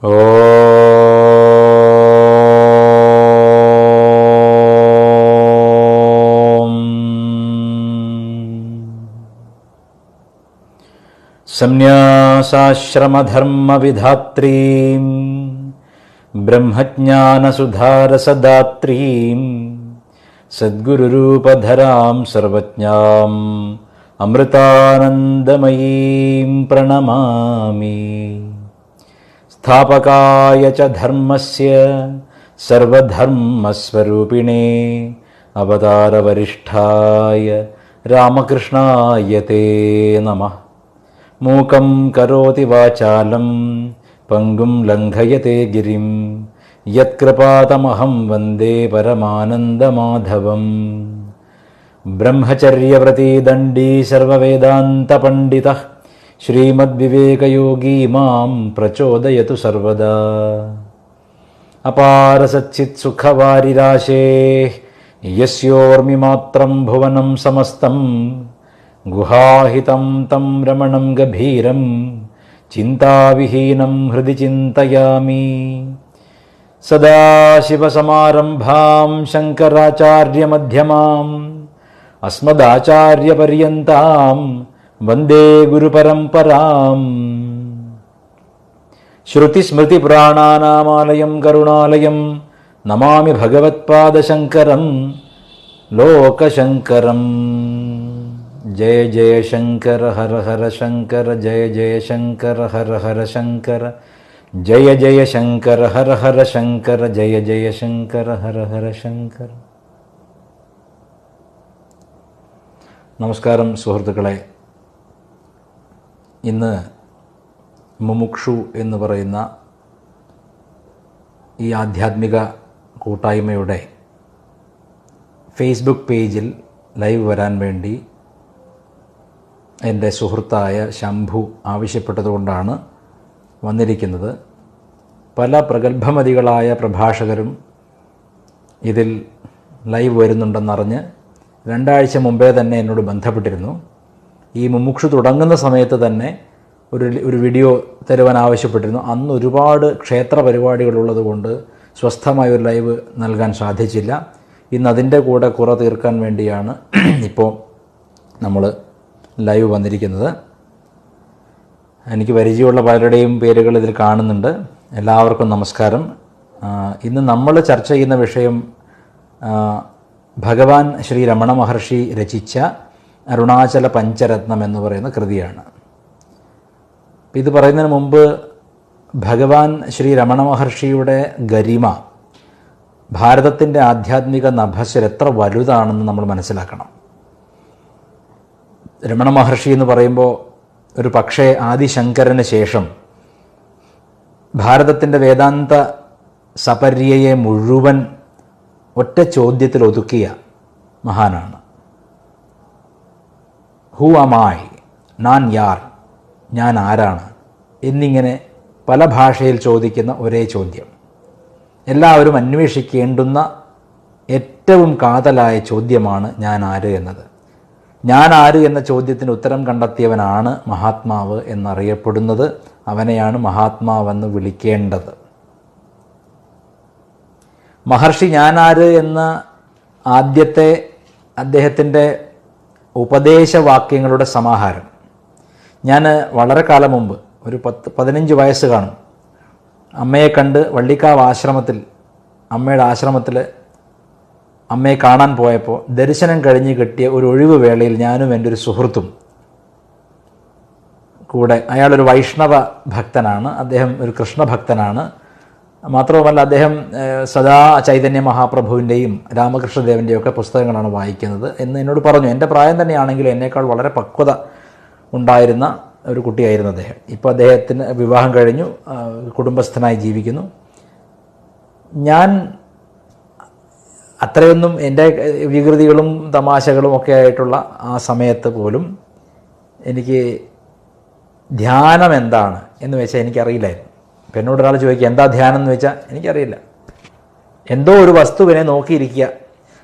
സംന്യാസാശ്രമധർമ്മവിധാത്രീം ബ്രഹ്മജ്ഞാനസുധാരസദാത്രീം സദ്ഗുരുരൂപധരാം സർവജ്ഞാം അമൃതാനന്ദമയീം പ്രണമാമി. സ്ഥാപകായ ച ധർമ്മസ്യ സർവധർമ്മസ്വരൂപിണേ അവതാരവരിഷ്ഠായ രാമകൃഷ്ണായ തേ നമഃ. മൂകം കരോതി വാചാലം പങ്കും ലംഘയത്തെ ഗിരിം യത്കൃപാതമഹം വന്ദേ പരമാനന്ദമാധവം. ബ്രഹ്മചര്യവ്രതീ ദണ്ഡീ സർവവേദാന്തപണ്ഡിതഃ ശ്രീമദ്വിവേകയോഗീ മാം പ്രചോദയതു സർവദാ. അപാരസച്ചിത്സുഖവാരിരാശേഃ യസ്യോർമിമാത്രം ഭുവനം സമസ്തം ഗുഹാഹിതം തം രമണം ഗഭീരം ചിന്താവിഹീനം ഹൃദി ചിന്തയാമി. സദാശിവസമാരംഭാം ശങ്കരാചാര്യമധ്യമാം അസ്മദാചാര്യപര്യന്താം വന്ദേ ഗുരുപരമ്പരാം. ശ്രുതിസ്മൃതിപുരാണാനാമാലയം കരുണാലയം നമാമി ഭഗവത്പാദശങ്കരം ലോകശങ്കരം. ജയ ജയ ശങ്കര ഹര ഹര ശങ്കര, ജയ ജയ ശങ്കര ഹര ഹര ശങ്കര, ജയ ജയ ശങ്കര ഹര ഹര ശങ്കര, ജയ ജയ ശങ്കര ഹര ഹര ശങ്കര. നമസ്കാരം സുഹൃത്തുക്കളെ. ഇന്ന് മുമുക്ഷു എന്ന് പറയുന്ന ഈ ആധ്യാത്മിക കൂട്ടായ്മയുടെ ഫേസ്ബുക്ക് പേജിൽ ലൈവ് വരാൻ വേണ്ടി എൻ്റെ സുഹൃത്തായ ശംഭു ആവശ്യപ്പെട്ടതുകൊണ്ടാണ് വന്നിരിക്കുന്നത്. പല പ്രഗത്ഭമതികളായ പ്രഭാഷകരും ഇതിൽ ലൈവ് വരുന്നുണ്ടെന്നറിഞ്ഞ് 2 ആഴ്ച മുമ്പേ തന്നെ എന്നോട് ബന്ധപ്പെട്ടിരുന്നു. ഈ മുമുക്ഷു തുടങ്ങുന്ന സമയത്ത് തന്നെ ഒരു വീഡിയോ തരുവാൻ ആവശ്യപ്പെട്ടിരുന്നു. അന്ന് ഒരുപാട് ക്ഷേത്ര പരിപാടികളുള്ളത് കൊണ്ട് സ്വസ്ഥമായ ഒരു ലൈവ് നൽകാൻ സാധിച്ചില്ല. ഇന്ന് അതിൻ്റെ കൂടെ കുറ തീർക്കാൻ വേണ്ടിയാണ് ഇപ്പോൾ നമ്മൾ ലൈവ് വന്നിരിക്കുന്നത്. എനിക്ക് പരിചയമുള്ള പലരുടെയും പേരുകൾ ഇതിൽ കാണുന്നുണ്ട്. എല്ലാവർക്കും നമസ്കാരം. ഇന്ന് നമ്മൾ ചർച്ച ചെയ്യുന്ന വിഷയം ഭഗവാൻ ശ്രീ രമണ മഹർഷി രചിച്ച അരുണാചല പഞ്ചരത്നം എന്ന് പറയുന്ന കൃതിയാണ്. ഇത് പറയുന്നതിന് മുമ്പ് ഭഗവാൻ ശ്രീ രമണ മഹർഷിയുടെ ഗരിമ, ഭാരതത്തിൻ്റെ ആധ്യാത്മിക നഭസ്യർ എത്ര വലുതാണെന്ന് നമ്മൾ മനസ്സിലാക്കണം. രമണ മഹർഷി എന്ന് പറയുമ്പോൾ ഒരു പക്ഷേ ആദിശങ്കരന് ശേഷം ഭാരതത്തിൻ്റെ വേദാന്ത സപര്യയെ മുഴുവൻ ഒറ്റ ചോദ്യത്തിൽ ഒതുക്കിയ മഹാനാണ്. ഹൂ ആം ഐ, ഞാൻ യാർ, ഞാൻ ആരാണ് എന്നിങ്ങനെ പല ഭാഷയിൽ ചോദിക്കുന്ന ഒരേ ചോദ്യം, എല്ലാവരും അന്വേഷിക്കേണ്ടുന്ന ഏറ്റവും കാതലായ ചോദ്യമാണ് ഞാൻ ആര് എന്നത്. ഞാൻ ആര് എന്ന ചോദ്യത്തിന് ഉത്തരം കണ്ടെത്തിയവനാണ് മഹാത്മാവ് എന്നറിയപ്പെടുന്നത്. അവനെയാണ് മഹാത്മാവെന്ന് വിളിക്കേണ്ടത്. മഹർഷി ഞാനാര് എന്ന ആദ്യത്തെ അദ്ദേഹത്തിൻ്റെ ഉപദേശവാക്യങ്ങളുടെ സമാഹാരം ഞാൻ വളരെ കാലം മുമ്പ്, ഒരു 15 വയസ്സ് കാണും, അമ്മയെ കണ്ട് വള്ളിക്കാവ് ആശ്രമത്തിൽ, അമ്മയുടെ ആശ്രമത്തിൽ അമ്മയെ കാണാൻ പോയപ്പോൾ ദർശനം കഴിഞ്ഞ് കിട്ടിയ ഒരു ഒഴിവ് വേളയിൽ ഞാനും എൻ്റെ ഒരു സുഹൃത്തും കൂടെ, അയാളൊരു വൈഷ്ണവ ഭക്തനാണ്, അദ്ദേഹം ഒരു കൃഷ്ണഭക്തനാണ്. മാത്രവുമല്ല അദ്ദേഹം സദാ ചൈതന്യ മഹാപ്രഭുവിൻ്റെയും രാമകൃഷ്ണദേവൻ്റെയും ഒക്കെ പുസ്തകങ്ങളാണ് വായിക്കുന്നത് എന്ന് എന്നോട് പറഞ്ഞു. എൻ്റെ പ്രായം തന്നെയാണെങ്കിലും എന്നേക്കാൾ വളരെ പക്വത ഉണ്ടായിരുന്ന ഒരു കുട്ടിയായിരുന്നു അദ്ദേഹം. ഇപ്പോൾ അദ്ദേഹത്തിന് വിവാഹം കഴിഞ്ഞു, കുടുംബസ്ഥനായി ജീവിക്കുന്നു. ഞാൻ അത്രയൊന്നും എൻ്റെ വികൃതികളും തമാശകളും ഒക്കെ ആയിട്ടുള്ള ആ സമയത്ത് പോലും എനിക്ക് ധ്യാനം എന്താണ് എന്ന് വെച്ചാൽ എനിക്കറിയില്ലായിരുന്നു. ഇപ്പം എന്നോട് ഒരാൾ ചോദിക്കുക എന്താ ധ്യാനം എന്ന് വെച്ചാൽ എനിക്കറിയില്ല. എന്തോ ഒരു വസ്തുവിനെ നോക്കിയിരിക്കുക,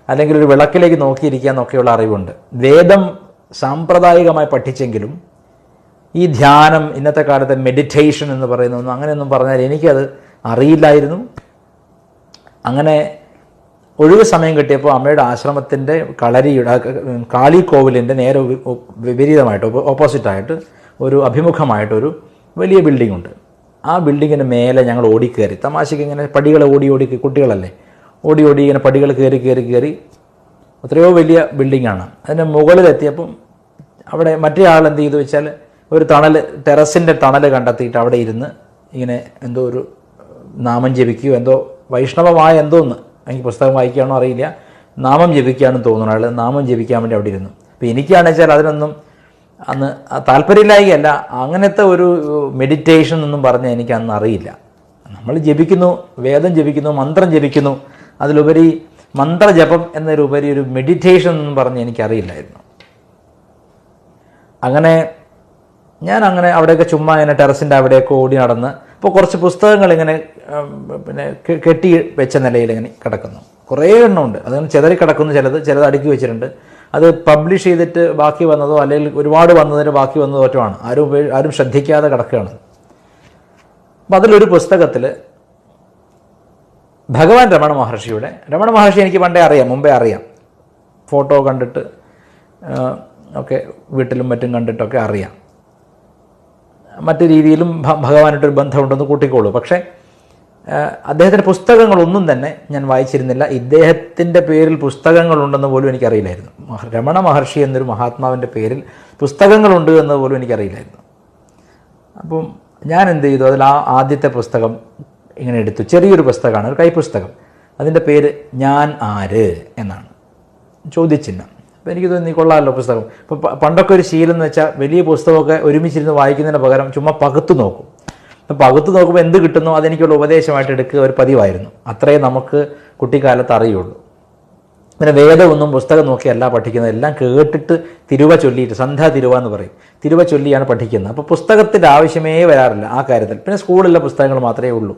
അല്ലെങ്കിൽ ഒരു വിളക്കിലേക്ക് നോക്കിയിരിക്കുക എന്നൊക്കെയുള്ള അറിവുണ്ട്. വേദം സാമ്പ്രദായികമായി പഠിച്ചെങ്കിലും ഈ ധ്യാനം, ഇന്നത്തെ കാലത്തെ മെഡിറ്റേഷൻ എന്ന് പറയുന്നൊന്നും അങ്ങനെയൊന്നും പറഞ്ഞാൽ എനിക്കത് അറിയില്ലായിരുന്നു. അങ്ങനെ ഒഴിവ് സമയം കിട്ടിയപ്പോൾ അമ്മയുടെ ആശ്രമത്തിൻ്റെ കാളിക്കോവിലിൻ്റെ നേരെ വിപരീതമായിട്ട് ഓപ്പോസിറ്റായിട്ട് ഒരു അഭിമുഖമായിട്ടൊരു വലിയ ബിൽഡിംഗ് ഉണ്ട്. ആ ബിൽഡിങ്ങിന് മേലെ ഞങ്ങൾ ഓടിക്കയറി, തമാശയ്ക്ക് ഇങ്ങനെ പടികൾ ഓടി കുട്ടികളല്ലേ, ഓടി ഇങ്ങനെ പടികൾ കയറി എത്രയോ വലിയ ബിൽഡിങ്ങാണ്. അതിൻ്റെ മുകളിലെത്തിയപ്പം അവിടെ മറ്റേ ആൾ എന്ത് ചെയ്തു വെച്ചാൽ ഒരു ടെറസിൻ്റെ തണൽ കണ്ടെത്തിയിട്ട് അവിടെ ഇരുന്ന് ഇങ്ങനെ എന്തോ ഒരു നാമം ജപിക്കുകയോ എന്തോ വൈഷ്ണവമായ എന്തോന്ന്, എനിക്ക് പുസ്തകം വായിക്കുകയാണോ അറിയില്ല, നാമം ജപിക്കുകയാണെന്ന് തോന്നുന്നു. ആൾ നാമം ജപിക്കാൻ വേണ്ടി അവിടെ ഇരുന്നു. അപ്പോൾ എനിക്കാണെന്ന് വെച്ചാൽ അതിനൊന്നും അന്ന് താല്പര്യമില്ലായികയല്ല, അങ്ങനത്തെ ഒരു മെഡിറ്റേഷൻ എന്നും പറഞ്ഞാൽ എനിക്ക് അന്ന് അറിയില്ല. നമ്മൾ ജപിക്കുന്നു, വേദം ജപിക്കുന്നു, മന്ത്രം ജപിക്കുന്നു, അതിലുപരി മന്ത്രജപം എന്നതിലുപരി ഒരു മെഡിറ്റേഷൻ എന്നും പറഞ്ഞ് എനിക്കറിയില്ലായിരുന്നു. അങ്ങനെ ഞാൻ അവിടെയൊക്കെ ചുമ്മാ ഇങ്ങനെ ടെറസിൻ്റെ അവിടെയൊക്കെ ഓടി നടന്ന് ഇപ്പോൾ കുറച്ച് പുസ്തകങ്ങൾ ഇങ്ങനെ പിന്നെ കെട്ടി വെച്ച നിലയിൽ ഇങ്ങനെ കിടക്കുന്നു. കുറേ എണ്ണമുണ്ട്, അതിങ്ങനെ ചിതറി കിടക്കുന്നു. ചിലത് അടുക്കി വെച്ചിട്ടുണ്ട്. അത് പബ്ലിഷ് ചെയ്തിട്ട് ബാക്കി വന്നതോ അല്ലെങ്കിൽ ഒരുപാട് വന്നതിന് ബാക്കി വന്നതോ ഒറ്റമാണ്, ആരും ശ്രദ്ധിക്കാതെ കിടക്കുകയാണ്. അപ്പം അതിലൊരു പുസ്തകത്തിൽ ഭഗവാൻ രമണ മഹർഷി എനിക്ക് മുമ്പേ അറിയാം, ഫോട്ടോ കണ്ടിട്ട് ഒക്കെ വീട്ടിലും മറ്റും കണ്ടിട്ടൊക്കെ അറിയാം. മറ്റു രീതിയിലും ഭഗവാനായിട്ടൊരു ബന്ധമുണ്ടെന്ന് കൂട്ടിക്കോളൂ. പക്ഷേ അദ്ദേഹത്തിൻ്റെ പുസ്തകങ്ങളൊന്നും തന്നെ ഞാൻ വായിച്ചിരുന്നില്ല. ഇദ്ദേഹത്തിൻ്റെ പേരിൽ പുസ്തകങ്ങളുണ്ടെന്ന് പോലും എനിക്കറിയില്ലായിരുന്നു. രമണ മഹർഷി എന്നൊരു മഹാത്മാവിൻ്റെ പേരിൽ പുസ്തകങ്ങളുണ്ട് എന്ന് പോലും എനിക്കറിയില്ലായിരുന്നു. അപ്പം ഞാൻ എന്ത് ചെയ്തു, അതിൽ ആദ്യത്തെ പുസ്തകം ഇങ്ങനെ എടുത്തു. ചെറിയൊരു പുസ്തകമാണ്, ഒരു കൈപ്പുസ്തകം. അതിൻ്റെ പേര് ഞാൻ ആര് എന്നാണ്, ചോദ്യചിഹ്നം. അപ്പോൾ എനിക്ക് തോന്നി കൊള്ളാമല്ലോ പുസ്തകം. ഇപ്പോൾ പണ്ടൊക്കെ ഒരു ശീലം എന്ന് വെച്ചാൽ വലിയ പുസ്തകമൊക്കെ ഒരുമിച്ചിരുന്ന് വായിക്കുന്നതിന് പകരം ചുമ്മാ പകുത്തു നോക്കും. പകുത്തു നോക്കുമ്പോൾ എന്ത് കിട്ടുന്നു അതെനിക്കുള്ള ഉപദേശമായിട്ട് എടുക്കുക ഒരു പതിവായിരുന്നു. അത്രയും നമുക്ക് കുട്ടിക്കാലത്ത് അറിയുള്ളൂ. പിന്നെ വേദമൊന്നും പുസ്തകം നോക്കിയല്ല പഠിക്കുന്നത്, എല്ലാം കേട്ടിട്ട് തിരുവ ചൊല്ലിയിട്ട്, സന്ധ്യാ തിരുവ എന്ന് പറയും, തിരുവ ചൊല്ലിയാണ് പഠിക്കുന്നത്. അപ്പോൾ പുസ്തകത്തിൻ്റെ ആവശ്യമേ വരാറില്ല ആ കാര്യത്തിൽ. പിന്നെ സ്കൂളിലെ പുസ്തകങ്ങൾ മാത്രമേ ഉള്ളൂ.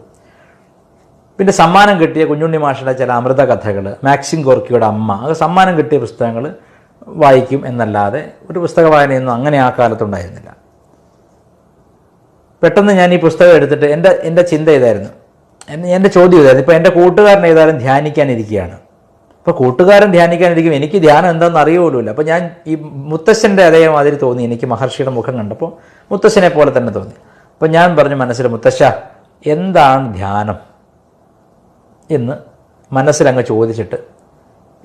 പിന്നെ സമ്മാനം കിട്ടിയ കുഞ്ഞുണ്ണി മാഷിൻ്റെ ചില അമൃത കഥകൾ, മാക്സിം ഗോർക്കിയുടെ അമ്മ, അത് സമ്മാനം കിട്ടിയ പുസ്തകങ്ങൾ വായിക്കും എന്നല്ലാതെ ഒരു പുസ്തക വായനയൊന്നും അങ്ങനെ ആ കാലത്തുണ്ടായിരുന്നില്ല. പെട്ടെന്ന് ഞാൻ ഈ പുസ്തകം എടുത്തിട്ട് എൻ്റെ ചിന്ത ഇതായിരുന്നു, എൻ്റെ ചോദ്യം ഇതായിരുന്നു, ഇപ്പോൾ എൻ്റെ കൂട്ടുകാരൻ ഏതായാലും ധ്യാനിക്കാനിരിക്കുകയാണ്. അപ്പോൾ കൂട്ടുകാരൻ ധ്യാനിക്കാനിരിക്കും, എനിക്ക് ധ്യാനം എന്താണെന്ന് അറിയുപോലുമില്ല. അപ്പോൾ ഞാൻ ഈ മുത്തശ്ശൻ്റെ അതേ മാതിരി തോന്നി എനിക്ക്, മഹർഷിയുടെ മുഖം കണ്ടപ്പോൾ മുത്തശ്ശനെ പോലെ തന്നെ തോന്നി. അപ്പോൾ ഞാൻ പറഞ്ഞു മനസ്സിൽ, മുത്തശ്ശ എന്താണ് ധ്യാനം എന്ന് മനസ്സിലങ്ങ് ചോദിച്ചിട്ട്,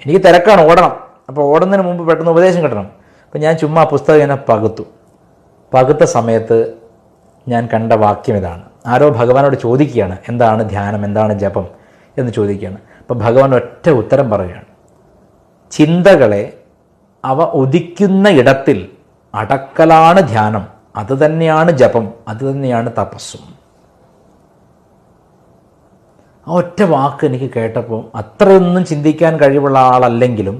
എനിക്ക് തിരക്കാണ്, ഓടണം. അപ്പോൾ ഓടുന്നതിന് മുമ്പ് പെട്ടെന്ന് ഉപദേശം കിട്ടണം. അപ്പോൾ ഞാൻ ചുമ്മാ പുസ്തകം ഇങ്ങനെ പകുത്ത സമയത്ത് ഞാൻ കണ്ട വാക്യം ഇതാണ്. ആരോ ഭഗവാനോട് ചോദിക്കുകയാണ്, എന്താണ് ധ്യാനം, എന്താണ് ജപം എന്ന് ചോദിക്കുകയാണ്. അപ്പോൾ ഭഗവാൻ ഒറ്റ ഉത്തരം പറയുകയാണ്, ചിന്തകളെ അവ ഉദിക്കുന്ന ഇടത്തിൽ അടക്കലാണ് ധ്യാനം, അതുതന്നെയാണ് ജപം, അതുതന്നെയാണ് തപസ്സും. ആ ഒറ്റ വാക്ക് എനിക്ക് കേട്ടപ്പോൾ, അത്രയൊന്നും ചിന്തിക്കാൻ കഴിവുള്ള ആളല്ലെങ്കിലും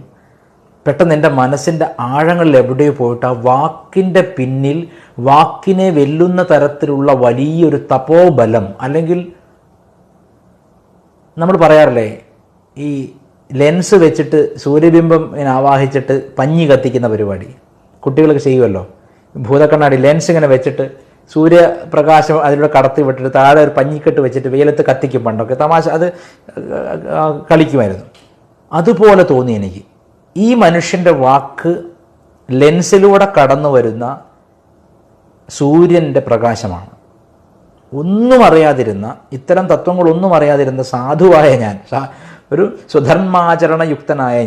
പെട്ടെന്ന് എൻ്റെ മനസ്സിൻ്റെ ആഴങ്ങളിൽ എവിടെയോ പോയിട്ട് ആ വാക്കിൻ്റെ പിന്നിൽ വാക്കിനെ വെല്ലുന്ന തരത്തിലുള്ള വലിയൊരു തപോബലം, അല്ലെങ്കിൽ നമ്മൾ പറയാറില്ലേ ഈ ലെൻസ് വെച്ചിട്ട് സൂര്യബിംബം ഇങ്ങനെ ആവാഹിച്ചിട്ട് പഞ്ഞി കത്തിക്കുന്ന പരിപാടി കുട്ടികളൊക്കെ ചെയ്യുമല്ലോ. ഭൂതക്കണ്ണാടി ലെൻസ് ഇങ്ങനെ വെച്ചിട്ട് സൂര്യപ്രകാശം അതിലൂടെ കടത്തി വിട്ടിട്ട് താഴെ ഒരു പഞ്ഞിക്കെട്ട് വെച്ചിട്ട് വെയിലത്ത് കത്തിക്കും. പണ്ടൊക്കെ തമാശ അത് കളിക്കുമായിരുന്നു. അതുപോലെ തോന്നി എനിക്ക്. ഈ മനുഷ്യൻ്റെ വാക്ക് ലെൻസിലൂടെ കടന്നു വരുന്ന സൂര്യൻ്റെ പ്രകാശമാണ്. ഒന്നും അറിയാതിരുന്ന, ഇത്തരം തത്വങ്ങളൊന്നും അറിയാതിരുന്ന സാധുവായ ഞാൻ, ഒരു സ്വധർമാചരണയുക്തനായ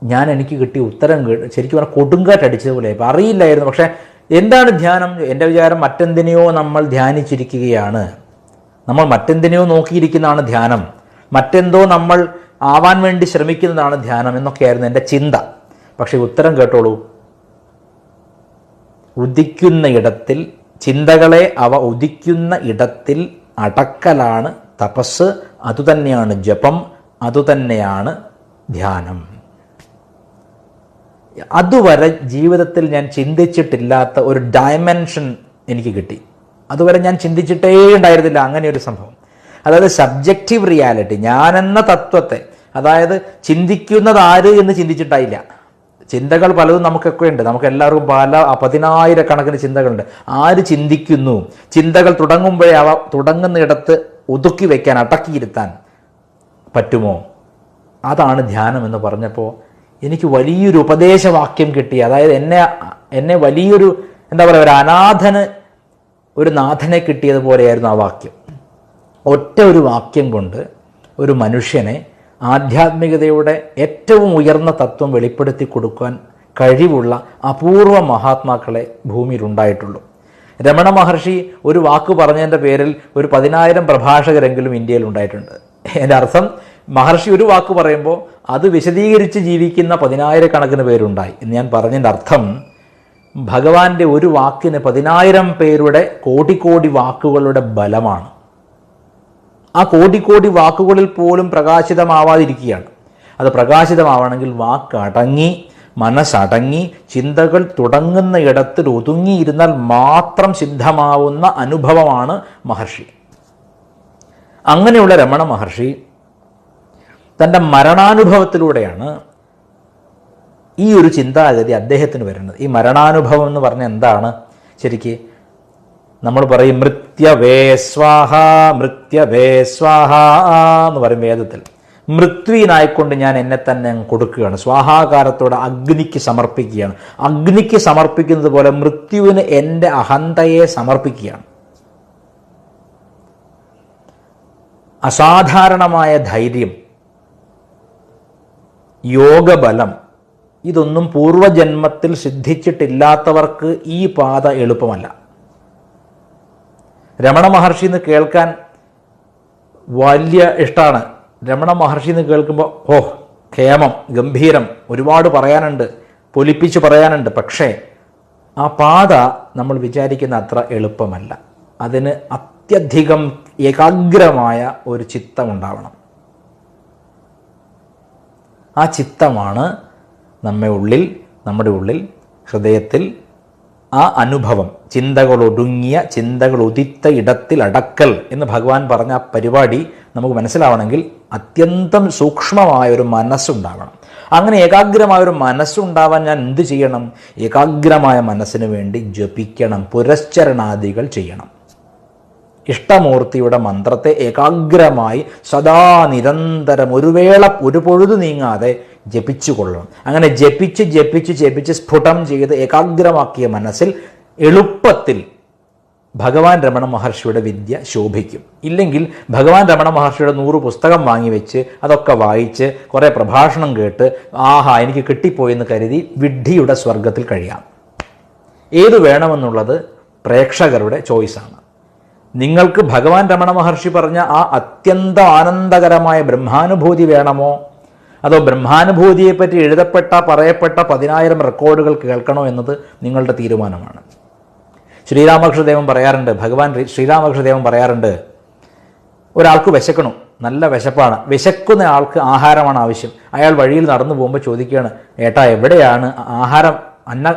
ഞാൻ എനിക്ക് കിട്ടിയ ഉത്തരം ശരിക്കും പറഞ്ഞാൽ കൊടുങ്കാറ്റടിച്ചതുപോലെ. ഇപ്പം അറിയില്ലായിരുന്നു. പക്ഷേ എന്താണ് ധ്യാനം? എൻ്റെ വിചാരം മറ്റെന്തിനെയോ നമ്മൾ ധ്യാനിച്ചിരിക്കുകയാണ്, നമ്മൾ മറ്റെന്തിനെയോ നോക്കിയിരിക്കുന്നതാണ് ധ്യാനം, മറ്റെന്തോ നമ്മൾ ആവാൻ വേണ്ടി ശ്രമിക്കുന്നതാണ് ധ്യാനം എന്നൊക്കെയായിരുന്നു എൻ്റെ ചിന്ത. പക്ഷേ ഉത്തരം കേട്ടോളൂ, ഉദിക്കുന്ന ഇടത്തിൽ, ചിന്തകളെ അവ ഉദിക്കുന്ന ഇടത്തിൽ അടക്കലാണ് തപസ്, അതുതന്നെയാണ് ജപം, അതുതന്നെയാണ് ധ്യാനം. അതുവരെ ജീവിതത്തിൽ ഞാൻ ചിന്തിച്ചിട്ടില്ലാത്ത ഒരു ഡയമെൻഷൻ എനിക്ക് കിട്ടി. അതുവരെ ഞാൻ ചിന്തിച്ചിട്ടേ ഉണ്ടായിരുന്നില്ല അങ്ങനെ ഒരു സംഭവം. അതായത് സബ്ജക്റ്റീവ് റിയാലിറ്റി, ഞാനെന്ന തത്വത്തെ, അതായത് ചിന്തിക്കുന്നത് ആര് എന്ന് ചിന്തിച്ചിട്ടായില്ല. ചിന്തകൾ പലതും നമുക്കൊക്കെ ഉണ്ട്, നമുക്കെല്ലാവർക്കും പല 10,000-കണക്കിന് ചിന്തകളുണ്ട്. ആര് ചിന്തിക്കുന്നു? ചിന്തകൾ തുടങ്ങുമ്പോഴേ അവ തുടങ്ങുന്നിടത്ത് ഒതുക്കി വയ്ക്കാൻ, അടക്കിയിരുത്താൻ പറ്റുമോ? അതാണ് ധ്യാനം എന്ന് പറഞ്ഞപ്പോൾ എനിക്ക് വലിയൊരു ഉപദേശവാക്യം കിട്ടി. അതായത് എന്നെ വലിയൊരു എന്താ പറയുക, ഒരു അനാഥന് ഒരു നാഥനെ കിട്ടിയതുപോലെയായിരുന്നു ആ വാക്യം. ഒറ്റ ഒരു വാക്യം കൊണ്ട് ഒരു മനുഷ്യനെ ആധ്യാത്മികതയുടെ ഏറ്റവും ഉയർന്ന തത്വം വെളിപ്പെടുത്തി കൊടുക്കാൻ കഴിവുള്ള അപൂർവ മഹാത്മാക്കളെ ഭൂമിയിലുണ്ടായിട്ടുള്ളൂ. രമണ മഹർഷി ഒരു വാക്ക് പറഞ്ഞതിൻ്റെ പേരിൽ ഒരു 10,000 പ്രഭാഷകരെങ്കിലും ഇന്ത്യയിൽ ഉണ്ടായിട്ടുണ്ട്. എൻ്റെ അർത്ഥം, മഹർഷി ഒരു വാക്ക് പറയുമ്പോൾ അത് വിശദീകരിച്ച് ജീവിക്കുന്ന 10,000-കണക്കിന് പേരുണ്ടായി എന്ന് ഞാൻ പറഞ്ഞതിൻ്റെ അർത്ഥം, ഭഗവാന്റെ ഒരു വാക്കിന് 10,000 പേരുടെ കോടി വാക്കുകളുടെ ബലമാണ്. ആ കോടി വാക്കുകളിൽ പോലും പ്രകാശിതമാവാതിരിക്കുകയാണ്. അത് പ്രകാശിതമാവണമെങ്കിൽ വാക്കടങ്ങി, മനസ്സടങ്ങി, ചിന്തകൾ തുടങ്ങുന്ന ഇടത്തിൽ ഒതുങ്ങിയിരുന്നാൽ മാത്രം സിദ്ധമാവുന്ന അനുഭവമാണ് മഹർഷി. അങ്ങനെയുള്ള രമണ മഹർഷി തൻ്റെ മരണാനുഭവത്തിലൂടെയാണ് ഈ ഒരു ചിന്താഗതി അദ്ദേഹത്തിന് വരുന്നത്. ഈ മരണാനുഭവം എന്ന് പറഞ്ഞാൽ എന്താണ്? ശരിക്ക് നമ്മൾ പറയും മൃത്യവേ സ്വാഹ, മൃത്യവേ സ്വാഹ എന്ന് പറയും വേദത്തിൽ. മൃത്യുവിനായിക്കൊണ്ട് ഞാൻ എന്നെ തന്നെ കൊടുക്കുകയാണ്, സ്വാഹാകാരത്തോടെ അഗ്നിക്ക് സമർപ്പിക്കുകയാണ്. അഗ്നിക്ക് സമർപ്പിക്കുന്നത് പോലെ മൃത്യുവിന് എൻ്റെ അഹന്തയെ സമർപ്പിക്കുകയാണ്. അസാധാരണമായ ധൈര്യം, യോഗബലം, ഇതൊന്നും പൂർവജന്മത്തിൽ സിദ്ധിച്ചിട്ടില്ലാത്തവർക്ക് ഈ പാത എളുപ്പമല്ല. രമണ മഹർഷി എന്ന് കേൾക്കാൻ വലിയ ഇഷ്ടമാണ്. രമണ മഹർഷി എന്ന് കേൾക്കുമ്പോൾ ഖേമം, ഗംഭീരം, ഒരുപാട് പറയാനുണ്ട്, പൊലിപ്പിച്ച് പറയാനുണ്ട്. പക്ഷേ ആ പാത നമ്മൾ വിചാരിക്കുന്ന അത്ര എളുപ്പമല്ല. അതിന് അത്യധികം ഏകാഗ്രമായ ഒരു ചിത്തമുണ്ടാവണം. ആ ചിത്തമാണ് നമ്മുടെ ഉള്ളിൽ ഹൃദയത്തിൽ ആ അനുഭവം, ചിന്തകൾ ഒടുങ്ങിയ, ചിന്തകൾ ഉദിത്ത ഇടത്തിൽ അടക്കൽ എന്ന് ഭഗവാൻ പറഞ്ഞ ആ പരിപാടി നമുക്ക് മനസ്സിലാവണമെങ്കിൽ അത്യന്തം സൂക്ഷ്മമായ ഒരു മനസ്സുണ്ടാവണം. അങ്ങനെ ഏകാഗ്രമായ ഒരു മനസ്സുണ്ടാവാൻ ഞാൻ എന്ത് ചെയ്യണം? ഏകാഗ്രമായ മനസ്സിന് വേണ്ടി ജപിക്കണം, പുരസ്ചരണാദികൾ ചെയ്യണം. ഇഷ്ടമൂർത്തിയുടെ മന്ത്രത്തെ ഏകാഗ്രമായി സദാ നിരന്തരം ഒരു പൊഴുതു നീങ്ങാതെ ജപിച്ചു കൊള്ളണം. അങ്ങനെ ജപിച്ച് സ്ഫുടം ചെയ്ത് ഏകാഗ്രമാക്കിയ മനസ്സിൽ എളുപ്പത്തിൽ ഭഗവാൻ രമണ മഹർഷിയുടെ വിദ്യ ശോഭിക്കും. ഇല്ലെങ്കിൽ ഭഗവാൻ രമണ മഹർഷിയുടെ 100 പുസ്തകം വാങ്ങിവെച്ച് അതൊക്കെ വായിച്ച് കുറേ പ്രഭാഷണം കേട്ട് എനിക്ക് കിട്ടിപ്പോയെന്ന് കരുതി വിഡ്ഢിയുടെ സ്വർഗത്തിൽ കഴിയാം. ഏത് വേണമെന്നുള്ളത് പ്രേക്ഷകരുടെ ചോയ്സാണ്. നിങ്ങൾക്ക് ഭഗവാൻ രമണ മഹർഷി പറഞ്ഞ ആ അത്യന്ത ആനന്ദകരമായ ബ്രഹ്മാനുഭൂതി വേണമോ, അതോ ബ്രഹ്മാനുഭൂതിയെപ്പറ്റി പറയപ്പെട്ട 10,000 റെക്കോർഡുകൾ കേൾക്കണോ എന്നത് നിങ്ങളുടെ തീരുമാനമാണ്. ഭഗവാൻ ശ്രീരാമകൃഷ്ണദേവൻ പറയാറുണ്ട്, ഒരാൾക്ക് വിശക്കണം, നല്ല വിശപ്പാണ്, വിശക്കുന്ന ആൾക്ക് ആഹാരമാണ് ആവശ്യം. അയാൾ വഴിയിൽ നടന്നു പോകുമ്പോൾ ചോദിക്കുകയാണ്, ഏട്ടാ എവിടെയാണ് ആഹാരം,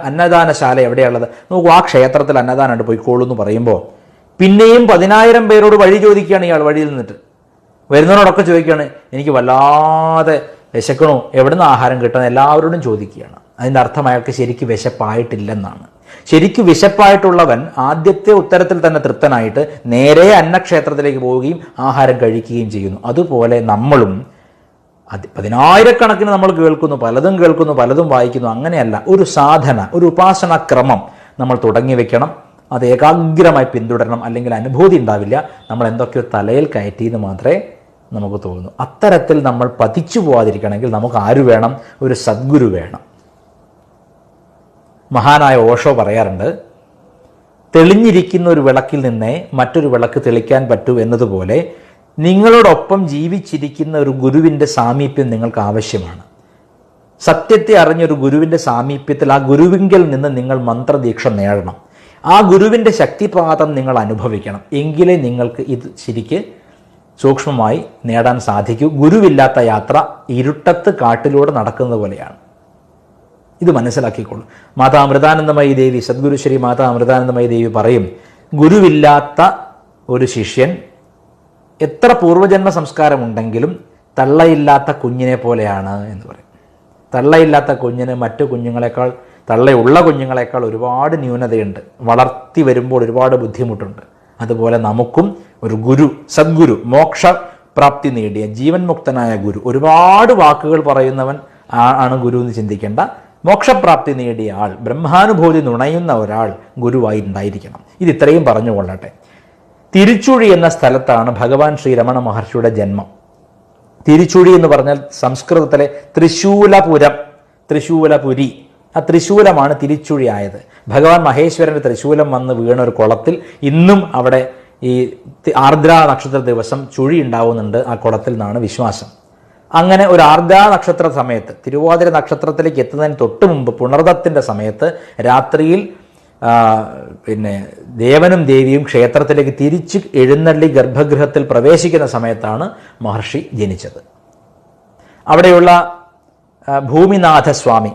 അന്നദാനശാല എവിടെയുള്ളത്? നോക്കൂ, ആ ക്ഷേത്രത്തിൽ അന്നദാനമുണ്ട്, പോയിക്കോളൂ എന്ന് പറയുമ്പോൾ പിന്നെയും 10,000 പേരോട് വഴി ചോദിക്കുകയാണ്. ഇയാൾ വഴിയിൽ നിന്നിട്ട് വരുന്നവരോടൊക്കെ ചോദിക്കുകയാണ്, എനിക്ക് വല്ലാതെ വിശക്കണോ, എവിടെ നിന്ന് ആഹാരം കിട്ടണം, എല്ലാവരോടും ചോദിക്കുകയാണ്. അതിൻ്റെ അർത്ഥം അയാൾക്ക് ശരിക്കും വിശപ്പായിട്ടില്ലെന്നാണ്. ശരിക്കും വിശപ്പായിട്ടുള്ളവൻ ആദ്യത്തെ ഉത്തരത്തിൽ തന്നെ തൃപ്തനായിട്ട് നേരെ അന്നക്ഷേത്രത്തിലേക്ക് പോവുകയും ആഹാരം കഴിക്കുകയും ചെയ്യുന്നു. അതുപോലെ നമ്മളും 10,000-കണക്കിന് നമ്മൾ പലതും കേൾക്കുന്നു, പലതും വായിക്കുന്നു. അങ്ങനെയല്ല, ഒരു സാധന, ഒരു ഉപാസന ക്രമം നമ്മൾ തുടങ്ങി വെക്കണം. അത് ഏകാഗ്രമായി പിന്തുടരണം, അല്ലെങ്കിൽ അനുഭൂതി ഉണ്ടാവില്ല. നമ്മൾ എന്തൊക്കെയോ തലയിൽ കയറ്റിയെന്ന് മാത്രമേ നമുക്ക് തോന്നുന്നു. അത്തരത്തിൽ നമ്മൾ പതിച്ചു പോവാതിരിക്കണമെങ്കിൽ നമുക്ക് ആര് വേണം? ഒരു സദ്ഗുരു വേണം. മഹാനായ ഓഷോ പറയാറുണ്ട്, തെളിഞ്ഞിരിക്കുന്ന ഒരു വിളക്കിൽ നിന്നേ മറ്റൊരു വിളക്ക് തെളിക്കാൻ പറ്റൂ എന്നതുപോലെ നിങ്ങളോടൊപ്പം ജീവിച്ചിരിക്കുന്ന ഒരു ഗുരുവിൻ്റെ സാമീപ്യം നിങ്ങൾക്ക് ആവശ്യമാണ്. സത്യത്തെ അറിഞ്ഞൊരു ഗുരുവിൻ്റെ സാമീപ്യത്തിൽ ആ ഗുരുവിങ്കിൽ നിന്ന് നിങ്ങൾ മന്ത്രദീക്ഷ നേടണം. ആ ഗുരുവിൻ്റെ ശക്തിപാതം നിങ്ങൾ അനുഭവിക്കണം. എങ്കിലേ നിങ്ങൾക്ക് ഇത് ശരിക്ക് സൂക്ഷ്മമായി നേടാൻ സാധിക്കൂ. ഗുരുവില്ലാത്ത യാത്ര ഇരുട്ടത്ത് കാട്ടിലൂടെ നടക്കുന്നത് പോലെയാണ്. ഇത് മനസ്സിലാക്കിക്കോളൂ. മാതാ അമൃതാനന്ദമയി ദേവി, സദ്ഗുരു ശ്രീ മാതാ അമൃതാനന്ദമയി ദേവി പറയും, ഗുരുവില്ലാത്ത ഒരു ശിഷ്യൻ എത്ര പൂർവജന്മ സംസ്കാരമുണ്ടെങ്കിലും തള്ളയില്ലാത്ത കുഞ്ഞിനെ പോലെയാണ് എന്ന് പറയും. തള്ളയില്ലാത്ത കുഞ്ഞിന് മറ്റു കുഞ്ഞുങ്ങളെക്കാൾ, തള്ളയുള്ള കുഞ്ഞുങ്ങളെക്കാൾ ഒരുപാട് ന്യൂനതയുണ്ട്. വളർത്തി വരുമ്പോൾ ഒരുപാട് ബുദ്ധിമുട്ടുണ്ട്. അതുപോലെ നമുക്കും ഒരു ഗുരു, സദ്ഗുരു, മോക്ഷപ്രാപ്തി നേടിയ ജീവൻ മുക്തനായ ഗുരു, ഒരുപാട് വാക്കുകൾ പറയുന്നവൻ ആണ് ഗുരു എന്ന് ചിന്തിക്കേണ്ട. മോക്ഷപ്രാപ്തി നേടിയ ആൾ, ബ്രഹ്മാനുഭൂതി നുണയുന്ന ഒരാൾ ഗുരുവായി ഉണ്ടായിരിക്കണം. ഇത് ഇത്രയും പറഞ്ഞുകൊള്ളട്ടെ. തിരുച്ചുഴി എന്ന സ്ഥലത്താണ് ഭഗവാൻ ശ്രീ രമണ മഹർഷിയുടെ ജന്മം. തിരുച്ചുഴി എന്ന് പറഞ്ഞാൽ സംസ്കൃതത്തിലെ തൃശൂലപുരം, തൃശൂലപുരി, ആ തൃശൂലമാണ് തിരുച്ചുഴി ആയത്. ഭഗവാൻ മഹേശ്വരൻ്റെ തൃശൂലം വന്ന് വീണ ഒരു കുളത്തിൽ ഇന്നും അവിടെ ഈ ആർദ്ര നക്ഷത്ര ദിവസം ചുഴി ഉണ്ടാവുന്നുണ്ട് ആ കുളത്തിൽ നിന്നാണ് വിശ്വാസം. അങ്ങനെ ഒരു ആർദ്ര നക്ഷത്ര സമയത്ത്, തിരുവാതിര നക്ഷത്രത്തിലേക്ക് എത്തുന്നതിന് തൊട്ട് മുമ്പ് പുണർദത്തിൻ്റെ സമയത്ത് രാത്രിയിൽ ദേവനും ദേവിയും ക്ഷേത്രത്തിലേക്ക് തിരിച്ച് എഴുന്നള്ളി ഗർഭഗൃഹത്തിൽ പ്രവേശിക്കുന്ന സമയത്താണ് മഹർഷി ജനിച്ചത്. അവിടെയുള്ള ഭൂമിനാഥസ്വാമി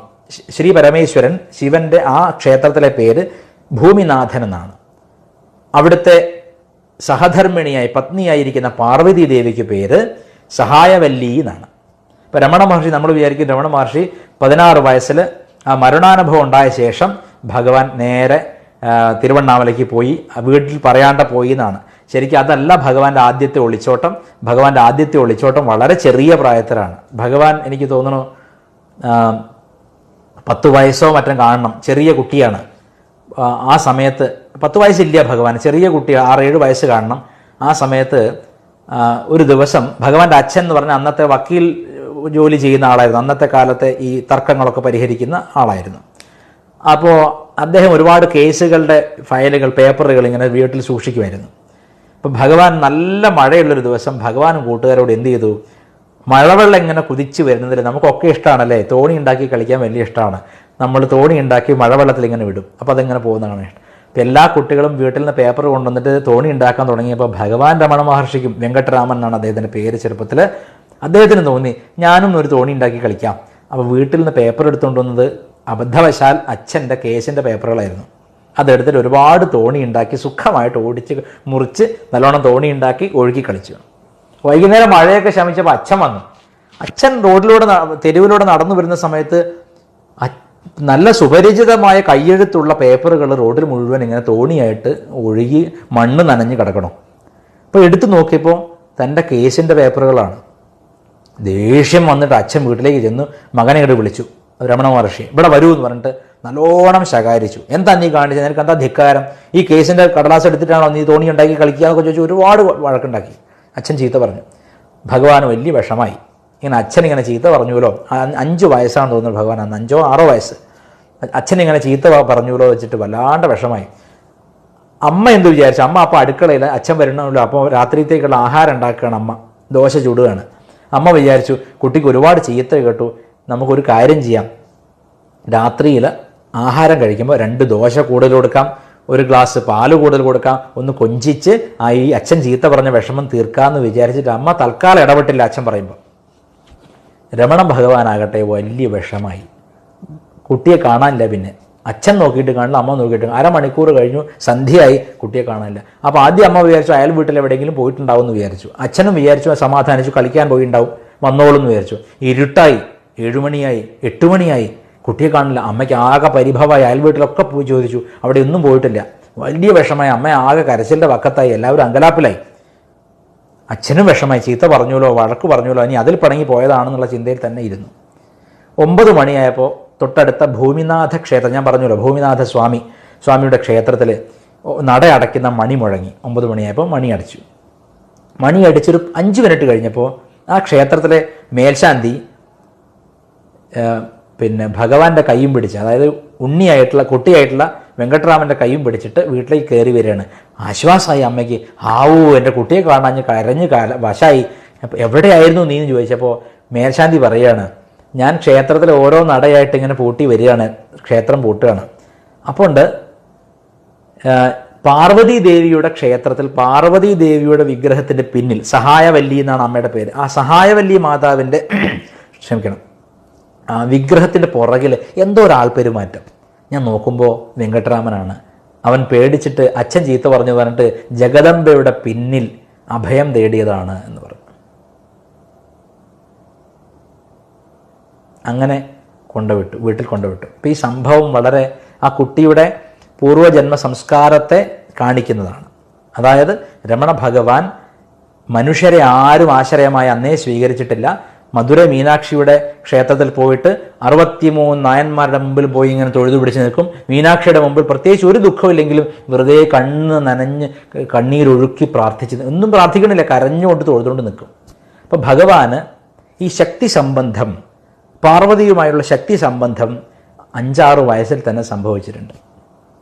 ശ്രീ പരമേശ്വരൻ, ശിവന്റെ ആ ക്ഷേത്രത്തിലെ പേര് ഭൂമിനാഥൻ എന്നാണ്. അവിടുത്തെ സഹധർമ്മിണിയായി പത്നിയായിരിക്കുന്ന പാർവതി ദേവിക്ക് പേര് സഹായവല്ലി എന്നാണ്. ഇപ്പം രമണ മഹർഷി, നമ്മൾ വിചാരിക്കും രമണ മഹർഷി 16 വയസ്സിൽ ആ മരണാനുഭവം ഉണ്ടായ ശേഷം ഭഗവാൻ നേരെ തിരുവണ്ണാമലയ്ക്ക് പോയി, വീട്ടിൽ പറയാണ്ട പോയി എന്നാണ്. ശരിക്കും അതല്ല ഭഗവാന്റെ ആദ്യത്തെ ഒളിച്ചോട്ടം. ഭഗവാന്റെ ആദ്യത്തെ ഒളിച്ചോട്ടം വളരെ ചെറിയ പ്രായത്തിലാണ്. ഭഗവാൻ എനിക്ക് തോന്നുന്നു 10 വയസ്സോ മറ്റും കാണണം, ചെറിയ കുട്ടിയാണ്. ആ സമയത്ത് 10 വയസ്സില്ല ഭഗവാൻ, ചെറിയ കുട്ടി 6-7 വയസ്സ് കാണണം. ആ സമയത്ത് ഒരു ദിവസം ഭഗവാന്റെ അച്ഛൻ എന്ന് പറഞ്ഞാൽ അന്നത്തെ വക്കീൽ ജോലി ചെയ്യുന്ന ആളായിരുന്നു. അന്നത്തെ കാലത്തെ ഈ തർക്കങ്ങളൊക്കെ പരിഹരിക്കുന്ന ആളായിരുന്നു. അപ്പോൾ അദ്ദേഹം ഒരുപാട് കേസുകളുടെ ഫയലുകൾ, പേപ്പറുകൾ ഇങ്ങനെ വീട്ടിൽ സൂക്ഷിക്കുമായിരുന്നു. അപ്പം ഭഗവാൻ നല്ല മഴയുള്ളൊരു ദിവസം ഭഗവാനും കൂട്ടുകാരോട് എന്ത് ചെയ്തു, മഴവെള്ളം ഇങ്ങനെ കുതിച്ച് വരുന്നതിൽ നമുക്കൊക്കെ ഇഷ്ടമാണല്ലേ, തോണി ഉണ്ടാക്കി കളിക്കാൻ വലിയ ഇഷ്ടമാണ്. നമ്മൾ തോണി ഉണ്ടാക്കി മഴവെള്ളത്തിൽ ഇങ്ങനെ വിടും, അപ്പോൾ അതിങ്ങനെ പോകുന്നതാണ് ഇഷ്ടം. അപ്പം എല്ലാ കുട്ടികളും വീട്ടിൽ നിന്ന് പേപ്പർ കൊണ്ടുവന്നിട്ട് തോണി ഉണ്ടാക്കാൻ തുടങ്ങിയപ്പോൾ ഭഗവാൻ രമണ മഹർഷിക്കും, വെങ്കട്ടരാമൻ എന്നാണ് അദ്ദേഹത്തിൻ്റെ പേര്, ചെറുപ്പത്തിൽ അദ്ദേഹത്തിന് തോന്നി ഞാനും ഒരു തോണി ഉണ്ടാക്കി കളിക്കാം. അപ്പോൾ വീട്ടിൽ നിന്ന് പേപ്പർ എടുത്തുകൊണ്ടുവന്നത് അബദ്ധവശാൽ അച്ഛൻ്റെ കേസിൻ്റെ പേപ്പറുകളായിരുന്നു. അതെടുത്തിട്ട് ഒരുപാട് തോണി ഉണ്ടാക്കി സുഖമായിട്ട് ഓടിച്ച് മുറിച്ച് നല്ലോണം തോണി ഉണ്ടാക്കി ഒഴുകി കളിച്ചു. വൈകുന്നേരം മഴയൊക്കെ ശമിച്ചപ്പോൾ അച്ഛൻ വന്നു. അച്ഛൻ തെരുവിലൂടെ നടന്നു വരുന്ന സമയത്ത് നല്ല സുപരിചിതമായ കയ്യെഴുത്തുള്ള പേപ്പറുകൾ റോഡിൽ മുഴുവൻ ഇങ്ങനെ തോണിയായിട്ട് ഒഴുകി മണ്ണ് നനഞ്ഞ് കിടക്കണം. അപ്പോൾ എടുത്തു നോക്കിയപ്പോൾ തൻ്റെ കേസിൻ്റെ പേപ്പറുകളാണ്. ദേഷ്യം വന്നിട്ട് അച്ഛൻ വീട്ടിലേക്ക് ചെന്ന് മകനെ ഇങ്ങോട്ട് വിളിച്ചു, രമണ മഹർഷി ഇവിടെ വരൂ എന്ന് പറഞ്ഞിട്ട് നല്ലോണം ശകാരിച്ചു. എന്താ നീ കാണിച്ചത്, നിനക്ക് എന്താ ധിക്കാരം, ഈ കേസിൻ്റെ കടലാസ് എടുത്തിട്ടാണോ നീ തോണി ഉണ്ടാക്കി കളിക്കുക എന്നൊക്കെ ചോദിച്ചു ഒരുപാട് വഴക്കുണ്ടാക്കി. അച്ഛൻ ചീത്ത പറഞ്ഞു. ഭഗവാന് വലിയ വിഷമായി. ഇങ്ങനെ അച്ഛൻ ഇങ്ങനെ ചീത്ത പറഞ്ഞുല്ലോ, 5 വയസ്സാണെന്ന് തോന്നുന്നു ഭഗവാൻ, അന്ന് 5-6 വയസ്സ്. അച്ഛൻ ഇങ്ങനെ ചീത്ത പറഞ്ഞുല്ലോ വെച്ചിട്ട് വല്ലാണ്ട് വിഷമായി. അമ്മ എന്ത് വിചാരിച്ചു, അമ്മ അപ്പോൾ അടുക്കളയിൽ അച്ഛൻ വരണമല്ലോ, അപ്പോൾ രാത്രിത്തേക്കുള്ള ആഹാരം ഉണ്ടാക്കുകയാണ് അമ്മ, ദോശ ചുടുകയാണ്. അമ്മ വിചാരിച്ചു കുട്ടിക്ക് ഒരുപാട് ചീത്ത കേട്ടു, നമുക്കൊരു കാര്യം ചെയ്യാം, രാത്രിയിൽ ആഹാരം കഴിക്കുമ്പോൾ 2 ദോശ കൂടുതൽ കൊടുക്കാം, 1 ഗ്ലാസ് പാല് കൂടുതൽ കൊടുക്കാം, ഒന്ന് കൊഞ്ചിച്ച് ഈ അച്ഛൻ ചീത്ത പറഞ്ഞ വിഷമം തീർക്കാമെന്ന് വിചാരിച്ചിട്ട് അമ്മ തൽക്കാലം ഇടപെട്ടില്ല അച്ഛൻ പറയുമ്പോൾ. രമണ ഭഗവാനാകട്ടെ വലിയ വിഷമായി. കുട്ടിയെ കാണാനില്ല. പിന്നെ അച്ഛൻ നോക്കിയിട്ട് കാണില്ല, അമ്മ നോക്കിയിട്ട്, അരമണിക്കൂർ കഴിഞ്ഞു, സന്ധ്യയായി, കുട്ടിയെ കാണാനില്ല. അപ്പോൾ ആദ്യം അമ്മ വിചാരിച്ചു അയാൾ വീട്ടിൽ എവിടെയെങ്കിലും പോയിട്ടുണ്ടാവും എന്ന് വിചാരിച്ചു. അച്ഛനും വിചാരിച്ചു സമാധാനിച്ചു, കളിക്കാൻ പോയിട്ടുണ്ടാവും, വന്നോളൂ എന്ന് വിചാരിച്ചു. ഇരുട്ടായി, 7 മണിയായി, 8 മണിയായി, കുട്ടിയെ കാണില്ല. അമ്മയ്ക്ക് ആകെ പരിഭവമായി. അയൽ വീട്ടിലൊക്കെ പോയി ചോദിച്ചു, അവിടെ ഒന്നും പോയിട്ടില്ല. വലിയ വിഷമായി. അമ്മ ആകെ കരച്ചിലിൻ്റെ വക്കത്തായി, എല്ലാവരും അങ്കലാപ്പിലായി. അച്ഛനും വിഷമായി, ചീത്ത പറഞ്ഞുല്ലോ, വഴക്ക് പറഞ്ഞുല്ലോ, ഇനി അതിൽ പണങ്ങി പോയതാണെന്നുള്ള ചിന്തയിൽ തന്നെ ഇരുന്നു. 9 മണിയായപ്പോൾ തൊട്ടടുത്ത ഭൂമിനാഥ ക്ഷേത്രം, ഞാൻ പറഞ്ഞല്ലോ ഭൂമിനാഥ സ്വാമിയുടെ ക്ഷേത്രത്തിൽ നട അടയ്ക്കുന്ന മണി മുഴങ്ങി. 9 മണിയായപ്പോൾ മണി അടിച്ചു. മണി അടിച്ചൊരു 5 മിനിറ്റ് കഴിഞ്ഞപ്പോൾ ആ ക്ഷേത്രത്തിലെ മേൽശാന്തി ഭഗവാന്റെ കൈയും പിടിച്ച്, അതായത് കുട്ടിയായിട്ടുള്ള വെങ്കട്ടരാമൻ്റെ കൈയും പിടിച്ചിട്ട് വീട്ടിലേക്ക് കയറി വരികയാണ്. ആശ്വാസമായി അമ്മയ്ക്ക്. ഹാവൂ, എൻ്റെ കുട്ടിയെ കാണാൻ കരഞ്ഞ് വശായി. എവിടെയായിരുന്നു നീ എന്ന് ചോദിച്ചപ്പോൾ മേൽശാന്തി പറയുകയാണ്, ഞാൻ ക്ഷേത്രത്തിൽ ഓരോ നടയായിട്ട് ഇങ്ങനെ പൂട്ടി വരികയാണ്, ക്ഷേത്രം പൂട്ടുകയാണ്. അപ്പോൾ പാർവതി ദേവിയുടെ ക്ഷേത്രത്തിൽ പാർവതി ദേവിയുടെ വിഗ്രഹത്തിൻ്റെ പിന്നിൽ, സഹായവല്ലി എന്നാണ് അമ്മയുടെ പേര്, ആ സഹായവല്ലി മാതാവിൻ്റെ വിഗ്രഹത്തിൻ്റെ പുറകിൽ എന്തോ ഒരാൾപ്പെരുമാറ്റം. ഞാൻ നോക്കുമ്പോൾ വെങ്കട്ടരാമനാണ്. അവൻ പേടിച്ചിട്ട് അച്ഛൻ ചീത്ത പറഞ്ഞിട്ട് ജഗദംബയുടെ പിന്നിൽ അഭയം തേടിയതാണ് എന്ന് പറഞ്ഞു. അങ്ങനെ വീട്ടിൽ കൊണ്ടുവിട്ടു. അപ്പോൾ ഈ സംഭവം വളരെ ആ കുട്ടിയുടെ പൂർവ്വജന്മ സംസ്കാരത്തെ കാണിക്കുന്നതാണ്. അതായത് രമണ ഭഗവാൻ മനുഷ്യരെ ആരും ആശ്രയമായി അന്നേ സ്വീകരിച്ചിട്ടില്ല. മധുര മീനാക്ഷിയുടെ ക്ഷേത്രത്തിൽ പോയിട്ട് 63 നായന്മാരുടെ മുമ്പിൽ പോയി ഇങ്ങനെ തൊഴുതു പിടിച്ച് നിൽക്കും. മീനാക്ഷിയുടെ മുമ്പിൽ പ്രത്യേകിച്ച് ഒരു ദുഃഖമില്ലെങ്കിലും വെറുതെ കണ്ണ് നനഞ്ഞ് കണ്ണീരൊഴുക്കി പ്രാർത്ഥിച്ച് ഒന്നും പ്രാർത്ഥിക്കണില്ല, കരഞ്ഞുകൊണ്ട് തൊഴുതുകൊണ്ട് നിൽക്കും. അപ്പം ഭഗവാന് ഈ ശക്തി സംബന്ധം, പാർവതിയുമായുള്ള ശക്തി സംബന്ധം 5-6 വയസ്സിൽ തന്നെ സംഭവിച്ചിട്ടുണ്ട്.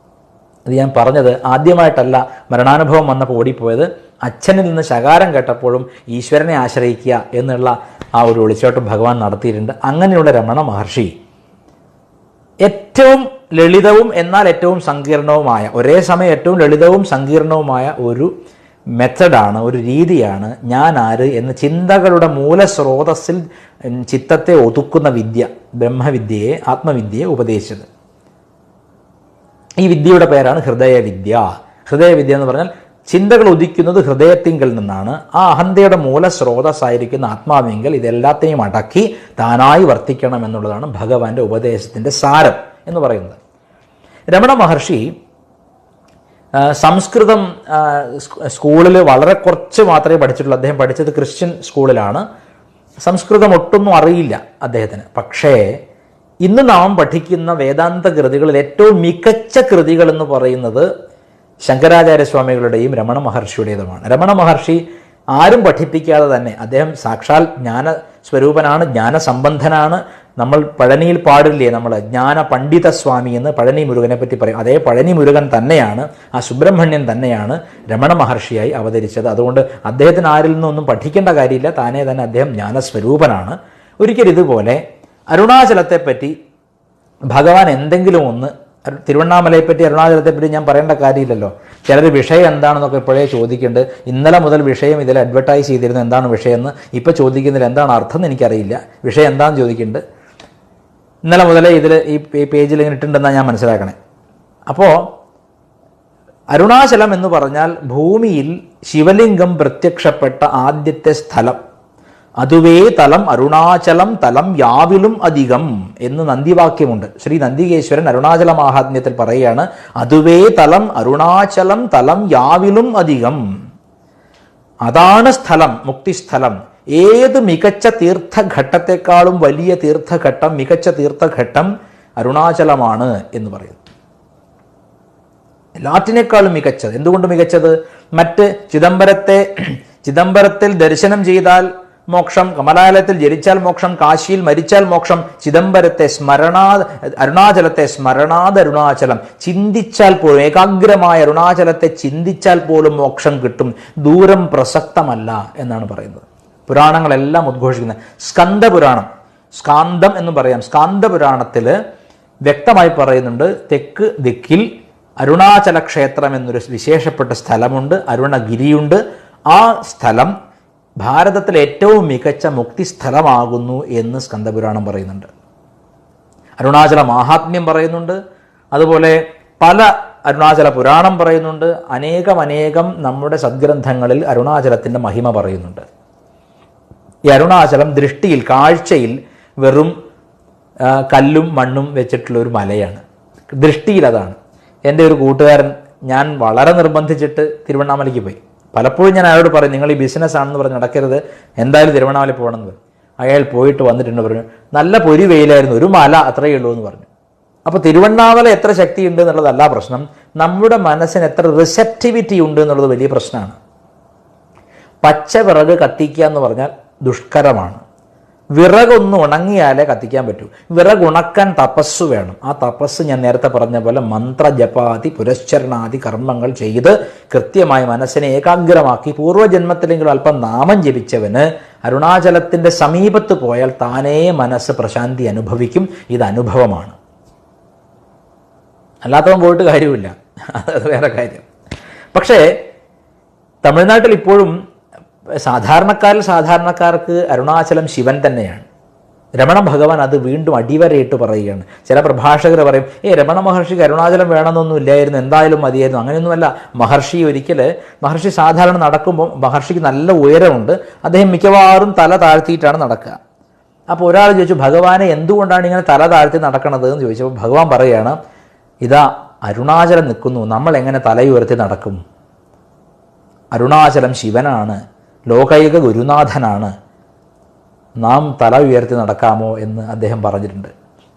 അത് ഞാൻ പറഞ്ഞത് ആദ്യമായിട്ടല്ല മരണാനുഭവം വന്നപ്പോൾ ഓടിപ്പോയത്. അച്ഛനിൽ നിന്ന് ശകാരം കേട്ടപ്പോഴും ഈശ്വരനെ ആശ്രയിക്കുക എന്നുള്ള ആ ഒരു ഒളിച്ചോട്ടം ഭഗവാൻ നടത്തിയിട്ടുണ്ട്. അങ്ങനെയുള്ള രമണ മഹർഷി ഏറ്റവും ലളിതവും എന്നാൽ ഏറ്റവും സങ്കീർണവുമായ, ഒരേ സമയം ഏറ്റവും ലളിതവും സങ്കീർണവുമായ ഒരു മെത്തഡാണ്, ഒരു രീതിയാണ് ഞാൻ ആര് എന്ന ചിന്തകളുടെ മൂലസ്രോതസ്സിൽ ചിത്തത്തെ ഒതുക്കുന്ന വിദ്യ, ബ്രഹ്മവിദ്യയെ, ആത്മവിദ്യയെ ഉപദേശിച്ചത്. ഈ വിദ്യയുടെ പേരാണ് ഹൃദയവിദ്യ. ഹൃദയവിദ്യ എന്ന് പറഞ്ഞാൽ ചിന്തകൾ ഉദിക്കുന്നത് ഹൃദയത്തിങ്കൽ നിന്നാണ്. ആ അഹന്തയുടെ മൂലസ്രോതസ്സായിരിക്കുന്ന ആത്മാവിങ്കൽ ഇതെല്ലാത്തെയും അടക്കി താനായി വർത്തിക്കണം എന്നുള്ളതാണ് ഭഗവാന്റെ ഉപദേശത്തിൻ്റെ സാരം എന്ന് പറയുന്നത്. രമണ മഹർഷി സംസ്കൃതം സ്കൂളിൽ വളരെ കുറച്ച് മാത്രമേ പഠിച്ചിട്ടുള്ളൂ. അദ്ദേഹം പഠിച്ചത് ക്രിസ്ത്യൻ സ്കൂളിലാണ്. സംസ്കൃതം ഒട്ടൊന്നും അറിയില്ല അദ്ദേഹത്തിന്. പക്ഷേ ഇന്ന് നാം പഠിക്കുന്ന വേദാന്ത കൃതികളിൽ ഏറ്റവും മികച്ച കൃതികൾ എന്ന് പറയുന്നത് ശങ്കരാചാര്യസ്വാമികളുടെയും രമണ മഹർഷിയുടേതുമാണ്. രമണ മഹർഷി ആരും പഠിപ്പിക്കാതെ തന്നെ, അദ്ദേഹം സാക്ഷാൽ ജ്ഞാന സ്വരൂപനാണ്, ജ്ഞാനസംബന്ധനാണ്. നമ്മൾ പഴനിയിൽ പാടില്ലേ, നമ്മൾ ജ്ഞാന പണ്ഡിത സ്വാമി എന്ന് പഴനി മുരുകനെ പറ്റി പറയും. അതേ പഴനി മുരുകൻ തന്നെയാണ്, ആ സുബ്രഹ്മണ്യൻ തന്നെയാണ് രമണ മഹർഷിയായി അവതരിച്ചത്. അതുകൊണ്ട് അദ്ദേഹത്തിന് ആരിൽ നിന്നൊന്നും പഠിക്കേണ്ട കാര്യമില്ല, താനേ തന്നെ അദ്ദേഹം ജ്ഞാനസ്വരൂപനാണ്. ഒരിക്കൽ ഇതുപോലെ അരുണാചലത്തെപ്പറ്റി ഭഗവാൻ എന്തെങ്കിലും ഒന്ന്, തിരുവണ്ണാമലയെപ്പറ്റി അരുണാചലത്തെപ്പറ്റി ഞാൻ പറയേണ്ട കാര്യമില്ലല്ലോ. ചിലർ വിഷയം എന്താണെന്നൊക്കെ ഇപ്പോഴേ ചോദിക്കുന്നുണ്ട്. ഇന്നലെ മുതൽ വിഷയം ഇതിൽ അഡ്വർടൈസ് ചെയ്തിരുന്നു എന്താണ് വിഷയമെന്ന്. ഇപ്പോൾ ചോദിക്കുന്നതിൽ എന്താണ് അർത്ഥം എന്ന് എനിക്കറിയില്ല. വിഷയം എന്താണെന്ന് ചോദിക്കുന്നുണ്ട്. ഇന്നലെ മുതലേ ഇതിൽ ഈ പേജിൽ ഇങ്ങനെ ഇട്ടുണ്ടെന്നാണ് ഞാൻ മനസ്സിലാക്കണേ. അപ്പോൾ അരുണാചലം എന്ന് പറഞ്ഞാൽ ഭൂമിയിൽ ശിവലിംഗം പ്രത്യക്ഷപ്പെട്ട ആദ്യത്തെ സ്ഥലം. അതുവേ തലം അരുണാചലം തലം യാവിലും അധികം എന്ന് നന്ദിവാക്യമുണ്ട്. ശ്രീ നന്ദികേശ്വരൻ അരുണാചല മാഹാത്മ്യത്തിൽ പറയുകയാണ്, അതുവേ തലം അരുണാചലം തലം യാവിലും അധികം. അതാണ് സ്ഥലം, മുക്തിസ്ഥലം. ഏത് മികച്ച തീർത്ഥഘട്ടത്തെക്കാളും വലിയ തീർത്ഥഘട്ടം, മികച്ച തീർത്ഥഘട്ടം അരുണാചലമാണ് എന്ന് പറയുന്നു. എല്ലാറ്റിനേക്കാളും മികച്ചത്. എന്തുകൊണ്ട് മികച്ചത്? മറ്റ് ചിദംബരത്തിൽ ദർശനം ചെയ്താൽ മോക്ഷം, കമലാലയത്തിൽ ജനിച്ചാൽ മോക്ഷം, കാശിയിൽ മരിച്ചാൽ മോക്ഷം. ചിദംബരത്തെ അരുണാചലത്തെ സ്മരണാത് അരുണാചലം, ചിന്തിച്ചാൽ പോലും, ഏകാഗ്രമായ അരുണാചലത്തെ ചിന്തിച്ചാൽ പോലും മോക്ഷം കിട്ടും. ദൂരം പ്രസക്തമല്ല എന്നാണ് പറയുന്നത്. പുരാണങ്ങളെല്ലാം ഉദ്ഘോഷിക്കുന്നത് സ്കന്ദപുരാണം, സ്കാന്തം എന്ന് പറയാം. സ്കാന്തപുരാണത്തിൽ വ്യക്തമായി പറയുന്നുണ്ട്, തെക്ക് ദിക്കിൽ അരുണാചല ക്ഷേത്രം എന്നൊരു വിശേഷപ്പെട്ട സ്ഥലമുണ്ട്, അരുണഗിരിയുണ്ട്. ആ സ്ഥലം ഭാരതത്തിലെ ഏറ്റവും മികച്ച മുക്തിസ്ഥലമാകുന്നു എന്ന് സ്കന്ദപുരാണം പറയുന്നുണ്ട്. അരുണാചല മാഹാത്മ്യം പറയുന്നുണ്ട്. അതുപോലെ പല അരുണാചല പുരാണം പറയുന്നുണ്ട്. അനേകം നമ്മുടെ സദ്ഗ്രന്ഥങ്ങളിൽ അരുണാചലത്തിൻ്റെ മഹിമ പറയുന്നുണ്ട്. ഈ അരുണാചലം ദൃഷ്ടിയിൽ, കാഴ്ചയിൽ വെറും കല്ലും മണ്ണും വെച്ചിട്ടുള്ള ഒരു മലയാണ്. ദൃഷ്ടിയിൽ അതാണ്. എൻ്റെ ഒരു കൂട്ടുകാരൻ, ഞാൻ വളരെ നിർബന്ധിച്ചിട്ട് തിരുവണ്ണാമലയ്ക്ക് പോയി. പലപ്പോഴും ഞാൻ അയാളോട് പറയും, നിങ്ങൾ ഈ ബിസിനസ് ആണെന്ന് പറഞ്ഞ് നടക്കരുത്, എന്തായാലും തിരുവണ്ണാമല പോകണമെന്ന് പറയും. അയാൾ പോയിട്ട് വന്നിട്ടുണ്ട്, പറഞ്ഞു നല്ല പൊരി വെയിലായിരുന്നു, ഒരു മല അത്രയേ ഉള്ളൂ എന്ന് പറഞ്ഞു. അപ്പോൾ തിരുവണ്ണാമല എത്ര ശക്തിയുണ്ട് എന്നുള്ളതല്ല പ്രശ്നം, നമ്മുടെ മനസ്സിന് എത്ര റിസെപ്റ്റിവിറ്റി ഉണ്ട് എന്നുള്ളത് വലിയ പ്രശ്നമാണ്. പച്ച വിറക് കത്തിക്കുക എന്ന് പറഞ്ഞാൽ ദുഷ്കരമാണ്. വിറകൊന്ന് ഉണങ്ങിയാലേ കത്തിക്കാൻ പറ്റൂ. വിറകുണക്കാൻ തപസ്സ് വേണം. ആ തപസ്സ് ഞാൻ നേരത്തെ പറഞ്ഞ പോലെ മന്ത്രജപാതി പുരശ്ചരണാദി കർമ്മങ്ങൾ ചെയ്ത് കൃത്യമായി മനസ്സിനെ ഏകാഗ്രമാക്കി പൂർവ്വജന്മത്തിലെങ്കിലും അല്പം നാമം ജപിച്ചവന് അരുണാചലത്തിൻ്റെ സമീപത്ത് പോയാൽ താനേ മനസ്സ് പ്രശാന്തി അനുഭവിക്കും. ഇത് അനുഭവമാണ്, അല്ലാത്തവൻ പോയിട്ട് കാര്യമില്ല, അത് വേറെ കാര്യം. പക്ഷേ തമിഴ്നാട്ടിൽ ഇപ്പോഴും സാധാരണക്കാർക്ക് അരുണാചലം ശിവൻ തന്നെയാണ്. രമണ ഭഗവാൻ അത് വീണ്ടും അടിവരയിട്ട് പറയുകയാണ്. ചില പ്രഭാഷകർ പറയും, രമണ മഹർഷിക്ക് അരുണാചലം വേണമെന്നൊന്നും ഇല്ലായിരുന്നു, എന്തായാലും മതിയായിരുന്നു. അങ്ങനെയൊന്നുമല്ല. മഹർഷി സാധാരണ നടക്കുമ്പോൾ മഹർഷിക്ക് നല്ല ഉയരമുണ്ട്. അദ്ദേഹം മിക്കവാറും തല താഴ്ത്തിയിട്ടാണ് നടക്കുക. അപ്പോൾ ഒരാൾ ചോദിച്ചു, ഭഗവാനെ എന്തുകൊണ്ടാണ് ഇങ്ങനെ തല താഴ്ത്തി നടക്കണത് എന്ന് ചോദിച്ചപ്പോൾ ഭഗവാൻ പറയുകയാണ്, ഇതാ അരുണാചലം നിൽക്കുന്നു, നമ്മൾ എങ്ങനെ തലയുയർത്തി നടക്കും? അരുണാചലം ശിവനാണ്, ലോകൈക ഗുരുനാഥനാണ്, നാം തല ഉയർത്തി നടക്കാമോ എന്ന് അദ്ദേഹം പറഞ്ഞിട്ടുണ്ട്.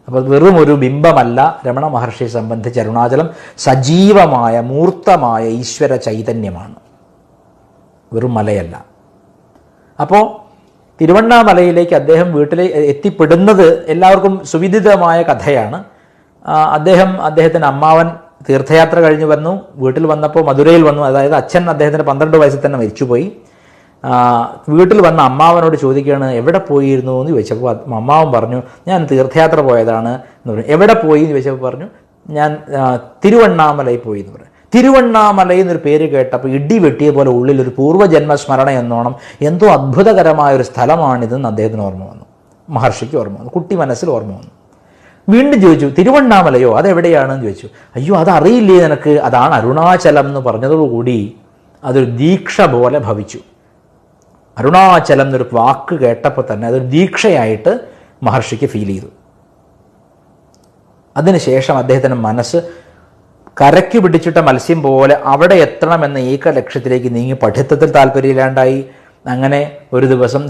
അപ്പോൾ വെറും ഒരു ബിംബമല്ല രമണ മഹർഷിയെ സംബന്ധിച്ച് അരുണാചലം സജീവമായ മൂർത്തമായ ഈശ്വര ചൈതന്യമാണ്, വെറും മലയല്ല. അപ്പോൾ തിരുവണ്ണാമലയിലേക്ക് അദ്ദേഹം എത്തിപ്പെടുന്നത് എല്ലാവർക്കും സുവിദിതമായ കഥയാണ്. അദ്ദേഹത്തിൻ്റെ അമ്മാവൻ തീർത്ഥയാത്ര കഴിഞ്ഞ് വന്നു, വീട്ടിൽ വന്നപ്പോൾ മധുരയിൽ വന്നു. അതായത് അച്ഛൻ അദ്ദേഹത്തിന് 12 വയസ്സിൽ തന്നെ മരിച്ചുപോയി. വീട്ടിൽ വന്ന അമ്മാവനോട് ചോദിക്കുകയാണ്, എവിടെ പോയിരുന്നു എന്ന് ചോദിച്ചപ്പോൾ അമ്മാവൻ പറഞ്ഞു, ഞാൻ തീർത്ഥയാത്ര പോയതാണ് എന്ന് പറഞ്ഞു. എവിടെ പോയി എന്ന് ചോദിച്ചപ്പോൾ പറഞ്ഞു, ഞാൻ തിരുവണ്ണാമലയിൽ പോയി എന്ന് പറഞ്ഞു. തിരുവണ്ണാമലയിൽ എന്നൊരു പേര് കേട്ടപ്പോൾ ഇടി വെട്ടിയ പോലെ ഉള്ളിൽ ഒരു പൂർവ്വജന്മസ്മരണ എന്നോണം എന്തോ അത്ഭുതകരമായൊരു സ്ഥലമാണിതെന്ന് അദ്ദേഹത്തിന് ഓർമ്മ വന്നു, മഹർഷിക്ക് ഓർമ്മ വന്നു, കുട്ടി മനസ്സിൽ ഓർമ്മ വന്നു. വീണ്ടും ചോദിച്ചു, തിരുവണ്ണാമലയോ, അതെവിടെയാണെന്ന് ചോദിച്ചു. അയ്യോ, അതറിയില്ലേ നിനക്ക്, അതാണ് അരുണാചലം എന്ന് പറഞ്ഞതോടുകൂടി അതൊരു ദീക്ഷ പോലെ ഭവിച്ചു. അരുണാചലം എന്നൊരു വാക്ക് കേട്ടപ്പോൾ തന്നെ അതൊരു ദീക്ഷയായിട്ട് മഹർഷിക്ക് ഫീൽ ചെയ്തു. അതിനുശേഷം അദ്ദേഹത്തിൻ്റെ മനസ്സ് കരയ്ക്ക് പിടിച്ചിട്ട മത്സ്യം പോലെ അവിടെ എത്തണമെന്ന ഏക ലക്ഷ്യത്തിലേക്ക് നീങ്ങി. പഠിത്തത്തിൽ താല്പര്യമില്ലാണ്ടായി. അങ്ങനെ ഒരു ദിവസം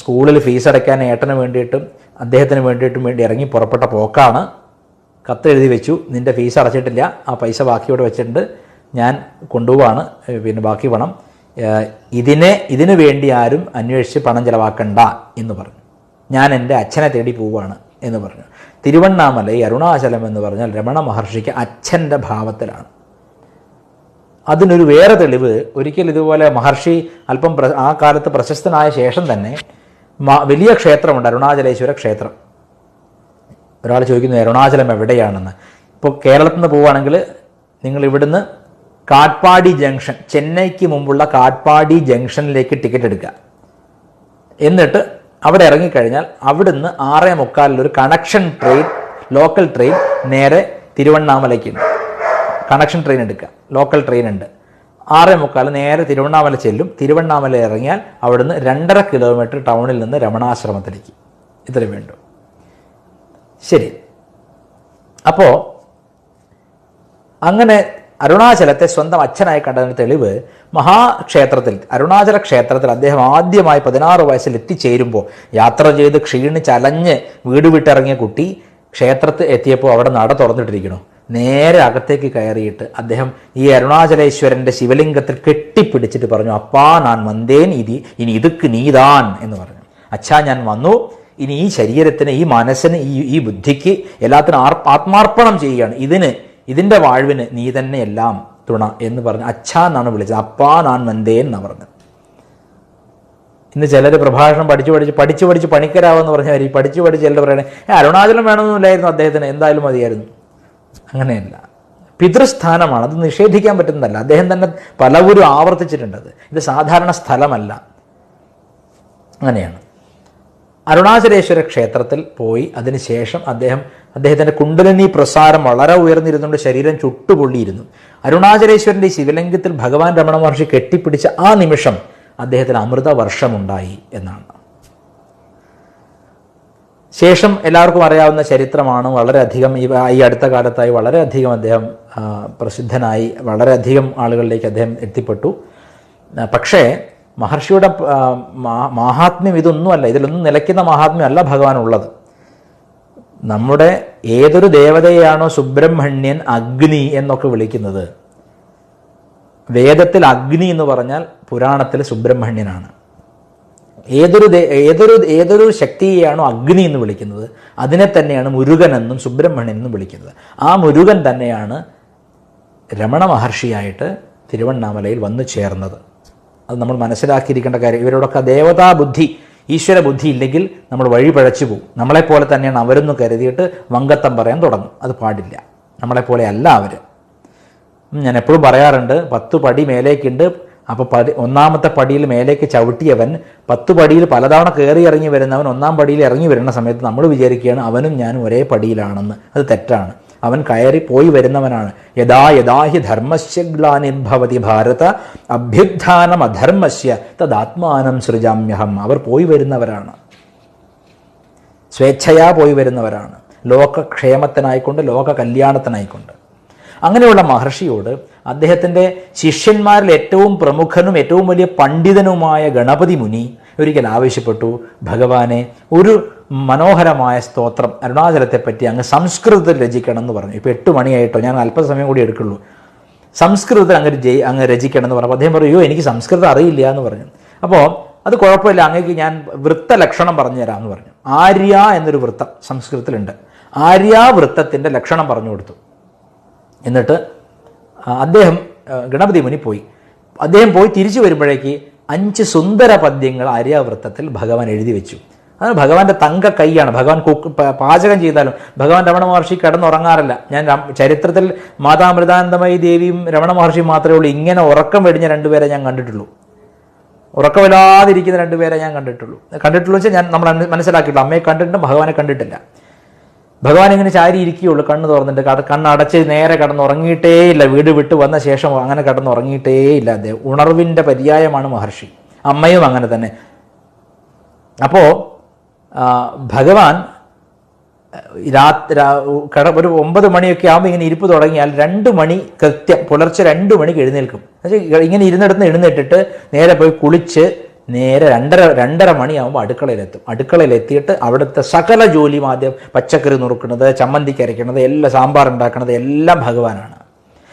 സ്കൂളിൽ ഫീസ് അടയ്ക്കാൻ ഏട്ടന് വേണ്ടിയിട്ടും അദ്ദേഹത്തിന് വേണ്ടിയിട്ടും വേണ്ടി ഇറങ്ങി പുറപ്പെട്ട പോക്കാണ്. കത്തെഴുതി വെച്ചു, നിൻ്റെ ഫീസ് അടച്ചിട്ടില്ല, ആ പൈസ ബാക്കിയോടെ വെച്ചിട്ടുണ്ട്, ഞാൻ കൊണ്ടുപോവാണ്, പിന്നെ ബാക്കി പണം ഇതിനു വേണ്ടി ആരും അന്വേഷിച്ച് പണം ചിലവാക്കണ്ട എന്ന് പറഞ്ഞു. ഞാൻ എൻ്റെ അച്ഛനെ തേടി പോവുകയാണ് എന്ന് പറഞ്ഞു. തിരുവണ്ണാമല, ഈ അരുണാചലം എന്ന് പറഞ്ഞാൽ രമണ മഹർഷിക്ക് അച്ഛൻ്റെ ഭാവത്തിലാണ്. അതിനൊരു വേറെ തെളിവ്, ഒരിക്കൽ ഇതുപോലെ മഹർഷി അല്പം ആ കാലത്ത് പ്രശസ്തനായ ശേഷം തന്നെ വലിയ ക്ഷേത്രമുണ്ട്, അരുണാചലേശ്വര ക്ഷേത്രം. ഒരാൾ ചോദിക്കുന്നു അരുണാചലം എവിടെയാണെന്ന്. ഇപ്പോൾ കേരളത്തിൽ നിന്ന് പോവുകയാണെങ്കിൽ നിങ്ങൾ ഇവിടുന്ന് കാട്ട്പാടി ജംഗ്ഷൻ, ചെന്നൈക്ക് മുമ്പുള്ള കാട്ട്പാടി ജംഗ്ഷനിലേക്ക് ടിക്കറ്റ് എടുക്കുക. എന്നിട്ട് അവിടെ ഇറങ്ങിക്കഴിഞ്ഞാൽ അവിടുന്ന് 6:45 ഒരു കണക്ഷൻ ട്രെയിൻ, ലോക്കൽ ട്രെയിൻ നേരെ തിരുവണ്ണാമലയ്ക്കുണ്ട്. കണക്ഷൻ ട്രെയിൻ എടുക്കുക, ലോക്കൽ ട്രെയിൻ ഉണ്ട്. 6:45 നേരെ തിരുവണ്ണാമല ചെല്ലും. തിരുവണ്ണാമല ഇറങ്ങിയാൽ അവിടുന്ന് 2.5 കിലോമീറ്റർ ടൗണിൽ നിന്ന് രമണാശ്രമത്തിലേക്ക്. ഇത്ര വേണ്ടു. ശരി. അപ്പോൾ അങ്ങനെ അരുണാചലത്തെ സ്വന്തം അച്ഛനായി കണ്ടതിന് തെളിവ് മഹാക്ഷേത്രത്തിൽ, അരുണാചല ക്ഷേത്രത്തിൽ അദ്ദേഹം ആദ്യമായി 16 വയസ്സിൽ എത്തിച്ചേരുമ്പോൾ, യാത്ര ചെയ്ത് ക്ഷീണിച്ചലഞ്ഞ് വീട് വിട്ടിറങ്ങിയ കുട്ടി ക്ഷേത്രത്തിൽ എത്തിയപ്പോൾ അവിടെ നട തുറന്നിട്ടിരിക്കണു. നേരെ അകത്തേക്ക് കയറിയിട്ട് അദ്ദേഹം ഈ അരുണാചലേശ്വരൻ്റെ ശിവലിംഗത്തിൽ കെട്ടിപ്പിടിച്ചിട്ട് പറഞ്ഞു, അപ്പാ ഞാൻ വന്നേൻ, ഇനി ഇതുക്ക് നീതാൻ എന്ന് പറഞ്ഞു. അച്ഛാ, ഞാൻ വന്നു, ഇനി ഈ ശരീരത്തിന്, ഈ മനസ്സിന്, ഈ ബുദ്ധിക്ക് എല്ലാത്തിനും ആത്മാർപ്പണം ചെയ്യുകയാണ്. ഇതിൻ്റെ വാഴ്വിന് നീ തന്നെ എല്ലാം തുണ എന്ന് പറഞ്ഞ് അച്ഛാ എന്നാണ് വിളിച്ചത്. അപ്പാ ഞാൻ വന്നേൻ എന്നാണ് പറഞ്ഞത്. ഇന്ന് ചിലർ പ്രഭാഷണം പഠിച്ച് പണിക്കരാവെന്ന് പറഞ്ഞാൽ പഠിച്ച് ചിലർ പറയണേ അരുണാചലം വേണമെന്നില്ലായിരുന്നു അദ്ദേഹത്തിന്, എന്തായാലും മതിയായിരുന്നു. അങ്ങനെയല്ല, പിതൃസ്ഥാനമാണ്, അത് നിഷേധിക്കാൻ പറ്റുന്നതല്ല. അദ്ദേഹം തന്നെ പലവരും ആവർത്തിച്ചിട്ടുണ്ട്, ഇത് സാധാരണ സ്ഥലമല്ല. അങ്ങനെയാണ്. അരുണാചലേശ്വര ക്ഷേത്രത്തിൽ പോയി അതിനുശേഷം അദ്ദേഹത്തിൻ്റെ കുണ്ടലിനി പ്രസാരം വളരെ ഉയർന്നിരുന്നുകൊണ്ട് ശരീരം ചുട്ടുപൊള്ളിയിരുന്നു. അരുണാചലേശ്വരൻ്റെ ശിവലിംഗത്തിൽ ഭഗവാൻ രമണ മഹർഷി കെട്ടിപ്പിടിച്ച ആ നിമിഷം അദ്ദേഹത്തിന് അമൃതവർഷമുണ്ടായി എന്നാണ്. ശേഷം എല്ലാവർക്കും അറിയാവുന്ന ചരിത്രമാണ്. വളരെയധികം ഈ അടുത്ത കാലത്തായി വളരെയധികം അദ്ദേഹം പ്രസിദ്ധനായി, വളരെയധികം ആളുകളിലേക്ക് അദ്ദേഹം എത്തിപ്പെട്ടു. പക്ഷേ മഹർഷിയുടെ മാഹാത്മ്യം ഇതൊന്നുമല്ല, ഇതിലൊന്നും നിലയ്ക്കുന്ന മാഹാത്മ്യമല്ല ഭഗവാനുള്ളത്. നമ്മുടെ ഏതൊരു ദേവതയെയാണോ സുബ്രഹ്മണ്യൻ അഗ്നി എന്നൊക്കെ വിളിക്കുന്നത്, വേദത്തിൽ അഗ്നി എന്ന് പറഞ്ഞാൽ പുരാണത്തിൽ സുബ്രഹ്മണ്യനാണ്. ഏതൊരു ശക്തിയെയാണോ അഗ്നി എന്ന് വിളിക്കുന്നത് അതിനെ തന്നെയാണ് മുരുകൻ എന്നും സുബ്രഹ്മണ്യൻ എന്നും വിളിക്കുന്നത്. ആ മുരുകൻ തന്നെയാണ് രമണ മഹർഷിയായിട്ട് തിരുവണ്ണാമലയിൽ വന്നു ചേർന്നത്. അത് നമ്മൾ മനസ്സിലാക്കിയിരിക്കേണ്ട കാര്യം. ഇവരോടൊക്കെ ദേവതാ ബുദ്ധി, ഈശ്വര ബുദ്ധി ഇല്ലെങ്കിൽ നമ്മൾ വഴി പഴച്ചു പോകും. നമ്മളെപ്പോലെ തന്നെയാണ് അവരെന്ന് കരുതിയിട്ട് വങ്കത്തം പറയാൻ തുടങ്ങും. അത് പാടില്ല. നമ്മളെപ്പോലെ അല്ല അവർ. ഞാൻ എപ്പോഴും പറയാറുണ്ട്, 10 പടി മേലേക്കുണ്ട്. അപ്പോൾ 1ാമത്തെ പടിയിൽ മേലേക്ക് ചവിട്ടിയവൻ 10 പടിയിൽ പലതവണ കയറി ഇറങ്ങി വരുന്നവൻ 1ാം പടിയിൽ ഇറങ്ങി വരുന്ന സമയത്ത് നമ്മൾ വിചാരിക്കുകയാണ് അവനും ഞാനും ഒരേ പടിയിലാണെന്ന്. അത് തെറ്റാണ്. അവൻ കയറി പോയി വരുന്നവനാണ്. യഥാ യഥാഹി ധർമ്മസ്യ ഗ്ലാനിർഭവതി ഭാരത അഭ്യുത്ഥാനം അധർമ്മസ്യ തദാത്മാനം സൃജാമ്യഹം. അവർ പോയി വരുന്നവരാണ്. സ്വേച്ഛയാ പോയി വരുന്നവരാണ്, ലോകക്ഷേമത്തിനായിക്കൊണ്ട്, ലോക കല്യാണത്തിനായിക്കൊണ്ട്. അങ്ങനെയുള്ള മഹർഷിയോട് അദ്ദേഹത്തിൻ്റെ ശിഷ്യന്മാരിൽ ഏറ്റവും പ്രമുഖനും ഏറ്റവും വലിയ പണ്ഡിതനുമായ ഗണപതി മുനി ഒരിക്കൽ ആവശ്യപ്പെട്ടു, ഭഗവാനെ ഒരു മനോഹരമായ സ്തോത്രം അരുണാചലത്തെപ്പറ്റി അങ്ങ് സംസ്കൃതത്തിൽ രചിക്കണം എന്ന് പറഞ്ഞു. ഇപ്പോൾ 8 മണിയായിട്ടോ, ഞാൻ അല്പസമയം കൂടി എടുക്കുള്ളൂ, സംസ്കൃതത്തിൽ അങ്ങ് രചിക്കണം എന്ന് പറഞ്ഞു. അദ്ദേഹം പറയൂ, എനിക്ക് സംസ്കൃതം അറിയില്ല എന്ന് പറഞ്ഞു. അപ്പോൾ അത് കുഴപ്പമില്ല, അങ്ങേക്ക് ഞാൻ വൃത്തലക്ഷണം പറഞ്ഞു തരാമെന്ന് പറഞ്ഞു. ആര്യ എന്നൊരു വൃത്തം സംസ്കൃതത്തിലുണ്ട്. ആര്യാവൃത്തത്തിൻ്റെ ലക്ഷണം പറഞ്ഞു കൊടുത്തു. എന്നിട്ട് അദ്ദേഹം ഗണപതി മുനി പോയി. അദ്ദേഹം പോയി തിരിച്ചു വരുമ്പോഴേക്ക് 5 സുന്ദര പദ്യങ്ങൾ ആര്യാവൃത്തത്തിൽ ഭഗവാൻ എഴുതി വെച്ചു. അത് ഭഗവാന്റെ തങ്ക കൈയാണ്. ഭഗവാൻ പാചകം ചെയ്താലും ഭഗവാൻ രമണ മഹർഷി കിടന്നുറങ്ങാറില്ല. ഞാൻ ചരിത്രത്തിൽ മാതാമൃതാനന്ദമയി ദേവിയും രമണ മഹർഷിയും മാത്രമേ ഉള്ളൂ ഇങ്ങനെ ഉറക്കം വെടിഞ്ഞ 2 പേരെ ഞാൻ കണ്ടിട്ടുള്ളൂ. ഉറക്കമില്ലാതിരിക്കുന്ന 2 പേരെ ഞാൻ കണ്ടിട്ടുള്ളൂ വെച്ചാൽ ഞാൻ നമ്മൾ മനസ്സിലാക്കിയിട്ടുള്ളൂ. അമ്മയെ കണ്ടിട്ടുണ്ട്, ഭഗവാനെ കണ്ടിട്ടില്ല. ഭഗവാൻ ഇങ്ങനെ ചാരി ഇരിക്കുകയുള്ളൂ, കണ്ണ് തുറന്നിട്ട്. കണ്ണടച്ച് നേരെ കടന്നുറങ്ങിയിട്ടേ ഇല്ല. വീട് വിട്ട് വന്ന ശേഷം അങ്ങനെ കടന്നുറങ്ങിയിട്ടേ ഇല്ല. അദ്ദേഹം ഉണർവിൻ്റെ പര്യായമാണ് മഹർഷി. അമ്മയും അങ്ങനെ തന്നെ. അപ്പോൾ ഭഗവാൻ ഒരു 9 മണിയൊക്കെ ആകുമ്പോൾ ഇങ്ങനെ ഇരിപ്പ് തുടങ്ങിയാൽ 2 മണി കൃത്യം പുലർച്ചെ 2 മണിക്ക് എഴുന്നേൽക്കും. ഇങ്ങനെ ഇരുന്നിടത്ത് എഴുന്നേറ്റിട്ട് നേരെ പോയി കുളിച്ച് നേരെ 2:30 മണിയാകുമ്പോൾ അടുക്കളയിലെത്തും. അടുക്കളയിലെത്തിയിട്ട് അവിടുത്തെ സകല ജോലിയും, ആദ്യം പച്ചക്കറി നുറുക്കുന്നത്, ചമ്മന്തിക്ക് അരയ്ക്കുന്നത്, എല്ലാം സാമ്പാർ ഉണ്ടാക്കുന്നത് എല്ലാം ഭഗവാനാണ്.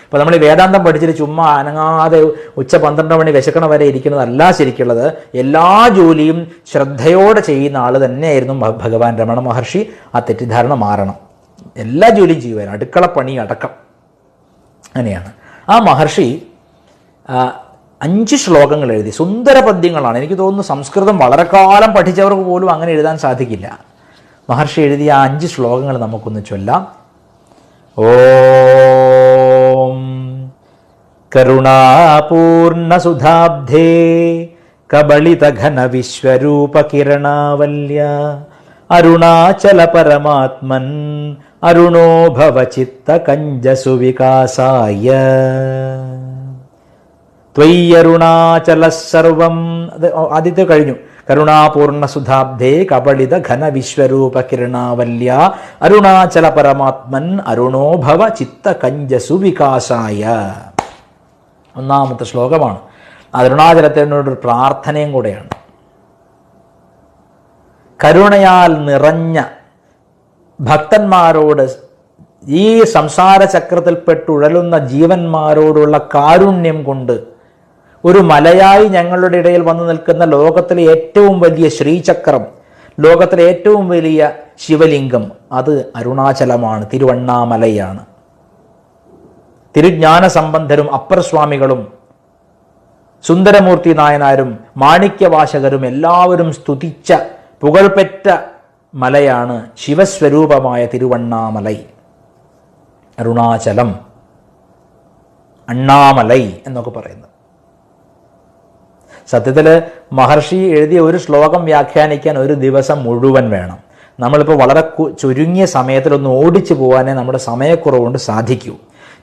ഇപ്പോൾ നമ്മൾ ഈ വേദാന്തം പഠിച്ചിട്ട് ചുമ്മാ അനങ്ങാതെ ഉച്ച 12 മണി വിശക്കണ വരെ ഇരിക്കുന്നതല്ല ശരിക്കുള്ളത്. എല്ലാ ജോലിയും ശ്രദ്ധയോടെ ചെയ്യുന്ന ആൾ തന്നെയായിരുന്നു ഭഗവാൻ രമണ മഹർഷി. ആ തെറ്റിദ്ധാരണ മാറണം. എല്ലാ ജോലിയും ചെയ്യുവാൻ, അടുക്കളപ്പണി അടക്കം. അങ്ങനെയാണ് ആ മഹർഷി 5 ശ്ലോകങ്ങൾ എഴുതി. സുന്ദര പദ്യങ്ങളാണ്. എനിക്ക് തോന്നുന്നു സംസ്കൃതം വളരെ കാലം പഠിച്ചവർക്ക് പോലും അങ്ങനെ എഴുതാൻ സാധിക്കില്ല. മഹർഷി എഴുതിയ ആ 5 ശ്ലോകങ്ങൾ നമുക്കൊന്ന് ചൊല്ലാം. ഓം കരുണാപൂർണസുധാബ്ധേ കബളിതഘന വിശ്വരൂപകിരണാവല്യ അരുണാചല പരമാത്മൻ അരുണോ ഭവ ചിത്തകഞ്ജസുവികാസായ ത്വയ്യരുണാചല സർവം. അത് ആദ്യത്തെ കഴിഞ്ഞു. കരുണാപൂർണസുധാബ്ധേ കബളിത ഘന വിശ്വരൂപകിരണാവല്യ അരുണാചല പരമാത്മൻ അരുണോ ഭവ ചിത്തകഞ്ജസു വികാസായ. 1ാമത്തെ ശ്ലോകമാണ്. അരുണാചലത്തിനോടൊരു പ്രാർത്ഥനയും കൂടെയാണ്. കരുണയാൽ നിറഞ്ഞ ഭക്തന്മാരോട്, ഈ സംസാര ചക്രത്തിൽപ്പെട്ടുഴലുന്ന ജീവന്മാരോടുള്ള കാരുണ്യം കൊണ്ട് ഒരു മലയായി ഞങ്ങളുടെ ഇടയിൽ വന്നു നിൽക്കുന്ന ലോകത്തിലെ ഏറ്റവും വലിയ ശ്രീചക്രം, ലോകത്തിലെ ഏറ്റവും വലിയ ശിവലിംഗം, അത് അരുണാചലമാണ്, തിരുവണ്ണാമലയാണ്. തിരുജ്ഞാന സംബന്ധരും അപ്പർസ്വാമികളും സുന്ദരമൂർത്തി നായനാരും മാണിക്യവാശകരും എല്ലാവരും സ്തുതിച്ച പുകഴ്പെറ്റ മലയാണ് ശിവസ്വരൂപമായ തിരുവണ്ണാമലൈ. അരുണാചലം, അണ്ണാമലൈ എന്നൊക്കെ പറയുന്നത്. സത്യത്തിൽ മഹർഷി എഴുതിയ ഒരു ശ്ലോകം വ്യാഖ്യാനിക്കാൻ ഒരു ദിവസം മുഴുവൻ വേണം. നമ്മളിപ്പോൾ വളരെ ചുരുങ്ങിയ സമയത്തിലൊന്ന് ഓടിച്ചു പോകാനേ നമ്മുടെ സമയക്കുറവുകൊണ്ട് സാധിക്കൂ.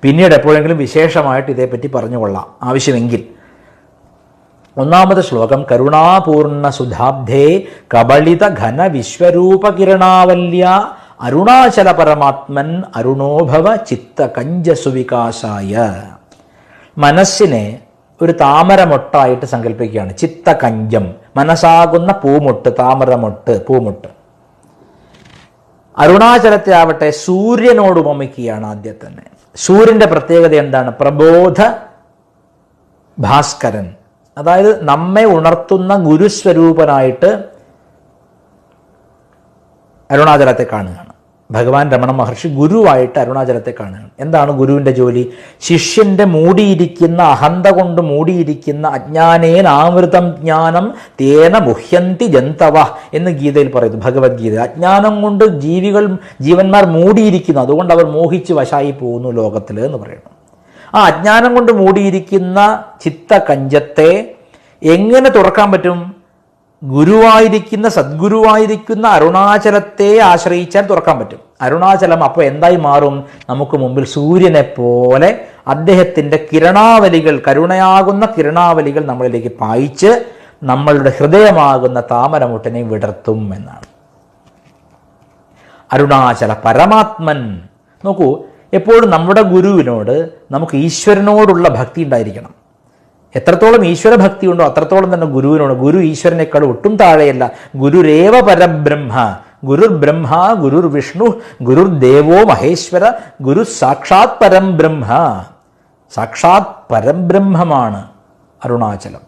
പിന്നീട് എപ്പോഴെങ്കിലും വിശേഷമായിട്ട് ഇതേപ്പറ്റി പറഞ്ഞുകൊള്ളാം ആവശ്യമെങ്കിൽ. 1ാമത്തെ ശ്ലോകം കരുണാപൂർണ സുധാബ്ധേ കബളിത ഘന വിശ്വരൂപകിരണാവല്യ അരുണാചല പരമാത്മൻ അരുണോഭവ ചിത്തകഞ്ജസുവികാസായ. മനസ്സിനെ ഒരു താമരമൊട്ടായിട്ട് സങ്കല്പിക്കുകയാണ്. ചിത്തകഞ്ജം, മനസ്സാകുന്ന പൂമൊട്ട്, താമരമൊട്ട്, പൂമൊട്ട്. അരുണാചലത്തെ ആവട്ടെ സൂര്യനോട് ഉപമിക്കുകയാണ്. ആദ്യം തന്നെ സൂര്യന്റെ പ്രത്യേകത എന്താണ്? പ്രബോധ ഭാസ്കരൻ, അതായത് നമ്മെ ഉണർത്തുന്ന ഗുരുസ്വരൂപനായിട്ട് അരുണാചലത്തെ കാണുകയാണ്. ഭഗവാൻ രമണ മഹർഷി ഗുരുവായിട്ട് അരുണാചലത്തെ കാണുകയാണ്. എന്താണ് ഗുരുവിൻ്റെ ജോലി? ശിഷ്യന്റെ മൂടിയിരിക്കുന്ന, അഹന്ത കൊണ്ട് മൂടിയിരിക്കുന്ന അജ്ഞാനേന ആമൃതം ജ്ഞാനം തേന മുഹ്യന്തി ജന്തവ എന്ന് ഗീതയിൽ പറയുന്നു, ഭഗവത്ഗീത. അജ്ഞാനം കൊണ്ട് ജീവന്മാർ മൂടിയിരിക്കുന്നു, അതുകൊണ്ട് അവർ മോഹിച്ച് വശായി പോകുന്നു ലോകത്തിൽ എന്ന് പറയുന്നു. ആ അജ്ഞാനം കൊണ്ട് മൂടിയിരിക്കുന്ന ചിത്തകഞ്ചത്തെ എങ്ങനെ തുറക്കാൻ പറ്റും? ഗുരുവായിരിക്കുന്ന, സദ്ഗുരുവായിരിക്കുന്ന അരുണാചലത്തെ ആശ്രയിച്ചാൽ തുറക്കാൻ പറ്റും. അരുണാചലം അപ്പോൾ എന്തായി മാറും? നമുക്ക് മുമ്പിൽ സൂര്യനെ പോലെ അദ്ദേഹത്തിൻ്റെ കിരണാവലികൾ, കരുണയാകുന്ന കിരണാവലികൾ നമ്മളിലേക്ക് പായിച്ച് നമ്മളുടെ ഹൃദയമാകുന്ന താമരമുട്ടിനെ വിടർത്തും എന്നാണ്. അരുണാചല പരമാത്മൻ. നോക്കൂ, എപ്പോഴും നമ്മുടെ ഗുരുവിനോട് നമുക്ക് ഈശ്വരനോടുള്ള ഭക്തി ഉണ്ടായിരിക്കണം. എത്രത്തോളം ഈശ്വര ഭക്തി ഉണ്ടോ അത്രത്തോളം തന്നെ ഗുരുവിനോട്. ഗുരു ഈശ്വരനേക്കാൾ ഒട്ടും താഴെയല്ല. ഗുരുരേവ പരബ്രഹ്മ, ഗുരുർ ബ്രഹ്മ, ഗുരുർ വിഷ്ണു, ഗുരുർ ദേവോ മഹേശ്വര, ഗുരു സാക്ഷാത് പരം ബ്രഹ്മ. സാക്ഷാത് പരബ്രഹ്മമാണ് അരുണാചലം.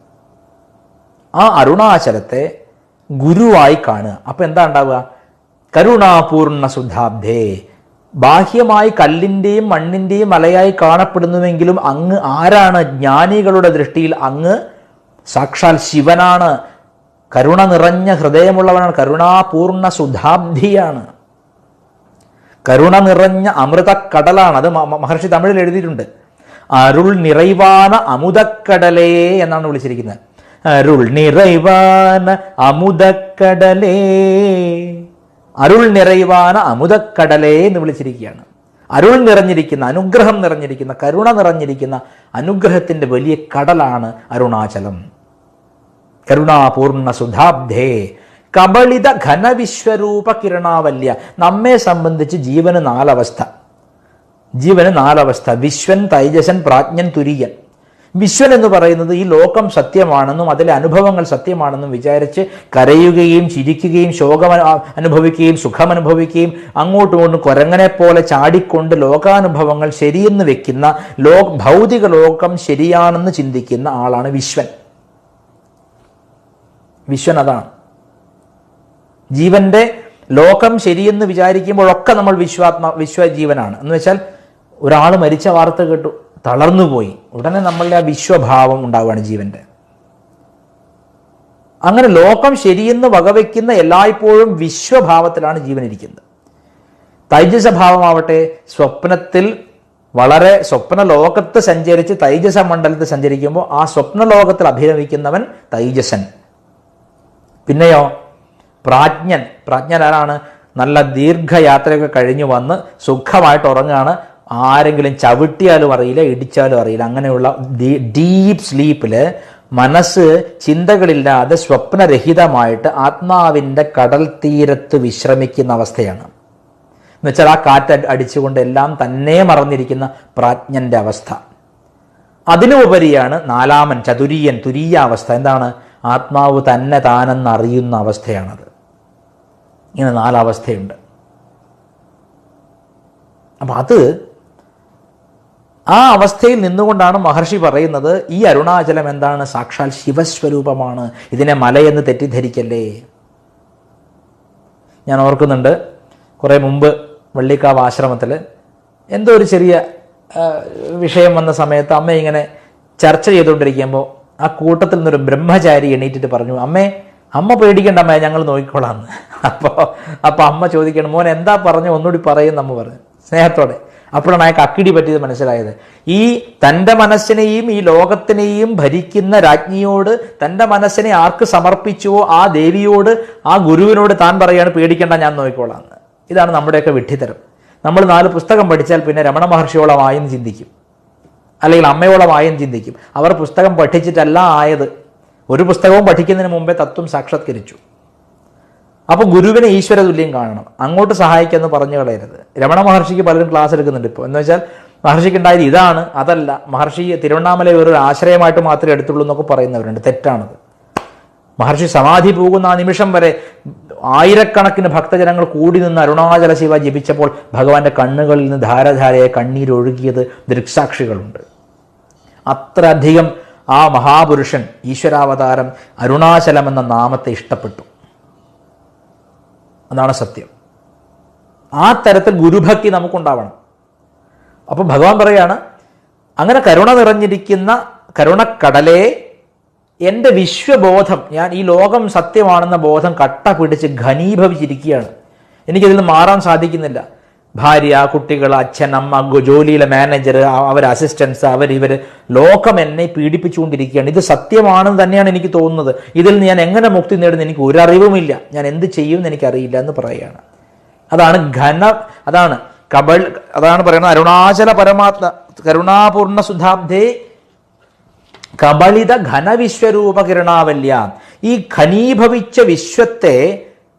ആ അരുണാചലത്തെ ഗുരുവായി കാണുക. അപ്പൊ എന്താ ഉണ്ടാവുക? കരുണാപൂർണ സുധാബ്ധേ. ബാഹ്യമായി കല്ലിൻ്റെയും മണ്ണിൻ്റെയും മലയായി കാണപ്പെടുന്നുവെങ്കിലും അങ്ങ് ആരാണ്? ജ്ഞാനികളുടെ ദൃഷ്ടിയിൽ അങ്ങ് സാക്ഷാൽ ശിവനാണ്. കരുണ നിറഞ്ഞ ഹൃദയമുള്ളവനാണ്. കരുണാപൂർണ സുധാബ്ധിയാണ്. കരുണ നിറഞ്ഞ അമൃതക്കടലാണ്. അത് മഹർഷി തമിഴിൽ എഴുതിയിട്ടുണ്ട്. അരുൾ നിറൈവാന അമുദക്കടലേ എന്നാണ് വിളിച്ചിരിക്കുന്നത്. അരുൾ നിറൈവാന അമുദക്കടലേ, അരുൾ നിറൈവാന അമുദക്കടലേ എന്ന് വിളിച്ചിരിക്കുകയാണ്. അരുൾ നിറഞ്ഞിരിക്കുന്ന, അനുഗ്രഹം നിറഞ്ഞിരിക്കുന്ന, കരുണ നിറഞ്ഞിരിക്കുന്ന അനുഗ്രഹത്തിൻ്റെ വലിയ കടലാണ് അരുണാചലം. കരുണാപൂർണ സുധാബ്ധേ കബളിത ഘനവിശ്വരൂപ കിരണാവല്യ. നമ്മെ സംബന്ധിച്ച് ജീവന് നാലവസ്ഥ. വിശ്വൻ, തൈജസൻ, പ്രാജ്ഞൻ, തുര്യൻ. വിശ്വൻ എന്ന് പറയുന്നത് ഈ ലോകം സത്യമാണെന്നും അതിലെ അനുഭവങ്ങൾ സത്യമാണെന്നും വിചാരിച്ച് കരയുകയും ചിരിക്കുകയും ശോകം അനുഭവിക്കുകയും സുഖമനുഭവിക്കുകയും അങ്ങോട്ടും ഇങ്ങോട്ടും കുരങ്ങനെ പോലെ ചാടിക്കൊണ്ട് ലോകാനുഭവങ്ങൾ ശരിയെന്ന് വെക്കുന്ന, ഭൗതിക ലോകം ശരിയാണെന്ന് ചിന്തിക്കുന്ന ആളാണ് വിശ്വൻ. അതാണ് ജീവന്റെ ലോകം ശരിയെന്ന് വിചാരിക്കുമ്പോഴൊക്കെ നമ്മൾ വിശ്വജീവനാണ്. എന്ന് വെച്ചാൽ ഒരാൾ മരിച്ച വാർത്ത കേട്ടു, തളർന്നുപോയി, ഉടനെ നമ്മളുടെ ആ വിശ്വഭാവം ഉണ്ടാവുകയാണ് ജീവന്റെ. അങ്ങനെ ലോകം ശരിയെന്ന് വകവയ്ക്കുന്ന എല്ലായ്പ്പോഴും വിശ്വഭാവത്തിലാണ് ജീവൻ ഇരിക്കുന്നത്. തൈജസഭാവമാവട്ടെ സ്വപ്നത്തിൽ വളരെ സ്വപ്ന ലോകത്ത് സഞ്ചരിച്ച് തൈജസ മണ്ഡലത്തിൽ സഞ്ചരിക്കുമ്പോൾ ആ സ്വപ്ന ലോകത്തിൽ അഭിനവിക്കുന്നവൻ തൈജസൻ. പിന്നെയോ പ്രാജ്ഞൻ ആരാണ്? നല്ല ദീർഘയാത്രയൊക്കെ കഴിഞ്ഞു വന്ന് സുഖമായിട്ട് ഉറങ്ങുകയാണ്. ആരെങ്കിലും ചവിട്ടിയാലും അറിയില്ല, ഇടിച്ചാലും അറിയില്ല. അങ്ങനെയുള്ള ഡീപ്പ് സ്ലീപ്പിൽ മനസ്സ് ചിന്തകളില്ലാതെ സ്വപ്നരഹിതമായിട്ട് ആത്മാവിൻ്റെ കടൽ തീരത്ത് വിശ്രമിക്കുന്ന അവസ്ഥയാണ്. എന്നുവെച്ചാൽ ആ കാറ്റ് അടിച്ചുകൊണ്ട് എല്ലാം തന്നെ മറന്നിരിക്കുന്ന പ്രാജ്ഞന്റെ അവസ്ഥ. അതിനുപരിയാണ് നാലാമൻ തുരീയ അവസ്ഥ. എന്താണ്? ആത്മാവ് തന്നെ താനെന്ന് അറിയുന്ന അവസ്ഥയാണത്. ഇങ്ങനെ നാലവസ്ഥയുണ്ട്. അപ്പം ആ അവസ്ഥയിൽ നിന്നുകൊണ്ടാണ് മഹർഷി പറയുന്നത് ഈ അരുണാചലം എന്താണ്? സാക്ഷാൽ ശിവസ്വരൂപമാണ്. ഇതിനെ മലയെന്ന് തെറ്റിദ്ധരിക്കല്ലേ. ഞാൻ ഓർക്കുന്നുണ്ട്, കുറേ മുമ്പ് വള്ളിക്കാവ് ആശ്രമത്തിൽ എന്തോ ഒരു ചെറിയ വിഷയം വന്ന സമയത്ത് അമ്മ ഇങ്ങനെ ചർച്ച ചെയ്തുകൊണ്ടിരിക്കുമ്പോൾ ആ കൂട്ടത്തിൽ നിന്നൊരു ബ്രഹ്മചാരി എണീറ്റിട്ട് പറഞ്ഞു, അമ്മ പേടിക്കണ്ട അമ്മ, ഞങ്ങൾ നോക്കിക്കോളാന്ന്. അപ്പോൾ അമ്മ ചോദിക്കണം, മോൻ എന്താ പറഞ്ഞു, ഒന്നുകൂടി പറയുമെന്ന് അമ്മ പറഞ്ഞു സ്നേഹത്തോടെ. അപ്പോഴാണ് അയാൾക്ക് അക്കിടി പറ്റിയത് മനസ്സിലായത്. ഈ തൻ്റെ മനസ്സിനെയും ഈ ലോകത്തിനെയും ഭരിക്കുന്ന രാജ്ഞിയോട് തൻ്റെ മനസ്സിനെ ആർക്ക് സമർപ്പിച്ചുവോ ആ ദേവിയോട്, ആ ഗുരുവിനോട് താൻ പറയാണ് പേടിക്കേണ്ട, ഞാൻ നോക്കിക്കോളാം എന്ന്. ഇതാണ് നമ്മുടെയൊക്കെ വിഡ്ഢിത്തരം. നമ്മൾ 4 പുസ്തകം പഠിച്ചാൽ പിന്നെ രമണ മഹർഷിയോളമായെന്ന് ചിന്തിക്കും, അല്ലെങ്കിൽ അമ്മയോളമായെന്ന് ചിന്തിക്കും. അവർ പുസ്തകം പഠിച്ചിട്ടല്ല ആയത്. ഒരു പുസ്തകവും പഠിക്കുന്നതിന് മുമ്പേ തത്വം സാക്ഷാത്കരിച്ചു. അപ്പോൾ ഗുരുവിനെ ഈശ്വര തുല്യം കാണണം, അങ്ങോട്ട് സഹായിക്കുമെന്ന് പറഞ്ഞു കളയരുത്. രമണ മഹർഷിക്ക് പലരും ക്ലാസ് എടുക്കുന്നുണ്ട് ഇപ്പോൾ. എന്ന് വെച്ചാൽ മഹർഷിക്ക് ഉണ്ടായത് ഇതാണ്, അതല്ല, മഹർഷി തിരുവണ്ണാമല വേറൊരു ആശ്രയമായിട്ട് മാത്രമേ എടുത്തുള്ളൂ എന്നൊക്കെ പറയുന്നവരുണ്ട്. തെറ്റാണത്. മഹർഷി സമാധി പോകുന്ന ആ നിമിഷം വരെ ആയിരക്കണക്കിന് ഭക്തജനങ്ങൾ കൂടി നിന്ന് അരുണാചല ശിവ ജപിച്ചപ്പോൾ ഭഗവാന്റെ കണ്ണുകളിൽ നിന്ന് ധാരധാരയെ കണ്ണീരൊഴുകിയത് ദൃക്സാക്ഷികളുണ്ട്. അത്രയധികം ആ മഹാപുരുഷൻ ഈശ്വരാവതാരം അരുണാചലം എന്ന നാമത്തെ ഇഷ്ടപ്പെട്ടു. അതാണ് സത്യം. ആ തരത്തിൽ ഗുരുഭക്തി നമുക്കുണ്ടാവണം. അപ്പോൾ ഭഗവാൻ പറയാണ്, അങ്ങനെ കരുണ നിറഞ്ഞിരിക്കുന്ന കരുണക്കടലേ, എൻ്റെ വിശ്വബോധം, ഞാൻ ഈ ലോകം സത്യമാണെന്ന ബോധം കട്ട പിടിച്ച് ഘനീഭവിച്ചിരിക്കുകയാണ്. എനിക്കതിൽ നിന്ന് മാറാൻ സാധിക്കുന്നില്ല. ഭാര്യ, കുട്ടികൾ, അച്ഛൻ, അമ്മ, ജോലിയിലെ മാനേജർ, അവർ അസിസ്റ്റൻസ്, ഇവർ ലോകം എന്നെ പീഡിപ്പിച്ചുകൊണ്ടിരിക്കുകയാണ്. ഇത് സത്യമാണെന്ന് തന്നെയാണ് എനിക്ക് തോന്നുന്നത്. ഇതിൽ നിന്ന് ഞാൻ എങ്ങനെ മുക്തി നേടുന്ന എനിക്ക് ഒരറിവുമില്ല. ഞാൻ എന്ത് ചെയ്യുമെന്ന് എനിക്കറിയില്ല എന്ന് പറയുകയാണ്. അതാണ് അതാണ് പറയുന്നത്, അരുണാചല പരമാത്മ കരുണാപൂർണ സുധാബ്ധേ കബളിത ഘനവിശ്വരൂപ കിരണാവല്യ. ഈ ഘനീഭവിച്ച വിശ്വത്തെ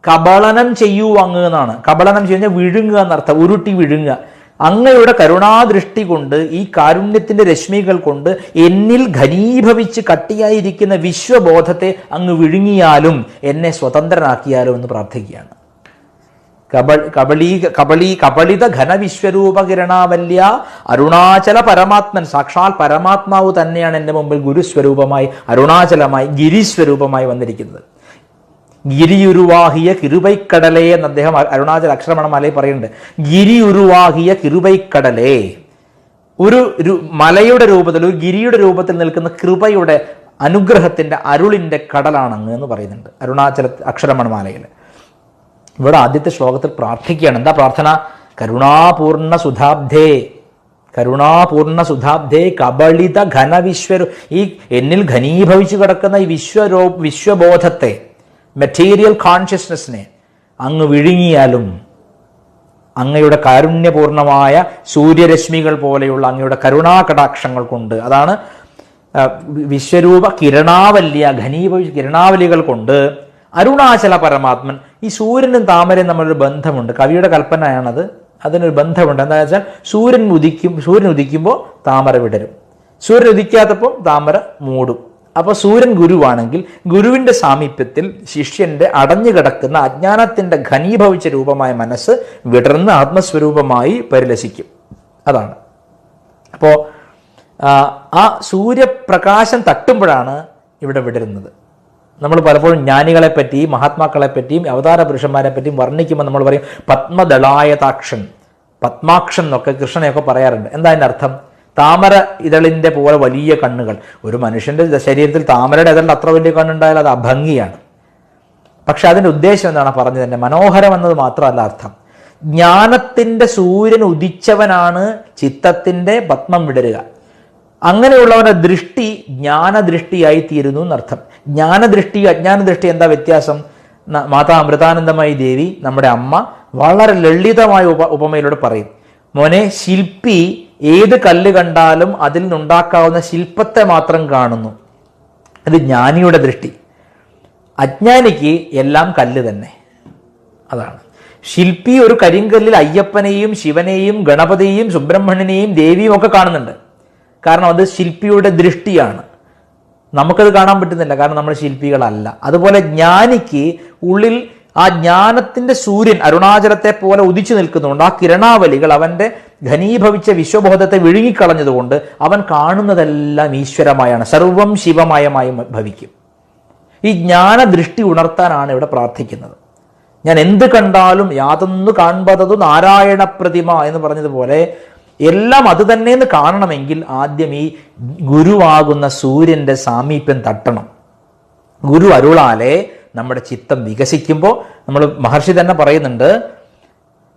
കബളനം ചെയ്യൂ അങ്ങ് എന്നാണ്. കബളനം ചെയ്യുന്ന വിഴുങ്ങുക എന്നർത്ഥം, ഉരുട്ടി വിഴുങ്ങുക. അങ്ങയുടെ കരുണാദൃഷ്ടി കൊണ്ട്, ഈ കാരുണ്യത്തിന്റെ രശ്മികൾ കൊണ്ട് എന്നിൽ ഘനീഭവിച്ച് കട്ടിയായിരിക്കുന്ന വിശ്വബോധത്തെ അങ്ങ് വിഴുങ്ങിയാലും എന്നെ സ്വതന്ത്രനാക്കിയാലും എന്ന് പ്രാർത്ഥിക്കുകയാണ്. കബളിത ഘനവിശ്വരൂപകിരണാവല്യ അരുണാചല പരമാത്മൻ, സാക്ഷാൽ പരമാത്മാവ് തന്നെയാണ് എൻ്റെ മുമ്പിൽ ഗുരുസ്വരൂപമായി, അരുണാചലമായി, ഗിരിസ്വരൂപമായി വന്നിരിക്കുന്നത്. ഗിരിയുരുവാഹിയ കിരുബൈക്കടലേ എന്ന് അദ്ദേഹം അരുണാചല അക്ഷരമണമാലയിൽ പറയുന്നുണ്ട്. ഗിരിയുരുവാഹിയ കിരുബൈക്കടലേ, ഒരു മലയുടെ രൂപത്തിൽ, ഒരു ഗിരിയുടെ രൂപത്തിൽ നിൽക്കുന്ന കൃപയുടെ, അനുഗ്രഹത്തിന്റെ, അരുളിന്റെ കടലാണങ്ങ് എന്ന് പറയുന്നുണ്ട് അരുണാചല അക്ഷരമണമാലയിൽ. ഇവിടെ ആദ്യത്തെ ശ്ലോകത്തിൽ പ്രാർത്ഥിക്കുകയാണ്. എന്താ പ്രാർത്ഥന? കരുണാപൂർണ സുധാബ്ധേ, കരുണാപൂർണ സുധാബ്ധേ കബളിത ഘനവിശ്വരു, ഈ എന്നിൽ ഘനീഭവിച്ചു കിടക്കുന്ന ഈ വിശ്വബോധത്തെ, മെറ്റീരിയൽ കോൺഷ്യസ്നെസ്സിനെ അങ്ങ് വിഴുങ്ങിയാലും അങ്ങയുടെ കാരുണ്യപൂർണമായ സൂര്യരശ്മികൾ പോലെയുള്ള അങ്ങയുടെ കരുണാകടാക്ഷങ്ങൾ കൊണ്ട്, അതാണ് വിശ്വരൂപ കിരണാവല്യ, ഘനീഭവിച്ച കിരണാവലികൾ കൊണ്ട് അരുണാചല പരമാത്മൻ. ഈ സൂര്യനും താമരയും തമ്മിലൊരു ബന്ധമുണ്ട്. കവിയുടെ കൽപ്പനയാണത്. അതിനൊരു ബന്ധമുണ്ട്. എന്താ വെച്ചാൽ സൂര്യൻ ഉദിക്കുമ്പോൾ താമര വിടരും, സൂര്യൻ ഉദിക്കാത്തപ്പോൾ താമര മൂടും. അപ്പോൾ സൂര്യൻ ഗുരുവാണെങ്കിൽ ഗുരുവിന്റെ സാമീപ്യത്തിൽ ശിഷ്യന്റെ അടഞ്ഞു കിടക്കുന്ന അജ്ഞാനത്തിന്റെ ഘനീഭവിച്ച രൂപമായ മനസ്സ് വിടർന്ന് ആത്മസ്വരൂപമായി പരിലസിക്കും. അതാണ്. അപ്പോൾ ആ സൂര്യപ്രകാശം തട്ടുമ്പോഴാണ് ഇവിടെ വിടരുന്നത്. നമ്മൾ പലപ്പോഴും ജ്ഞാനികളെ പറ്റിയും മഹാത്മാക്കളെ പറ്റിയും അവതാര പുരുഷന്മാരെ പറ്റിയും വർണ്ണിക്കുമ്പോൾ നമ്മൾ പറയും പത്മദളായതാക്ഷൻ, പത്മാക്ഷൻ എന്നൊക്കെ കൃഷ്ണനെയൊക്കെ പറയാറുണ്ട്. എന്താ അതിൻ്റെ അർത്ഥം? താമര ഇതളിൻ്റെ പോലെ വലിയ കണ്ണുകൾ. ഒരു മനുഷ്യന്റെ ശരീരത്തിൽ താമരയുടെ ഇതളിൽ അത്ര വലിയ കണ്ണുണ്ടായാൽ അത് അഭംഗിയാണ്. പക്ഷെ അതിൻ്റെ ഉദ്ദേശം എന്താണ് പറഞ്ഞത് തന്നെ? മനോഹരം എന്നത് മാത്രമല്ല അർത്ഥം. ജ്ഞാനത്തിന്റെ സൂര്യൻ ഉദിച്ചവനാണ് ചിത്തത്തിന്റെ പത്മം വിടരുക. അങ്ങനെയുള്ളവന്റെ ദൃഷ്ടി ജ്ഞാനദൃഷ്ടിയായി തീരുന്നു എന്നർത്ഥം. ജ്ഞാനദൃഷ്ടി അജ്ഞാനദൃഷ്ടി എന്താ വ്യത്യാസം? മാതാ അമൃതാനന്ദമയി ദേവി, നമ്മുടെ അമ്മ, വളരെ ലളിതമായ ഉപമയിലൂടെ പറയും. മോനെ, ശില്പി ഏത് കല്ല് കണ്ടാലും അതിൽ നിന്നുണ്ടാക്കാവുന്ന ശില്പത്തെ മാത്രം കാണുന്നു. അത് ജ്ഞാനിയുടെ ദൃഷ്ടി. അജ്ഞാനിക്ക് എല്ലാം കല്ല് തന്നെ. അതാണ്. ശില്പി ഒരു കരിങ്കല്ലിൽ അയ്യപ്പനെയും ശിവനെയും ഗണപതിയെയും സുബ്രഹ്മണ്യനെയും ദേവിയും ഒക്കെ കാണുന്നുണ്ട്. കാരണം അത് ശില്പിയുടെ ദൃഷ്ടിയാണ്. നമുക്കത് കാണാൻ പറ്റുന്നില്ല, കാരണം നമ്മൾ ശില്പികളല്ല. അതുപോലെ ജ്ഞാനിക്ക് ഉള്ളിൽ ആ ജ്ഞാനത്തിന്റെ സൂര്യൻ അരുണാചലത്തെ പോലെ ഉദിച്ചു നിൽക്കുന്നുണ്ട്. ആ കിരണാവലികൾ അവന്റെ ഘനീഭവിച്ച വിശ്വബോധത്തെ വിഴുങ്ങിക്കളഞ്ഞതുകൊണ്ട് അവൻ കാണുന്നതെല്ലാം ഈശ്വരമായാണ്, സർവം ശിവമയമായി ഭവിക്കും. ഈ ജ്ഞാനദൃഷ്ടി ഉണർത്താനാണ് ഇവിടെ പ്രാർത്ഥിക്കുന്നത്. ഞാൻ എന്ത് കണ്ടാലും യാതൊന്നു കാൺപതതു നാരായണ പ്രതിമ എന്ന് പറഞ്ഞതുപോലെ എല്ലാം അത് തന്നെയെന്ന് കാണണമെങ്കിൽ ആദ്യം ഈ ഗുരുവാകുന്ന സൂര്യന്റെ സാമീപ്യം തട്ടണം. ഗുരു അരുളാലെ നമ്മുടെ ചിത്തം വികസിക്കുമ്പോൾ, നമ്മൾ മഹർഷി തന്നെ പറയുന്നുണ്ട്,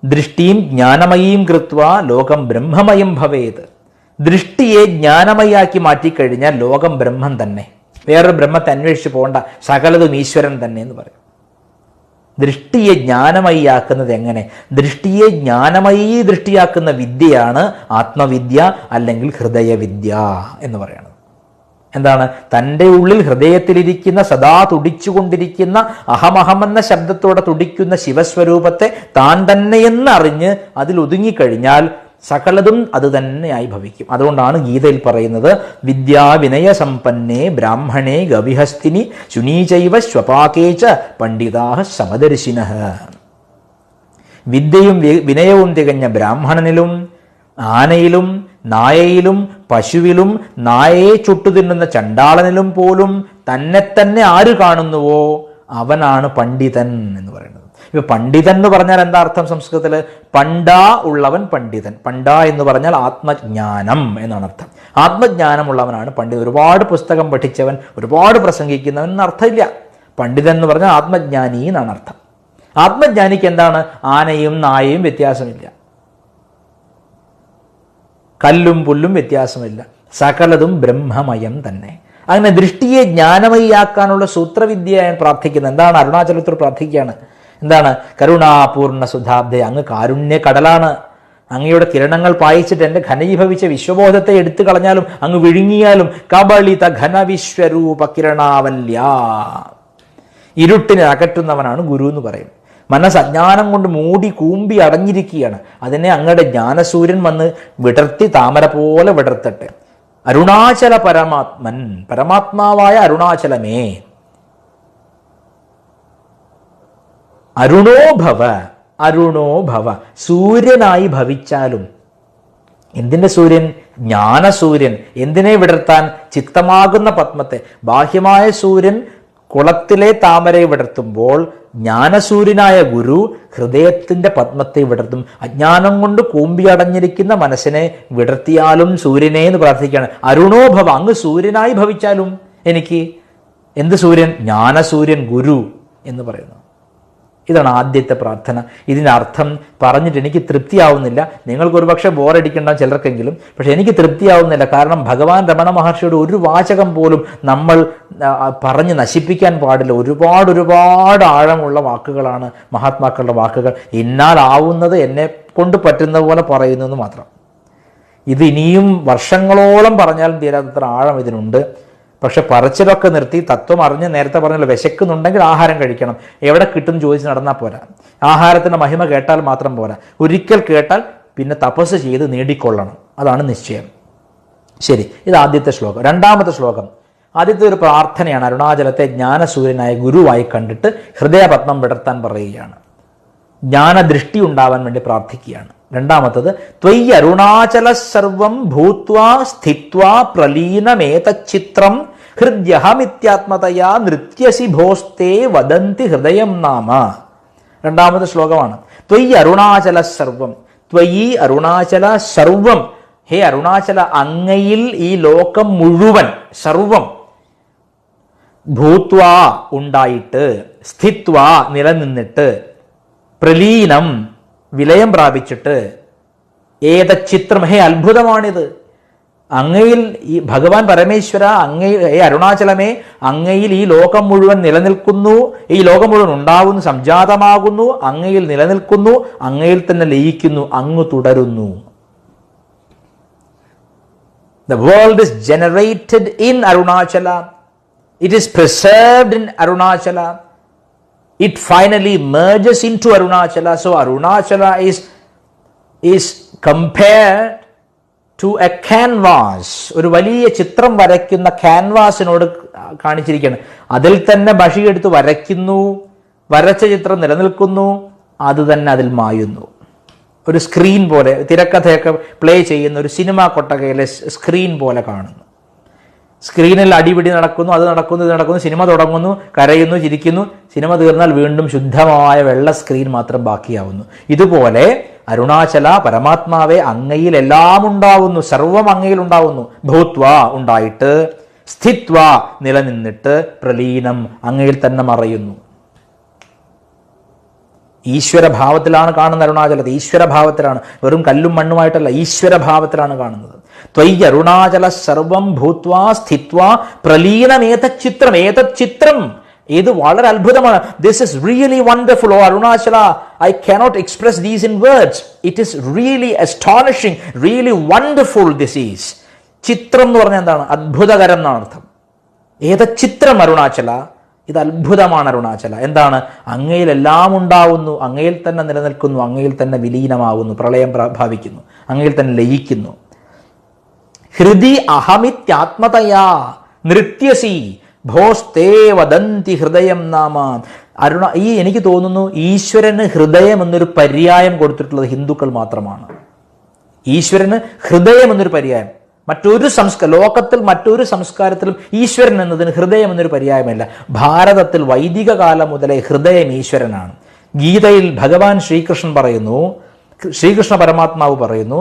ദൃഷ്ടിയും ജ്ഞാനമയീം കൃത്വ ലോകം ബ്രഹ്മമയം ഭവേത്. ദൃഷ്ടിയെ ജ്ഞാനമയാക്കി മാറ്റിക്കഴിഞ്ഞാൽ ലോകം ബ്രഹ്മം തന്നെ. വേറൊരു ബ്രഹ്മത്തെ അന്വേഷിച്ച് പോകണ്ട, സകലതും ഈശ്വരൻ തന്നെ എന്ന് പറയും. ദൃഷ്ടിയെ ജ്ഞാനമയിയാക്കുന്നത് എങ്ങനെ? ദൃഷ്ടിയെ ജ്ഞാനമയി ദൃഷ്ടിയാക്കുന്ന വിദ്യയാണ് ആത്മവിദ്യ, അല്ലെങ്കിൽ ഹൃദയവിദ്യ എന്ന് പറയുന്നത്. എന്താണ്? തൻ്റെ ഉള്ളിൽ ഹൃദയത്തിലിരിക്കുന്ന, സദാ തുടിച്ചുകൊണ്ടിരിക്കുന്ന, അഹമഹമെന്ന ശബ്ദത്തോടെ തുടിക്കുന്ന ശിവസ്വരൂപത്തെ താൻ തന്നെയെന്ന് അറിഞ്ഞ് അതിൽ ഒതുങ്ങിക്കഴിഞ്ഞാൽ സകലതും അത് തന്നെയായി ഭവിക്കും. അതുകൊണ്ടാണ് ഗീതയിൽ പറയുന്നത്, വിദ്യാവിനയ സമ്പന്നേ ബ്രാഹ്മണേ ഗവിഹസ്തിനി ശുനീചൈവ സ്വപാകേച പണ്ഡിതാഹ സമദർശിനഃ. വിദ്യയും വിനയവും തികഞ്ഞ ബ്രാഹ്മണനിലും ആനയിലും നായയിലും പശുവിലും നായയെ ചുട്ടുതിന്നുന്ന ചണ്ടാളനിലും പോലും തന്നെ ആര് കാണുന്നുവോ അവനാണ് പണ്ഡിതൻ എന്ന് പറയുന്നത്. ഇപ്പൊ പണ്ഡിതൻ എന്ന് പറഞ്ഞാൽ എന്താ അർത്ഥം സംസ്കൃതത്തില്? പണ്ടാ ഉള്ളവൻ പണ്ഡിതൻ. പണ്ടാ എന്ന് പറഞ്ഞാൽ ആത്മജ്ഞാനം എന്നാണ് അർത്ഥം. ആത്മജ്ഞാനമുള്ളവനാണ് പണ്ഡിതൻ. ഒരുപാട് പുസ്തകം പഠിച്ചവൻ, ഒരുപാട് പ്രസംഗിക്കുന്നവൻ എന്നർത്ഥമില്ല. പണ്ഡിതൻ എന്ന് പറഞ്ഞാൽ ആത്മജ്ഞാനി എന്നാണ് അർത്ഥം. ആത്മജ്ഞാനിക്ക് എന്താണ്? ആനയും നായയും വ്യത്യാസമില്ല, കല്ലും പുല്ലും വ്യത്യാസമില്ല, സകലതും ബ്രഹ്മമയം തന്നെ. അങ്ങനെ ദൃഷ്ടിയെ ജ്ഞാനമയാക്കാനുള്ള സൂത്രവിദ്യയാണ് പ്രാർത്ഥിക്കുന്നത്. എന്താണ്? അരുണാചലത്തിൽ പ്രാർത്ഥിക്കുകയാണ്. എന്താണ്? കരുണാപൂർണ സുധാബ്ദേ, അങ്ങ് കാരുണ്യ കടലാണ്. അങ്ങയുടെ കിരണങ്ങൾ പായിച്ചിട്ട് എൻ്റെ ഘനീഭവിച്ച വിശ്വബോധത്തെ എടുത്തു കളഞ്ഞാലും അങ്ങ് വിഴുങ്ങിയാലും കബളിത ഘനവിശ്വരൂപ കിരണാവല്യ. ഇരുട്ടിനെ അകറ്റുന്നവനാണ് ഗുരു എന്ന് പറയും. മനസ്സ് അജ്ഞാനം കൊണ്ട് മൂടി കൂമ്പി അടഞ്ഞിരിക്കുകയാണ്. അതിനെ അങ്ങയുടെ ജ്ഞാനസൂര്യൻ വന്ന് വിടർത്തി താമര പോലെ വിടർത്തട്ടെ. അരുണാചല പരമാത്മൻ, പരമാത്മാവായ അരുണാചലമേ, അരുണോഭവ, അരുണോഭവ, സൂര്യനായി ഭവിച്ചാലും. എന്തിൻ്റെ സൂര്യൻ? ജ്ഞാനസൂര്യൻ. എന്തിനെ വിടർത്താൻ? ചിത്തമാകുന്ന പത്മത്തെ. ബാഹ്യമായ സൂര്യൻ കുളത്തിലെ താമരയെ വിടർത്തുമ്പോൾ ജ്ഞാനസൂര്യനായ ഗുരു ഹൃദയത്തിൻ്റെ പത്മത്തെ വിടർത്തും. അജ്ഞാനം കൊണ്ട് കൂമ്പിയടഞ്ഞിരിക്കുന്ന മനസ്സിനെ വിടർത്തിയാലും സൂര്യനെ എന്ന് പ്രാർത്ഥിക്കുകയാണ്. അരുണോഭവ, അങ്ങ് സൂര്യനായി ഭവിച്ചാലും എനിക്ക്. എന്ത് സൂര്യൻ? ജ്ഞാനസൂര്യൻ ഗുരു എന്ന് പറയുന്നു. ഇതാണ് ആദ്യത്തെ പ്രാർത്ഥന. ഇതിൻ്റെ അർത്ഥം പറഞ്ഞിട്ട് എനിക്ക് തൃപ്തിയാവുന്നില്ല. നിങ്ങൾക്ക് ഒരുപക്ഷെ ബോറടിക്കേണ്ട ചിലർക്കെങ്കിലും, പക്ഷെ എനിക്ക് തൃപ്തിയാവുന്നില്ല. കാരണം ഭഗവാൻ രമണ മഹർഷിയുടെ ഒരു വാചകം പോലും നമ്മൾ പറഞ്ഞ് നശിപ്പിക്കാൻ പാടില്ല. ഒരുപാട് ആഴമുള്ള വാക്കുകളാണ് മഹാത്മാക്കളുടെ വാക്കുകൾ. ഇന്നാലാവുന്നത് എന്നെ കൊണ്ട് പറ്റുന്ന പോലെ പറയുന്നു എന്ന് മാത്രം. ഇത് ഇനിയും വർഷങ്ങളോളം പറഞ്ഞാലും തീരാത്തത്ര ആഴം ഇതിനുണ്ട്. പക്ഷെ പറച്ചിലൊക്കെ നിർത്തി തത്വം അറിഞ്ഞ്, നേരത്തെ പറഞ്ഞല്ലോ, വിശക്കുന്നുണ്ടെങ്കിൽ ആഹാരം കഴിക്കണം. എവിടെ കിട്ടും ചോദിച്ച് നടന്നാൽ പോരാ. ആഹാരത്തിൻ്റെ മഹിമ കേട്ടാൽ മാത്രം പോരാ. ഒരിക്കൽ കേട്ടാൽ പിന്നെ തപസ് ചെയ്ത് നേടിക്കൊള്ളണം. അതാണ് നിശ്ചയം. ശരി, ഇത് ആദ്യത്തെ ശ്ലോകം. രണ്ടാമത്തെ ശ്ലോകം, ആദ്യത്തെ ഒരു പ്രാർത്ഥനയാണ്. അരുണാചലത്തെ ജ്ഞാനസൂര്യനായ ഗുരുവായി കണ്ടിട്ട് ഹൃദയപത്മം വിടർത്താൻ പറയുകയാണ്. ജ്ഞാനദൃഷ്ടി ഉണ്ടാവാൻ വേണ്ടി പ്രാർത്ഥിക്കുകയാണ്. രണ്ടാമത്തത്, ത്വയ് അരുണാചല സർവം ഭൂത്വാ സ്ഥിത്വാ പ്രലീനമേതച്ചിത്രം ഹൃദ്യഹമിത്യാത്മതയാ നൃത്യസി ഭോസ്തേ വദന്തി ഹൃദയം നാമ. രണ്ടാമത്തെ ശ്ലോകമാണ്. ത്വയ് അരുണാചല സർവം, ത്വയി അരുണാചല സർവം, ഹേ അരുണാചല, അങ്ങയിൽ ഈ ലോകം മുഴുവൻ, സർവം, ഭൂത്വാ ഉണ്ടായിട്ട്, സ്ഥിത്വാ നിലനിന്നിട്ട്, പ്രലീനം വിലയം പ്രാപിച്ചിട്ട്, ഏതച്ചിത്രം, ഹേ അത്ഭുതമാണിത്, അങ്ങയിൽ ഈ ഭഗവാൻ പരമേശ്വര, അങ്ങയിൽ, ഹേ അരുണാചലമേ, അങ്ങയിൽ ഈ ലോകം മുഴുവൻ നിലനിൽക്കുന്നു, ഈ ലോകം മുഴുവൻ ഉണ്ടാകുന്നു, സംജാതമാകുന്നു, അങ്ങയിൽ നിലനിൽക്കുന്നു, അങ്ങയിൽ തന്നെ ലയിക്കുന്നു, അങ്ങ് തുടരുന്നു. The world is generated in Arunachala. It is preserved in Arunachala. It finally merges into Arunachala. So Arunachala is compared to a canvas. ഒരു വലിയ ചിത്രം വരയ്ക്കുന്ന ക്യാൻവാസിനോട് കാണിച്ചിരിക്കുകയാണ്. അതിൽ തന്നെ ബഷിയെടുത്ത് വരയ്ക്കുന്നു, വരച്ച ചിത്രം നിലനിൽക്കുന്നു, അത് തന്നെ അതിൽ മായുന്നു. ഒരു സ്ക്രീൻ പോലെ, തിരക്കഥയൊക്കെ പ്ലേ ചെയ്യുന്ന ഒരു സിനിമാ കൊട്ടകയിലെ സ്ക്രീൻ പോലെ കാണുന്നു. സ്ക്രീനിൽ അടിപിടി നടക്കുന്നു, അത് നടക്കുന്നു, ഇത് നടക്കുന്നു, സിനിമ തുടങ്ങുന്നു, കരയുന്നു, ചിരിക്കുന്നു, സിനിമ തീർന്നാൽ വീണ്ടും ശുദ്ധമായ വെള്ള സ്ക്രീൻ മാത്രം ബാക്കിയാവുന്നു. ഇതുപോലെ അരുണാചല പരമാത്മാവെ, അങ്ങയിൽ എല്ലാം ഉണ്ടാവുന്നു, സർവം അങ്ങയിൽ ഉണ്ടാവുന്നു. ഭൂത്വ ഉണ്ടായിട്ട്, സ്ഥിത്വ നിലനിന്നിട്ട്, പ്രലീനം അങ്ങയിൽ തന്നെ മറയുന്നു. ഈശ്വരഭാവത്തിലാണ് കാണുന്ന അരുണാചലത്തെ. ഈശ്വരഭാവത്തിലാണ്, വെറും കല്ലും മണ്ണുമായിട്ടല്ല, ഈശ്വരഭാവത്തിലാണ് കാണുന്നത്. ത്വയ് അരുണാചല സർവം ഭൂത്വാ സ്ഥിത്വാ പ്രലീനമേതച്ചിത്രം. ഏതച്ചിത്രം, ഇത് വളരെ അത്ഭുതമാണ്. This is really wonderful. Oh Arunachala, I cannot express these in words. It is really astonishing, really wonderful this is. ചിത്രം എന്ന് പറഞ്ഞാൽ എന്താണ്? അത്ഭുതകരം എന്നാണ് അർത്ഥം. ഏതച്ചിത്രം അരുണാചല, ഇത് അത്ഭുതമാണ് അരുണാചല. എന്താണ്? അങ്ങയിൽ എല്ലാം ഉണ്ടാവുന്നു, അങ്ങയിൽ തന്നെ നിലനിൽക്കുന്നു, അങ്ങയിൽ തന്നെ വിലീനമാകുന്നു, പ്രളയം ഭാവിക്കുന്നു, അങ്ങയിൽ തന്നെ ലയിക്കുന്നു. ഹൃദി അഹമിത്യാത്മതയാ നൃത്യസി ഭോസ്തേ വദന്തി ഹൃദയം നാമ. ഈ എനിക്ക് തോന്നുന്നു ഈശ്വരന് ഹൃദയം എന്നൊരു പര്യായം കൊടുത്തിട്ടുള്ളത് ഹിന്ദുക്കൾ മാത്രമാണ്. ഈശ്വരന് ഹൃദയം എന്നൊരു പര്യായം മറ്റൊരു ലോകത്തിൽ മറ്റൊരു സംസ്കാരത്തിലും ഈശ്വരൻ എന്നതിന് ഹൃദയം എന്നൊരു പര്യായമല്ല. ഭാരതത്തിൽ വൈദിക കാലം മുതലേ ഹൃദയം ഈശ്വരനാണ്. ഗീതയിൽ ഭഗവാൻ ശ്രീകൃഷ്ണൻ പറയുന്നു, ശ്രീകൃഷ്ണ പരമാത്മാവ് പറയുന്നു,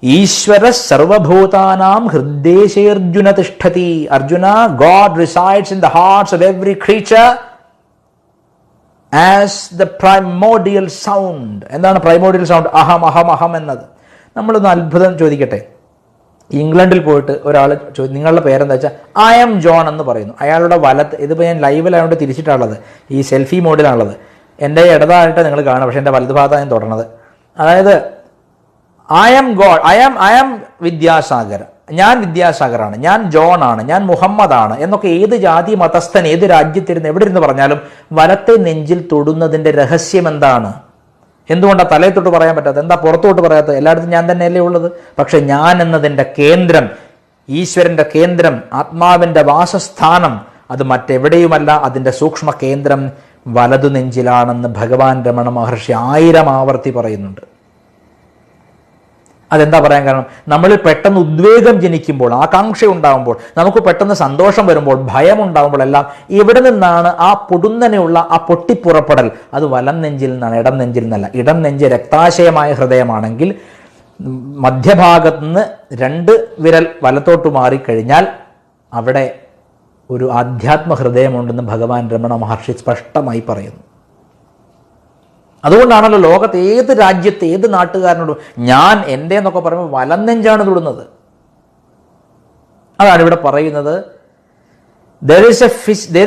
ഈശ്വര സർവഭൂതാനാം ഹൃദ്ദേശേർജുന തിഷ്ഠതി. Arjuna, God resides in the hearts of every creature as the primordial sound. എന്താണ് പ്രൈമോഡിയൽ സൗണ്ട്? അഹം അഹം അഹം എന്നത്. നമ്മളൊന്ന് അത്ഭുതം ചോദിക്കട്ടെ. ഇംഗ്ലണ്ടിൽ പോയിട്ട് ഒരാൾ നിങ്ങളുടെ പേരെന്താ വെച്ചാൽ ഐ എം ജോൺ എന്ന് പറയുന്നു. അയാളുടെ വലത്ത്, ഇതിപ്പോൾ ഞാൻ ലൈവിലായതുകൊണ്ട് തിരിച്ചിട്ടാണുള്ളത്, ഈ സെൽഫി മോഡിലാണുള്ളത്. എൻ്റെ ഇടതായിട്ട് നിങ്ങൾ കാണുക, പക്ഷേ എൻ്റെ വലത് ഭാഗത്താണ് ഞാൻ തുടർന്നത്. അതായത് I am God, I am Vidyasagar, ഞാൻ വിദ്യാസാഗറാണ്, ഞാൻ ജോണാണ്, ഞാൻ മുഹമ്മദാണ് എന്നൊക്കെ ഏത് ജാതി മതസ്ഥൻ ഏത് രാജ്യത്തിരുന്ന് എവിടെ ഇരുന്ന് പറഞ്ഞാലും വലത്തെ നെഞ്ചിൽ തൊടുന്നതിൻ്റെ രഹസ്യം എന്താണ്? എന്തുകൊണ്ടാണ് തലയിൽ തൊട്ട് പറയാൻ പറ്റാത്തത്? എന്താ പുറത്തോട്ട് പറയാത്തത്? എല്ലായിടത്തും ഞാൻ തന്നെയല്ലേ ഉള്ളത്. പക്ഷെ ഞാൻ എന്നതിൻ്റെ കേന്ദ്രം, ഈശ്വരൻ്റെ കേന്ദ്രം, ആത്മാവിൻ്റെ വാസസ്ഥാനം അത് മറ്റെവിടെയുമല്ല. അതിൻ്റെ സൂക്ഷ്മ കേന്ദ്രം വലതു നെഞ്ചിലാണെന്ന് ഭഗവാൻ രമണ മഹർഷി 1000 ആവർത്തി പറയുന്നുണ്ട്. അതെന്താ പറയാൻ കാരണം? നമ്മൾ പെട്ടെന്ന് ഉദ്വേഗം ജനിക്കുമ്പോൾ, ആകാംക്ഷ ഉണ്ടാകുമ്പോൾ, നമുക്ക് പെട്ടെന്ന് സന്തോഷം വരുമ്പോൾ, ഭയം ഉണ്ടാകുമ്പോഴെല്ലാം എവിടെ നിന്നാണ് ആ പൊടുന്നനെയുള്ള ആ പൊട്ടിപ്പുറപ്പെടൽ? അത് വലം നെഞ്ചിൽ നിന്നാണ്, ഇടം നെഞ്ചിൽ നിന്നല്ല. ഇടം നെഞ്ച് രക്താശയമായ ഹൃദയമാണെങ്കിൽ മധ്യഭാഗത്ത് നിന്ന് 2 വിരൽ വലത്തോട്ട് മാറിക്കഴിഞ്ഞാൽ അവിടെ ഒരു ആധ്യാത്മ ഹൃദയമുണ്ടെന്ന് ഭഗവാൻ രമണ മഹർഷി സ്പഷ്ടമായി പറയുന്നു. അതുകൊണ്ടാണല്ലോ ലോകത്ത് ഏത് രാജ്യത്ത് ഏത് നാട്ടുകാരനോടും ഞാൻ എൻ്റെ എന്നൊക്കെ പറയുമ്പോൾ വലം നെഞ്ചാണ് തൊടുന്നത്. അതാണ് ഇവിടെ പറയുന്നത്. there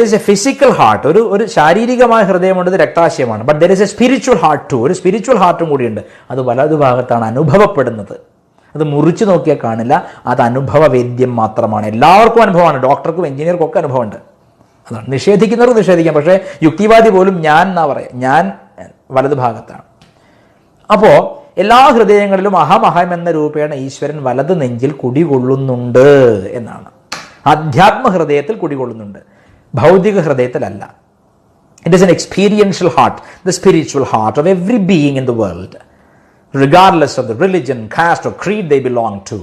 is a physical heart, ഒരു ശാരീരികമായ ഹൃദയമുണ്ട്, ഇത് രക്താശയമാണ്. But there is a spiritual heart too, ഒരു സ്പിരിച്വൽ ഹാർട്ടും കൂടിയുണ്ട്. അത് വലതുഭാഗത്താണ് അനുഭവപ്പെടുന്നത്. അത് മുറിച്ചു നോക്കിയാൽ കാണില്ല, അത് അനുഭവവേദ്യം മാത്രമാണ്. എല്ലാവർക്കും അനുഭവമാണ്, ഡോക്ടർക്കും എഞ്ചിനീയർക്കും ഒക്കെ അനുഭവമുണ്ട്. അതാണ് നിഷേധിക്കുന്നവർക്ക് നിഷേധിക്കാം. പക്ഷേ യുക്തിവാദി പോലും ഞാൻ എന്നാ പറയാം, ഞാൻ വലതുഭാഗത്താണ്. അപ്പോൾ എല്ലാ ഹൃദയങ്ങളിലും അഹം എന്ന രൂപേണ ഈശ്വരൻ വലത് നെഞ്ചിൽ കുടികൊള്ളുന്നുണ്ട് എന്നാണ്. ആധ്യാത്മ ഹൃദയത്തിൽ കുടികൊള്ളുന്നുണ്ട്, ഭൗതിക ഹൃദയത്തിലല്ല. It is an experiential heart, the spiritual heart of every being in the world, regardless of the religion, caste or creed they belong to.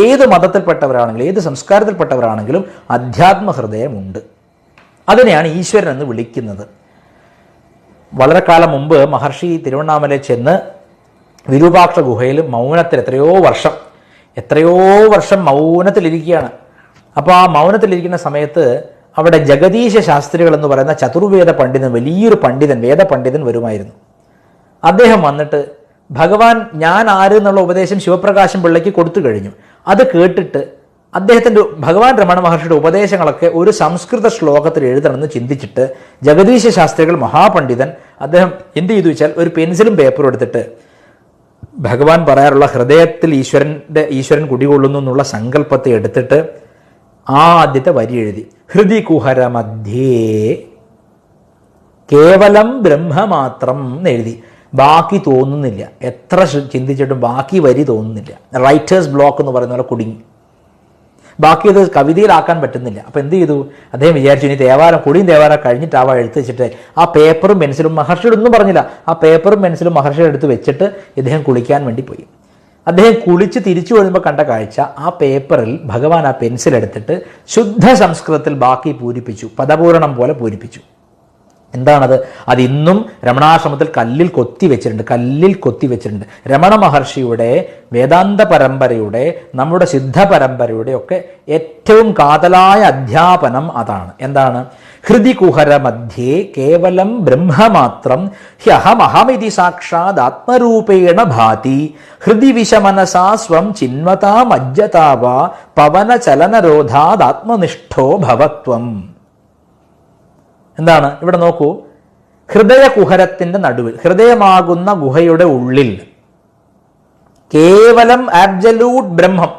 ഏത് മതത്തിൽപ്പെട്ടവരാണെങ്കിലും ഏത് സംസ്കാരത്തിൽപ്പെട്ടവരാണെങ്കിലും അധ്യാത്മ ഹൃദയമുണ്ട്. അതിനെയാണ് ഈശ്വരൻ എന്ന് വിളിക്കുന്നത്. വളരെ കാലം മുമ്പ് മഹർഷി തിരുവണ്ണാമല ചെന്ന് വിരൂപാക്ഷ ഗുഹയിൽ മൗനത്തിൽ എത്രയോ വർഷം മൗനത്തിലിരിക്കുകയാണ്. അപ്പോൾ ആ മൗനത്തിലിരിക്കുന്ന സമയത്ത് അവിടെ ജഗദീശ ശാസ്ത്രികൾ എന്ന് പറയുന്ന ചതുർവേദ പണ്ഡിതൻ, വലിയൊരു പണ്ഡിതൻ, വേദപണ്ഡിതൻ വരുമായിരുന്നു. അദ്ദേഹം വന്നിട്ട് ഭഗവാൻ ഞാൻ ആര് എന്നുള്ള ഉപദേശം ശിവപ്രകാശം പിള്ളയ്ക്ക് കൊടുത്തു കഴിഞ്ഞു. അത് കേട്ടിട്ട് അദ്ദേഹത്തിൻ്റെ ഭഗവാൻ രമണ മഹർഷിയുടെ ഉപദേശങ്ങളൊക്കെ ഒരു സംസ്കൃത ശ്ലോകത്തിൽ എഴുതണമെന്ന് ചിന്തിച്ചിട്ട് ജഗദീശ ശാസ്ത്രികൾ മഹാപണ്ഡിതൻ അദ്ദേഹം എന്ത് ചെയ്തു വെച്ചാൽ ഒരു പെൻസിലും പേപ്പറും എടുത്തിട്ട് ഭഗവാൻ പറയാറുള്ള ഹൃദയത്തിൽ ഈശ്വരൻ കുടികൊള്ളുന്നു എന്നുള്ള സങ്കല്പത്തെ എടുത്തിട്ട് ആദ്യത്തെ വരി എഴുതി. ഹൃദി കുഹര മധ്യേ കേവലം ബ്രഹ്മമാത്രം എന്നെഴുതി. ബാക്കി തോന്നുന്നില്ല, എത്ര ചിന്തിച്ചിട്ടും ബാക്കി വരി തോന്നുന്നില്ല. റൈറ്റേഴ്സ് ബ്ലോക്ക് എന്ന് പറയുന്ന പോലെ കുടുങ്ങി. ബാക്കി അത് കവിതയിലാക്കാൻ പറ്റുന്നില്ല. അപ്പം എന്ത് ചെയ്തു? അദ്ദേഹം വിചാരിച്ചു ഇനി കുടിയും തേവാരം കഴിഞ്ഞിട്ടാവാ എഴുത്ത് വെച്ചിട്ട് ആ പേപ്പറും പെൻസിലും, മഹർഷിയുടെ ഒന്നും പറഞ്ഞില്ല, ആ പേപ്പറും പെൻസിലും മഹർഷിയുടെ എടുത്ത് വെച്ചിട്ട് ഇദ്ദേഹം കുളിക്കാൻ വേണ്ടി പോയി. അദ്ദേഹം കുളിച്ച് തിരിച്ചു വരുമ്പോൾ കണ്ട കാഴ്ച, ആ പേപ്പറിൽ ഭഗവാൻ ആ പെൻസിൽ എടുത്തിട്ട് ശുദ്ധ സംസ്കൃതത്തിൽ ബാക്കി പൂരിപ്പിച്ചു, പദപൂരണം പോലെ പൂരിപ്പിച്ചു. എന്താണത്? അത് ഇന്നും രമണാശ്രമത്തിൽ കല്ലിൽ കൊത്തി വെച്ചിട്ടുണ്ട്. രമണ മഹർഷിയുടെ വേദാന്ത പരമ്പരയുടെ, നമ്മുടെ സിദ്ധ പരമ്പരയുടെ ഒക്കെ ഏറ്റവും കാതലായ അധ്യാപനം അതാണ്. എന്താണ്? ഹൃദി കുഹര മധ്യേ കേവലം ബ്രഹ്മമാത്രം ഹ്യഹമഹമിതി സാക്ഷാത് ആത്മരൂപേണ ഭാതി ഹൃദി വിഷമനസാ സ്വം ചിന്വതാ മജ്ജതാവാ പവന ചലനരോധാത് ആത്മനിഷ്ഠോ ഭവത്വം. എന്താണ്? ഇവിടെ നോക്കൂ, ഹൃദയ കുഹരത്തിന്റെ നടുവിൽ, ഹൃദയമാകുന്ന ഗുഹയുടെ ഉള്ളിൽ കേവലം ആബ്സല്യൂട്ട് ബ്രഹ്മം,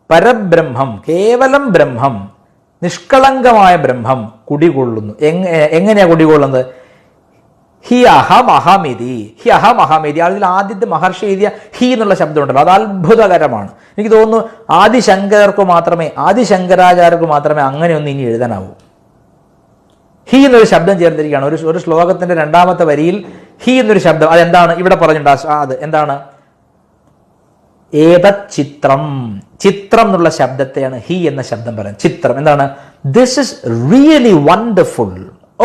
പരബ്രഹ്മം, കേവലം ബ്രഹ്മം, നിഷ്കളങ്കമായ ബ്രഹ്മം കുടികൊള്ളുന്നു. എങ്ങനെയാ കുടികൊള്ളുന്നത്? ഹി അഹമഹമിതി. അതിൽ ആദ്യത്തെ മഹർഷി എഴുതിയ ഹി എന്നുള്ള ശബ്ദമുണ്ടല്ലോ, അത് അത്ഭുതകരമാണ്. എനിക്ക് തോന്നുന്നു ആദിശങ്കരാചാര്യർക്ക് മാത്രമേ അങ്ങനെയൊന്നും ഇനി എഴുതാനാവൂ. ഹി എന്നൊരു ശബ്ദം ചേർത്തിരിക്കുകയാണ് ഒരു ശ്ലോകത്തിന്റെ 2ാമത്തെ വരിയിൽ. ഹി എന്നൊരു ശബ്ദം, അതെന്താണ് ഇവിടെ പറഞ്ഞിട്ടുണ്ട്? അത് എന്താണ്? ഏതത് ചിത്രം എന്നുള്ള ശബ്ദത്തെയാണ് ഹി എന്ന ശബ്ദം പറയുന്നത്. ചിത്രം എന്താണ്? This is really wonderful,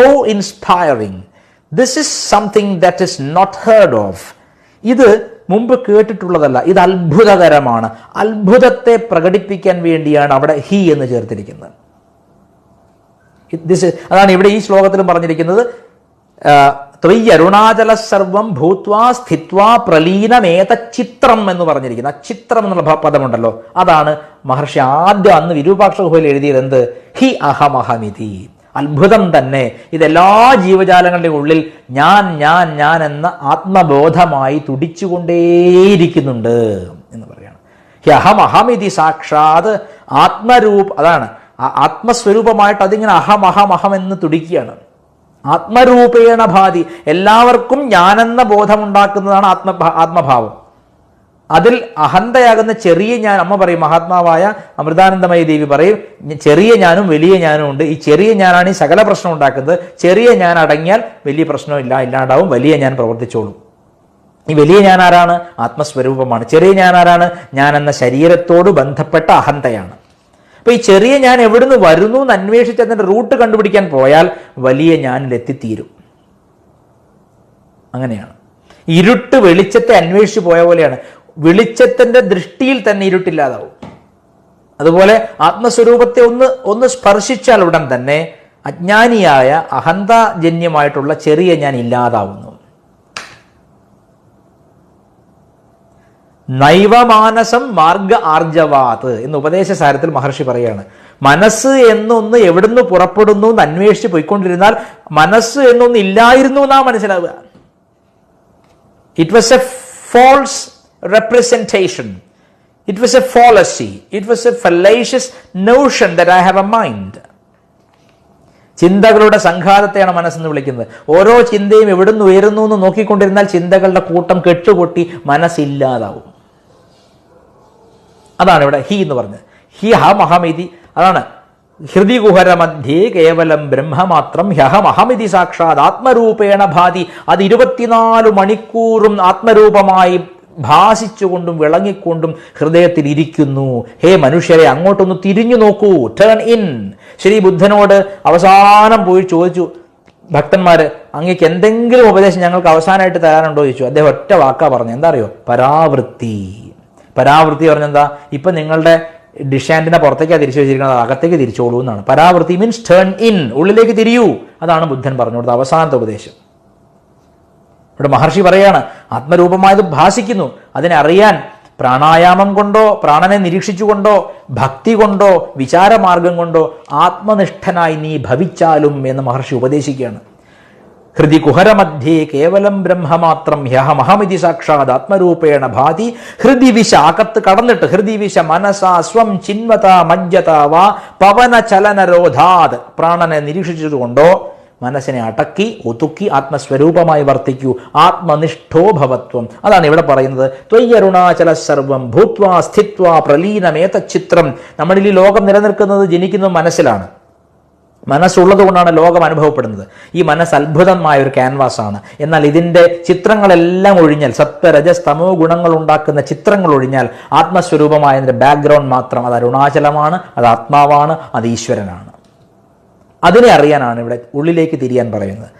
oh inspiring, this is something that is not heard of. ഇത് മുമ്പ് കേട്ടിട്ടുള്ളതല്ല, ഇത് അത്ഭുതകരമാണ്. അത്ഭുതത്തെ പ്രകടിപ്പിക്കാൻ വേണ്ടിയാണ് അവിടെ ഹി എന്ന് ചേർത്തിരിക്കുന്നത്. അതാണ് ഇവിടെ ഈ ശ്ലോകത്തിലും പറഞ്ഞിരിക്കുന്നത്. ത്വയ്യരുണാചല സർവം ഭൂത്വാ സ്ഥിത്വാ പ്രലീനമേത ചിത്രം എന്ന് പറഞ്ഞിരിക്കുന്നത്. ആ ചിത്രം എന്നുള്ള പദമുണ്ടല്ലോ, അതാണ് മഹർഷി ആദ്യം അന്ന് വിരൂപാക്ഷ ഗുഹയിൽ എഴുതിയത്. എന്ത്? ഹി അഹമഹമിതി. അത്ഭുതം തന്നെ. ഇതെല്ലാ ജീവജാലങ്ങളുടെയും ഉള്ളിൽ ഞാൻ എന്ന ആത്മബോധമായി തുടിച്ചുകൊണ്ടേയിരിക്കുന്നുണ്ട് എന്ന് പറയാണ്. ഹ്യഹമഹമിതി സാക്ഷാത് ആത്മരൂപ, അതാണ് ആത്മസ്വരൂപമായിട്ട് അതിങ്ങനെ അഹം അഹം അഹം എന്ന് തുടിക്കുകയാണ്. ആത്മരൂപേണ ഭാതി, എല്ലാവർക്കും ഞാനെന്ന ബോധമുണ്ടാക്കുന്നതാണ് ആത്മഭാവം. അതിൽ അഹന്തയാകുന്ന ചെറിയ ഞാൻ, അമ്മ പറയും, മഹാത്മാവായ അമൃതാനന്ദമയി ദേവി പറയും, ചെറിയ ഞാനും വലിയ ഞാനും ഉണ്ട്. ഈ ചെറിയ ഞാനാണ് ഈ സകല പ്രശ്നം ഉണ്ടാക്കുന്നത്. ചെറിയ ഞാൻ അടങ്ങിയാൽ വലിയ പ്രശ്നം ഇല്ലാണ്ടാവും, വലിയ ഞാൻ പ്രവർത്തിച്ചോളും. ഈ വലിയ ഞാൻ ആരാണ്? ആത്മസ്വരൂപമാണ്. ചെറിയ ഞാൻ ആരാണ്? ഞാൻ എന്ന ശരീരത്തോട് ബന്ധപ്പെട്ട അഹന്തയാണ്. അപ്പൊ ഈ ചെറിയ ഞാൻ എവിടുന്ന് വരുന്നു എന്ന് അന്വേഷിച്ച് അതിന്റെ റൂട്ട് കണ്ടുപിടിക്കാൻ പോയാൽ വലിയ ഞാനിലെത്തിത്തീരും. അങ്ങനെയാണ്. ഇരുട്ട് വെളിച്ചത്തെ അന്വേഷിച്ച് പോയ പോലെയാണ്. വെളിച്ചത്തിന്റെ ദൃഷ്ടിയിൽ തന്നെ ഇരുട്ടില്ലാതാവും. അതുപോലെ ആത്മസ്വരൂപത്തെ ഒന്ന് സ്പർശിച്ചാൽ ഉടൻ തന്നെ അജ്ഞാനിയായ അഹന്താജന്യമായിട്ടുള്ള ചെറിയ ഞാൻ ഇല്ലാതാവുന്നു. നൈവമാനസം മാർഗ ആർജവാത് എന്ന് ഉപദേശസാരത്തിൽ മഹർഷി പറയാണ്. മനസ്സ് എന്നൊന്ന് എവിടുന്ന് പുറപ്പെടുന്നു എന്ന് അന്വേഷിച്ച് പോയിക്കൊണ്ടിരുന്നാൽ മനസ്സ് എന്നൊന്ന് ഇല്ലായിരുന്നു എന്നാ മനസ്സിലാവുക. It was a false representation. It was a fallacy. It was a fallacious notion that I have a mind. ചിന്തകളുടെ സംഘാതത്തെയാണ് മനസ്സെന്ന് വിളിക്കുന്നത്. ഓരോ ചിന്തയും എവിടുന്ന് ഉയരുന്നു എന്ന് നോക്കിക്കൊണ്ടിരുന്നാൽ ചിന്തകളുടെ കൂട്ടം കെട്ടുപൊട്ടി മനസ്സില്ലാതാവും. അതാണ് ഇവിടെ ഹി എന്ന് പറഞ്ഞത്. ഹി ഹമഹമിതി, അതാണ് ഹൃദി കുഹര മധ്യേ കേവലം ബ്രഹ്മമാത്രം ഹ്യഹമഹമിതി സാക്ഷാത് ആത്മരൂപേണ ഭാതി. അത് 24 മണിക്കൂറും ആത്മരൂപമായി ഭാസിച്ചുകൊണ്ടും വിളങ്ങിക്കൊണ്ടും ഹൃദയത്തിൽ ഇരിക്കുന്നു. ഹേ മനുഷ്യരെ, അങ്ങോട്ടൊന്ന് തിരിഞ്ഞു നോക്കൂ. Turn in. ശ്രീ ബുദ്ധനോട് അവസാനം പോയി ചോദിച്ചു, ഭക്തന്മാര് അങ്ങേക്ക് എന്തെങ്കിലും ഉപദേശം ഞങ്ങൾക്ക് അവസാനമായിട്ട് തരാനുണ്ടോ ചോദിച്ചു. അദ്ദേഹം ഒറ്റ വാക്കാ പറഞ്ഞു. എന്താ അറിയോ? പരാവൃത്തി. പരാവൃത്തി പറഞ്ഞെന്താ? ഇപ്പൊ നിങ്ങളുടെ ഡിഷാൻഡിനെ പുറത്തേക്കാണ് തിരിച്ചു വെച്ചിരിക്കുന്നത്, അകത്തേക്ക് തിരിച്ചോളൂ എന്നാണ്. പരാവൃത്തി മീൻസ് ടേൺ ഇൻ, ഉള്ളിലേക്ക് തിരിയൂ. അതാണ് ബുദ്ധൻ പറഞ്ഞു കൊടുത്ത അവസാനത്തെ ഉപദേശം. ഇവിടെ മഹർഷി പറയാണ്, ആത്മരൂപമായത് ഭാസിക്കുന്നു. അതിനെ അറിയാൻ പ്രാണായാമം കൊണ്ടോ പ്രാണനെ നിരീക്ഷിച്ചുകൊണ്ടോ ഭക്തി കൊണ്ടോ വിചാരമാർഗം കൊണ്ടോ ആത്മനിഷ്ഠനായി നീ ഭവിച്ചാലും എന്ന് മഹർഷി ഉപദേശിക്കുകയാണ്. ഹൃദി കുഹരമധ്യേ കേവലം ബ്രഹ്മമാത്രം ഹ്യഹമഹമിതി സാക്ഷാത് ആത്മരൂപേണ ഭാതി. ഹൃദിവിശ, അകത്ത് കടന്നിട്ട് ഹൃദിവിശ മനസാ സ്വം ചിന്വത മജ്ജത വാ പവന ചലനരോധാത്, പ്രാണനെ നിരീക്ഷിച്ചതുകൊണ്ടോ മനസ്സിനെ അടക്കി ഒതുക്കി ആത്മസ്വരൂപമായി വർത്തിക്കൂ. ആത്മനിഷ്ഠോ ഭവത്വം. അതാണ് ഇവിടെ പറയുന്നത്. ത്വയ്യരുണാചല സർവം ഭൂത്വാ സ്ഥിത്വാ പ്രലീനമേത ചിത്രം. നമ്മളിൽ ഈ ലോകം നിലനിൽക്കുന്നത് ജനിക്കുന്നത് മനസ്സിലാണ്. മനസ്സുള്ളത് കൊണ്ടാണ് ലോകം അനുഭവപ്പെടുന്നത്. ഈ മനസ്സ് അത്ഭുതമായ ഒരു ക്യാൻവാസാണ്. എന്നാൽ ഇതിൻ്റെ ചിത്രങ്ങളെല്ലാം ഒഴിഞ്ഞാൽ, സത്വരജസ് തമോ ഗുണങ്ങൾ ഉണ്ടാക്കുന്ന ചിത്രങ്ങൾ ഒഴിഞ്ഞാൽ ആത്മസ്വരൂപമായതിൻ്റെ ബാക്ക്ഗ്രൗണ്ട് മാത്രം അത് അരുണാചലമാണ്, അത് ആത്മാവാണ്, അത് ഈശ്വരനാണ്. അതിനെ അറിയാനാണ് ഇവിടെ ഉള്ളിലേക്ക് തിരിയാൻ പറയുന്നത്.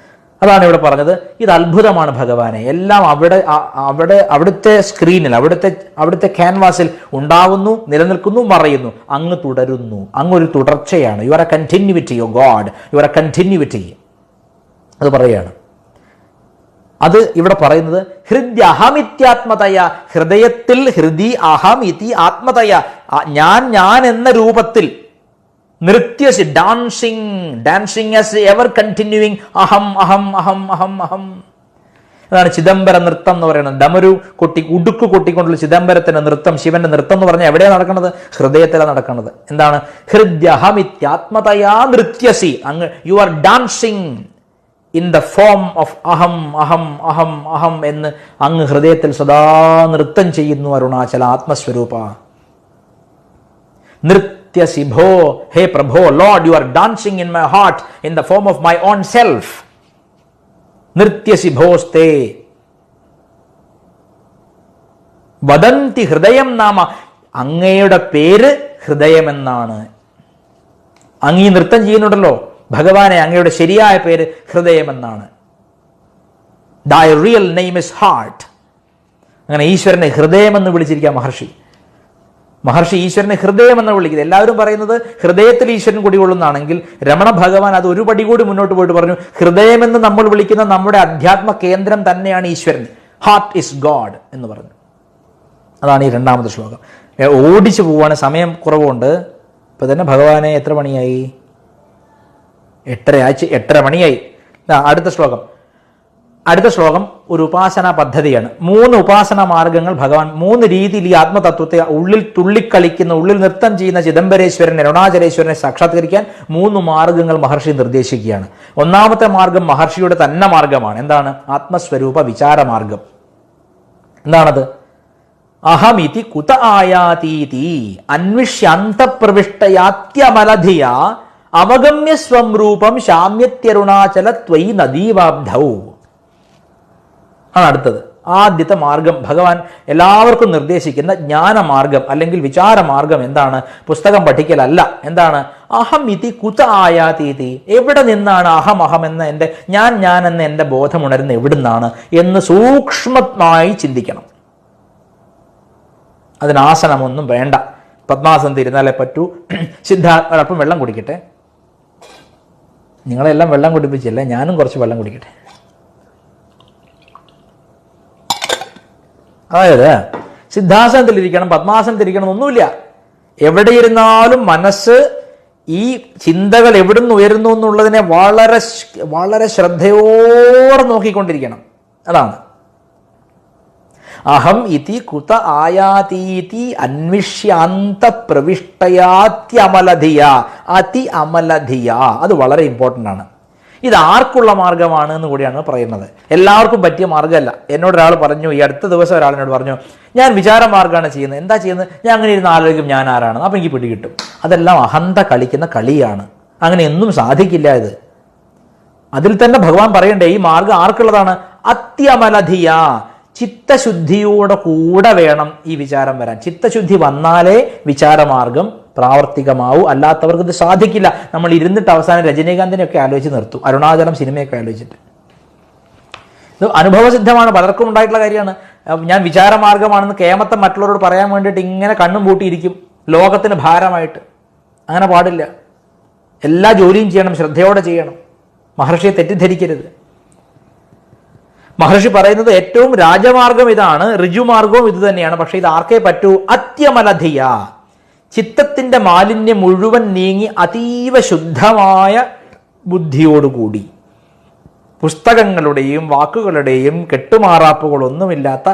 അതാണ് ഇവിടെ പറഞ്ഞത്. ഇത് അത്ഭുതമാണ് ഭഗവാനെ. എല്ലാം അവിടുത്തെ സ്ക്രീനിൽ, അവിടുത്തെ ക്യാൻവാസിൽ ഉണ്ടാവുന്നു, നിലനിൽക്കുന്നു, മറയുന്നു, അങ്ങ് തുടരുന്നു. അങ്ങൊരു തുടർച്ചയാണ്. You are a continuity. O God, you are a continuity. അത് പറയുകയാണ്. അത് ഇവിടെ പറയുന്നത് ഹൃദ്യഹമിത്യാത്മതയ, ഹൃദയത്തിൽ ഹൃദി അഹം ഇതി ആത്മതയ, ഞാൻ എന്ന രൂപത്തിൽ നൃത്യസി, ഡാൻസിങ് ആസ് എവർ കണ്ടിന്യൂയിങ് അഹം അഹം അഹം അഹം അഹം. അതാണ് ചിദംബര നൃത്തം എന്ന് പറയുന്നത്. ഡമരു ഉടുക്ക് കൊട്ടിക്കൊണ്ടുള്ള ചിദംബരത്തിന്റെ നൃത്തം, ശിവന്റെ നൃത്തം എന്ന് പറഞ്ഞാൽ എവിടെയാണ് നടക്കുന്നത്? ഹൃദയത്തിലാണ് നടക്കുന്നത്. എന്താണ്? ഹൃദ്യഹമിത്യാത്മതയാ നൃത്യസി, അങ്ങ് U are dancing in the form of അഹം അഹം അഹം അഹം എന്ന് അങ്ങ് ഹൃദയത്തിൽ സദാ നൃത്തം ചെയ്യുന്നു. അരുണാചല ആത്മസ്വരൂപ നൃത്യസിഭോ, ഹേ പ്രഭോ, Lord, you are dancing in my heart in the form of my own self. നൃത്യസിഭോസ്തേ വദന്തി ഹൃദയം നാമ, അങ്ങയുടെ പേര് ഹൃദയമെന്നാണ്. അങ്ങ് ഈ നൃത്തം ചെയ്യുന്നുണ്ടല്ലോ ഭഗവാനെ, അങ്ങയുടെ ശരിയായ പേര് ഹൃദയമെന്നാണ്. ദൈ റിയൽ നെയിം ഇസ് ഹാർട്ട്. അങ്ങനെ ഈശ്വരനെ ഹൃദയമെന്ന് വിളിച്ചിരിക്കുക മഹർഷി ഈശ്വരനെ ഹൃദയമെന്ന് വിളിക്കുന്നത്. എല്ലാവരും പറയുന്നത് ഹൃദയത്തിൽ ഈശ്വരൻ കുടികൊള്ളുന്നാണെങ്കിൽ രമണ ഭഗവാൻ അത് ഒരു പടി കൂടി മുന്നോട്ട് പോയിട്ട് പറഞ്ഞു, ഹൃദയമെന്ന് നമ്മൾ വിളിക്കുന്ന നമ്മുടെ അധ്യാത്മ കേന്ദ്രം തന്നെയാണ് ഈശ്വരൻ. ഹാർട്ട് ഇസ് ഗോഡ് എന്ന് പറഞ്ഞു. അതാണ് ഈ 2ാമത്തെ ശ്ലോകം. ഓടിച്ചു പോവാണ്, സമയം കുറവുണ്ട്. ഇപ്പൊ തന്നെ ഭഗവാനെ എത്ര മണിയായി? 8:30 മണിയായി. അടുത്ത ശ്ലോകം. അടുത്ത ശ്ലോകം ഒരു ഉപാസനാ പദ്ധതിയാണ്. 3 ഉപാസനാ മാർഗങ്ങൾ ഭഗവാൻ 3 രീതിയിൽ ഈ ആത്മതത്വത്തെ ഉള്ളിൽ തുള്ളിക്കളിക്കുന്ന, ഉള്ളിൽ നൃത്തം ചെയ്യുന്ന ചിദംബരേശ്വരൻ, അരുണാചലേശ്വരനെ സാക്ഷാത്കരിക്കാൻ 3 മാർഗങ്ങൾ മഹർഷി നിർദ്ദേശിക്കുകയാണ്. ഒന്നാമത്തെ മാർഗം മഹർഷിയുടെ തന്നെ മാർഗമാണ്. എന്താണ്? ആത്മസ്വരൂപ വിചാരമാർഗം. എന്താണത്? അഹമിതി കുത ആയാതീതി അന്വിഷ്യന്തപ്രവിഷ്ടയാത്യമലധിയ അവഗമ്യ സ്വം രൂപം ശാമ്യത്യരുണാചല ത്വയി നദീവാബ്ധൗ ആണ് അടുത്തത്. ആദ്യത്തെ മാർഗം ഭഗവാൻ എല്ലാവർക്കും നിർദ്ദേശിക്കുന്ന ജ്ഞാനമാർഗം അല്ലെങ്കിൽ വിചാരമാർഗം എന്താണ്? പുസ്തകം പഠിക്കലല്ല. എന്താണ്? അഹം ഇതി കുത ആയാതീതി, എവിടെ നിന്നാണ് അഹം അഹം എന്ന എൻ്റെ ഞാൻ എന്ന എൻ്റെ ബോധമുണരുന്ന എവിടുന്നാണ് എന്ന് സൂക്ഷ്മമായി ചിന്തിക്കണം. അതിനാസനമൊന്നും വേണ്ട. പത്മാസനം തിരുന്നാലേ പറ്റൂ. ഒരല്പം വെള്ളം കുടിക്കട്ടെ. നിങ്ങളെല്ലാം വെള്ളം കുടിപ്പിച്ചില്ല, ഞാനും കുറച്ച് വെള്ളം കുടിക്കട്ടെ. അതായത് സിദ്ധാസനത്തിലിരിക്കണം, പത്മാസനത്തിലിരിക്കണം ഒന്നുമില്ല. എവിടെ ഇരുന്നാലും മനസ്സ് ഈ ചിന്തകൾ എവിടുന്ന് ഉയരുന്നു എന്നുള്ളതിനെ വളരെ വളരെ ശ്രദ്ധയോടെ നോക്കിക്കൊണ്ടിരിക്കണം. അതാണ് അഹം ഇതി കുത ആയാതീതി അന്വിഷ്യാന്ത പ്രവിഷ്ടയാത്യമലധിയ അതി അമലധിയ. അത് വളരെ ഇമ്പോർട്ടൻ്റ് ആണ്. ഇത് ആർക്കുള്ള മാർഗമാണ് എന്ന് കൂടിയാണ് പറയുന്നത്. എല്ലാവർക്കും പറ്റിയ മാർഗ്ഗമല്ല. എന്നോട് ഒരാൾ പറഞ്ഞു, ഈ അടുത്ത ദിവസം ഒരാളിനോട് പറഞ്ഞു, ഞാൻ വിചാരമാർഗ്ഗമാണ് ചെയ്യുന്നത്. എന്താ ചെയ്യുന്നത്? ഞാൻ അങ്ങനെ ഇരുന്ന് ആലോചിക്കും ഞാൻ ആരാണ്, അപ്പം എനിക്ക് പിടികിട്ടും. അതെല്ലാം അഹന്ത കളിക്കുന്ന കളിയാണ്. അങ്ങനെ ഒന്നും സാധിക്കില്ല. ഇത് അതിൽ തന്നെ ഭഗവാൻ പറയണ്ടേ, ഈ മാർഗം ആർക്കുള്ളതാണ്? അത്യമലധിയ, ചിത്തശുദ്ധിയോടെ കൂടെ വേണം ഈ വിചാരം വരാൻ. ചിത്തശുദ്ധി വന്നാലേ വിചാരമാർഗം പ്രാവർത്തികമാവൂ, അല്ലാത്തവർക്ക് ഇത് സാധിക്കില്ല. നമ്മൾ ഇരുന്നിട്ട് അവസാനം രജനീകാന്തിനെയൊക്കെ ആലോചിച്ച് നിർത്തും, അരുണാചലം സിനിമയൊക്കെ ആലോചിച്ചിട്ട്. ഇത് അനുഭവസിദ്ധമാണ്, പലർക്കും ഉണ്ടായിട്ടുള്ള കാര്യമാണ്. ഞാൻ വിചാരമാർഗമാണെന്ന് കേമത്തെ മറ്റുള്ളവരോട് പറയാൻ വേണ്ടിയിട്ട് ഇങ്ങനെ കണ്ണും പൂട്ടിയിരിക്കും, ലോകത്തിന് ഭാരമായിട്ട്. അങ്ങനെ പാടില്ല. എല്ലാ ജോലിയും ചെയ്യണം, ശ്രദ്ധയോടെ ചെയ്യണം. മഹർഷിയെ തെറ്റിദ്ധരിക്കരുത്. മഹർഷി പറയുന്നത് ഏറ്റവും രാജമാർഗം ഇതാണ്, ഋജുമാർഗവും ഇത് തന്നെയാണ്. പക്ഷെ ഇത് ആർക്കേ പറ്റൂ? അത്യമലധിയ, ചിത്തത്തിന്റെ മാലിന്യം മുഴുവൻ നീങ്ങി അതീവ ശുദ്ധമായ ബുദ്ധിയോടുകൂടി, പുസ്തകങ്ങളുടെയും വാക്കുകളുടെയും കെട്ടുമാറാപ്പുകളൊന്നുമില്ലാത്ത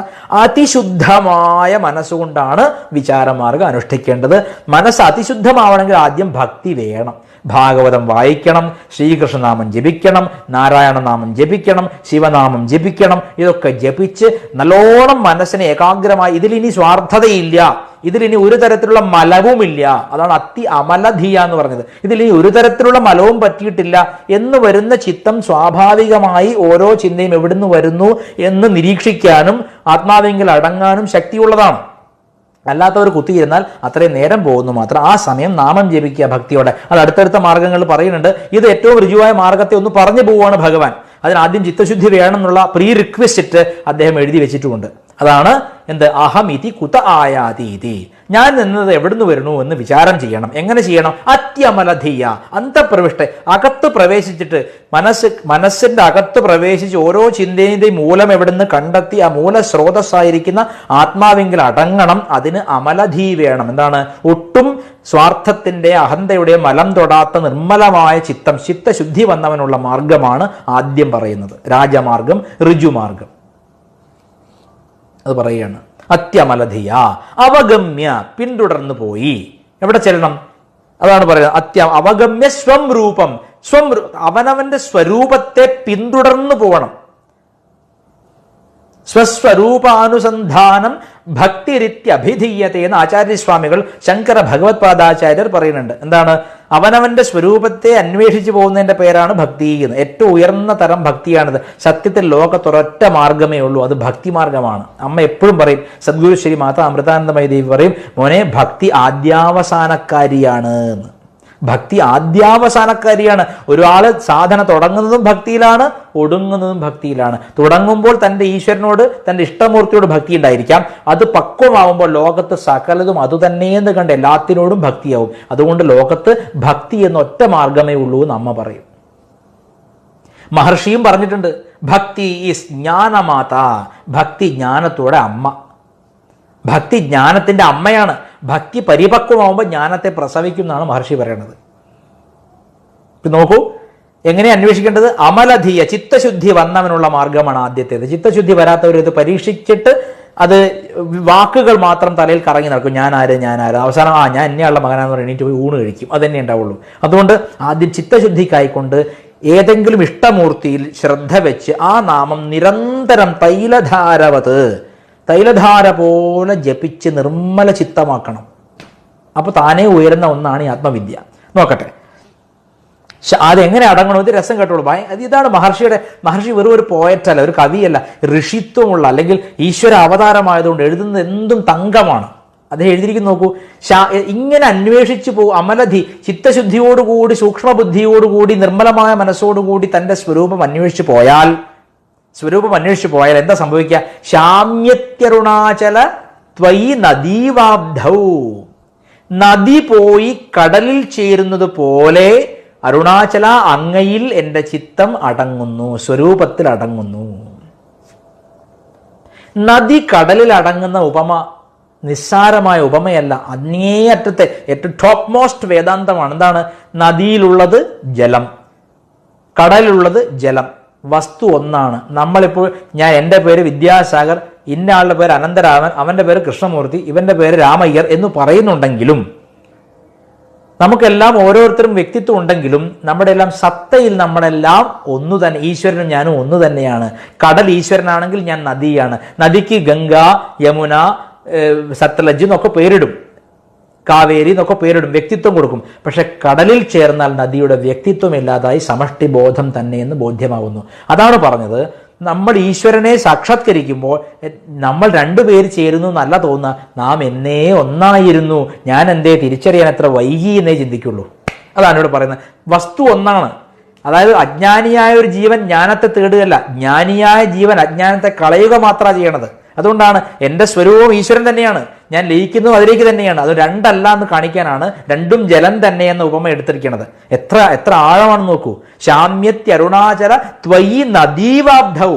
അതിശുദ്ധമായ മനസ്സുകൊണ്ടാണ് വിചാരമാർഗം അനുഷ്ഠിക്കേണ്ടത്. മനസ്സ് അതിശുദ്ധമാവണമെങ്കിൽ ആദ്യം ഭക്തി വേണം. ഭാഗവതം വായിക്കണം, ശ്രീകൃഷ്ണനാമം ജപിക്കണം, നാരായണനാമം ജപിക്കണം, ശിവനാമം ജപിക്കണം. ഇതൊക്കെ ജപിച്ച് നല്ലോണം മനസ്സിനെ ഏകാഗ്രമായി, ഇതിലിനി സ്വാർത്ഥതയില്ല, ഇതിലിനി ഒരു തരത്തിലുള്ള മലവുമില്ല. അതാണ് അതി അമലധിയ എന്ന് പറഞ്ഞത്. ഇതിലിനി ഒരു തരത്തിലുള്ള മലവും പറ്റിയിട്ടില്ല എന്ന് വരുന്ന ചിത്തം സ്വാഭാവികമായി ഓരോ ചിന്തയും എവിടുന്ന് വരുന്നു എന്ന് നിരീക്ഷിക്കാനും ആത്മാവെങ്കിൽ അടങ്ങാനും ശക്തിയുള്ളതാണ്. അല്ലാത്തവർ കുത്തിയിരുന്നാൽ അത്രയും നേരം പോകുന്നു മാത്രം. ആ സമയം നാമം ജപിക്കുക ഭക്തിയോടെ. അത് അടുത്തടുത്ത മാർഗങ്ങൾ പറയുന്നുണ്ട്. ഇത് ഏറ്റവും ഋജുവായ മാർഗത്തെ ഒന്ന് പറഞ്ഞു പോവുകയാണ് ഭഗവാൻ. അതിനാദ്യം ചിത്തശുദ്ധി വേണമെന്നുള്ള പ്രീ റിക്വസ്റ്റ് അദ്ദേഹം എഴുതി വെച്ചിട്ടുമുണ്ട്. അതാണ് എന്ത്? അഹം ഇതി കുത ആയാതീതി, ഞാൻ എന്നത് എവിടുന്ന് വരുന്നു എന്ന് വിചാരം ചെയ്യണം. എങ്ങനെ ചെയ്യണം? അത്യമലധിയ, അന്തപ്രവിഷ്ട, അകത്ത് പ്രവേശിച്ചിട്ട് മനസ്സിന്റെ അകത്ത് പ്രവേശിച്ച് ഓരോ ചിന്തയുടെയും മൂലം എവിടുന്ന് കണ്ടെത്തി ആ മൂലസ്രോതസ്സായിരിക്കുന്ന ആത്മാവെങ്കിൽ അടങ്ങണം. അതിന് അമലധീ വേണം. എന്താണ്? ഒട്ടും സ്വാർത്ഥത്തിന്റെ അഹന്തയുടെ മലം തൊടാത്ത നിർമ്മലമായ ചിത്തം, ചിത്തശുദ്ധി വന്നവനുള്ള മാർഗമാണ് ആദ്യം പറയുന്നത്. രാജമാർഗം, ഋജുമാർഗം. അത് പറയുകയാണ്. അത്യമലധിയ, അവഗമ്യ, പിന്തുടർന്നു പോയി. എവിടെ ചെല്ലണം? അതാണ് പറയുന്നത്. അവഗമ്യ സ്വം രൂപം, അവനവന്റെ സ്വരൂപത്തെ പിന്തുടർന്നു പോകണം. സ്വസ്വരൂപാനുസന്ധാനം ഭക്തിരിത്യഭിധീയത്തെ എന്ന് ആചാര്യസ്വാമികൾ, ശങ്കര ഭഗവത്പാദാചാര്യർ പറയുന്നുണ്ട്. എന്താണ്? അവനവന്റെ സ്വരൂപത്തെ അന്വേഷിച്ചു പോകുന്നതിന്റെ പേരാണ് ഭക്തി എന്ന്. ഏറ്റവും ഉയർന്ന തരം ഭക്തിയാണിത്. സത്യത്തിൽ ലോകത്തൊരൊറ്റ മാർഗമേ ഉള്ളൂ, അത് ഭക്തിമാർഗമാണ്. അമ്മ എപ്പോഴും പറയും, സദ്ഗുരു ശ്രീ മാതാ അമൃതാനന്ദമയി ദേവി പറയും, മോനെ ഭക്തി ആദ്യാവസാനക്കാരിയാണ് എന്ന്. ഭക്തി ആദ്യാവസാനക്കാരിയാണ്. ഒരാൾ സാധന തുടങ്ങുന്നതും ഭക്തിയിലാണ്, ഒടുങ്ങുന്നതും ഭക്തിയിലാണ്. തുടങ്ങുമ്പോൾ തൻ്റെ ഈശ്വരനോട്, തൻ്റെ ഇഷ്ടമൂർത്തിയോട് ഭക്തി ഉണ്ടായിരിക്കാം. അത് പക്വമാവുമ്പോൾ ലോകത്ത് സകലതും അതുതന്നെയെന്ന് കണ്ട് എല്ലാത്തിനോടും ഭക്തിയാവും. അതുകൊണ്ട് ലോകത്ത് ഭക്തി എന്ന ഒറ്റ മാർഗമേ ഉള്ളൂ എന്ന് അമ്മ പറയും. മഹർഷിയും പറഞ്ഞിട്ടുണ്ട്, ഭക്തി ഈസ് ജ്ഞാനമാത, ഭക്തി ജ്ഞാനത്തോടെ അമ്മ. ഭക്തി ജ്ഞാനത്തിന്റെ അമ്മയാണ്. ഭക്തി പരിപക്വമാവുമ്പോൾ ജ്ഞാനത്തെ പ്രസവിക്കും എന്നാണ് മഹർഷി പറയുന്നത്. നോക്കൂ, എങ്ങനെ അന്വേഷിക്കേണ്ടത്? അമലധീയ, ചിത്തശുദ്ധി വന്നവനുള്ള മാർഗമാണ് ആദ്യത്തേത്. ചിത്തശുദ്ധി വരാത്തവർ ഇത് പരീക്ഷിച്ചിട്ട് അത് വാക്കുകൾ മാത്രം തലയിൽ കറങ്ങി നടക്കും. ഞാൻ ആര് അവസാനം ഞാൻ ഇന്നയാളുടെ മകനാന്ന് പറഞ്ഞ് എണീറ്റ് പോയി ഊണ് കഴിക്കും. അതന്നെ ഉണ്ടാവുള്ളൂ. അതുകൊണ്ട് ആദ്യം ചിത്തശുദ്ധിക്കായിക്കൊണ്ട് ഏതെങ്കിലും ഇഷ്ടമൂർത്തിയിൽ ശ്രദ്ധ വെച്ച് ആ നാമം നിരന്തരം തൈലധാര പോലെ ജപിച്ച് നിർമ്മല ചിത്തമാക്കണം. അപ്പോൾ താനേ ഉയരുന്ന ഒന്നാണ് ഈ ആത്മവിദ്യ. നോക്കട്ടെ, അതെങ്ങനെ അടങ്ങണം? ഇത് രസം കേട്ടോളൂ. ഇതാണ് മഹർഷി വെറും ഒരു പോയറ്റല്ല, ഒരു കവിയല്ല, ഋഷിത്വമുള്ള അല്ലെങ്കിൽ ഈശ്വര അവതാരമായതുകൊണ്ട് എഴുതുന്നത് എന്തും തങ്കമാണ്. അദ്ദേഹം എഴുതിയിരിക്കുന്നു നോക്കൂ. ഇങ്ങനെ അന്വേഷിച്ചു പോകും. അമലധി, ചിത്തശുദ്ധിയോടുകൂടി സൂക്ഷ്മബുദ്ധിയോടുകൂടി നിർമ്മലമായ മനസ്സോടുകൂടി തൻ്റെ സ്വരൂപം അന്വേഷിച്ചു പോയാൽ എന്താ സംഭവിക്കുക? ശാമ്യത്യരുണാചല ത്വയി നദീവാബ്ധൗ, നദി പോയി കടലിൽ ചേരുന്നത് പോലെ അരുണാചല അങ്ങയിൽ എൻ്റെ ചിത്തം അടങ്ങുന്നു, സ്വരൂപത്തിൽ അടങ്ങുന്നു. നദി കടലിൽ അടങ്ങുന്ന ഉപമ നിസ്സാരമായ ഉപമയല്ല, അങ്ങേയറ്റത്തെ ഏറ്റവും ടോപ്പ് മോസ്റ്റ് വേദാന്തമാണ്. എന്താണ്? നദിയിലുള്ളത് ജലം, കടലിലുള്ളത് ജലം, വസ്തു ഒന്നാണ്. നമ്മളിപ്പോൾ എൻ്റെ പേര് വിദ്യാസാഗർ, ഇന്ന ആളുടെ പേര് അനന്തരാമൻ, അവൻ്റെ പേര് കൃഷ്ണമൂർത്തി, ഇവൻ്റെ പേര് രാമയ്യർ എന്ന് പറയുന്നുണ്ടെങ്കിലും നമുക്കെല്ലാം ഓരോരുത്തരും വ്യക്തിത്വം ഉണ്ടെങ്കിലും നമ്മുടെ എല്ലാം സത്തയിൽ നമ്മളെല്ലാം ഒന്നു തന്നെ. ഈശ്വരനും ഞാനും ഒന്നു തന്നെയാണ്. കടൽ ഈശ്വരനാണെങ്കിൽ ഞാൻ നദിയാണ്. നദിക്ക് ഗംഗ, യമുന, സത്ലജ് എന്നൊക്കെ പേരിടും, കാവേരി എന്നൊക്കെ പേരിടും, വ്യക്തിത്വം കൊടുക്കും. പക്ഷെ കടലിൽ ചേർന്നാൽ നദിയുടെ വ്യക്തിത്വം ഇല്ലാതായി സമഷ്ടിബോധം തന്നെ എന്ന് ബോധ്യമാവുന്നു. അതാണ് പറഞ്ഞത്, നമ്മൾ ഈശ്വരനെ സാക്ഷാത്കരിക്കുമ്പോൾ നമ്മൾ രണ്ടുപേര് ചേരുന്നു എന്നല്ല തോന്നുക, നാം എന്നേ ഒന്നായിരുന്നു, ഞാൻ എന്തേ തിരിച്ചറിയാൻ എത്ര വൈകി എന്നേ ചിന്തിക്കുള്ളൂ. അതാണ് ഇവിടെ പറയുന്നത്. വസ്തു ഒന്നാണ്. അതായത് അജ്ഞാനിയായ ഒരു ജീവൻ ജ്ഞാനത്തെ തേടുകയല്ല, ജ്ഞാനിയായ ജീവൻ അജ്ഞാനത്തെ കളയുക മാത്രമാണ് ചെയ്യണത്. അതുകൊണ്ടാണ് എൻ്റെ സ്വരൂപം ഈശ്വരൻ തന്നെയാണ്, ഞാൻ ലയിക്കുന്നത് അതിലേക്ക് തന്നെയാണ്. അത് രണ്ടല്ല എന്ന് കാണിക്കാനാണ് രണ്ടും ജലം തന്നെ എന്ന ഉപമ എടുത്തിരിക്കുന്നത്. എത്ര ആഴമാണെന്ന് നോക്കൂ. ശാമ്യത്യരുണാചല ത്വയി നദീവാബ്ധൗ.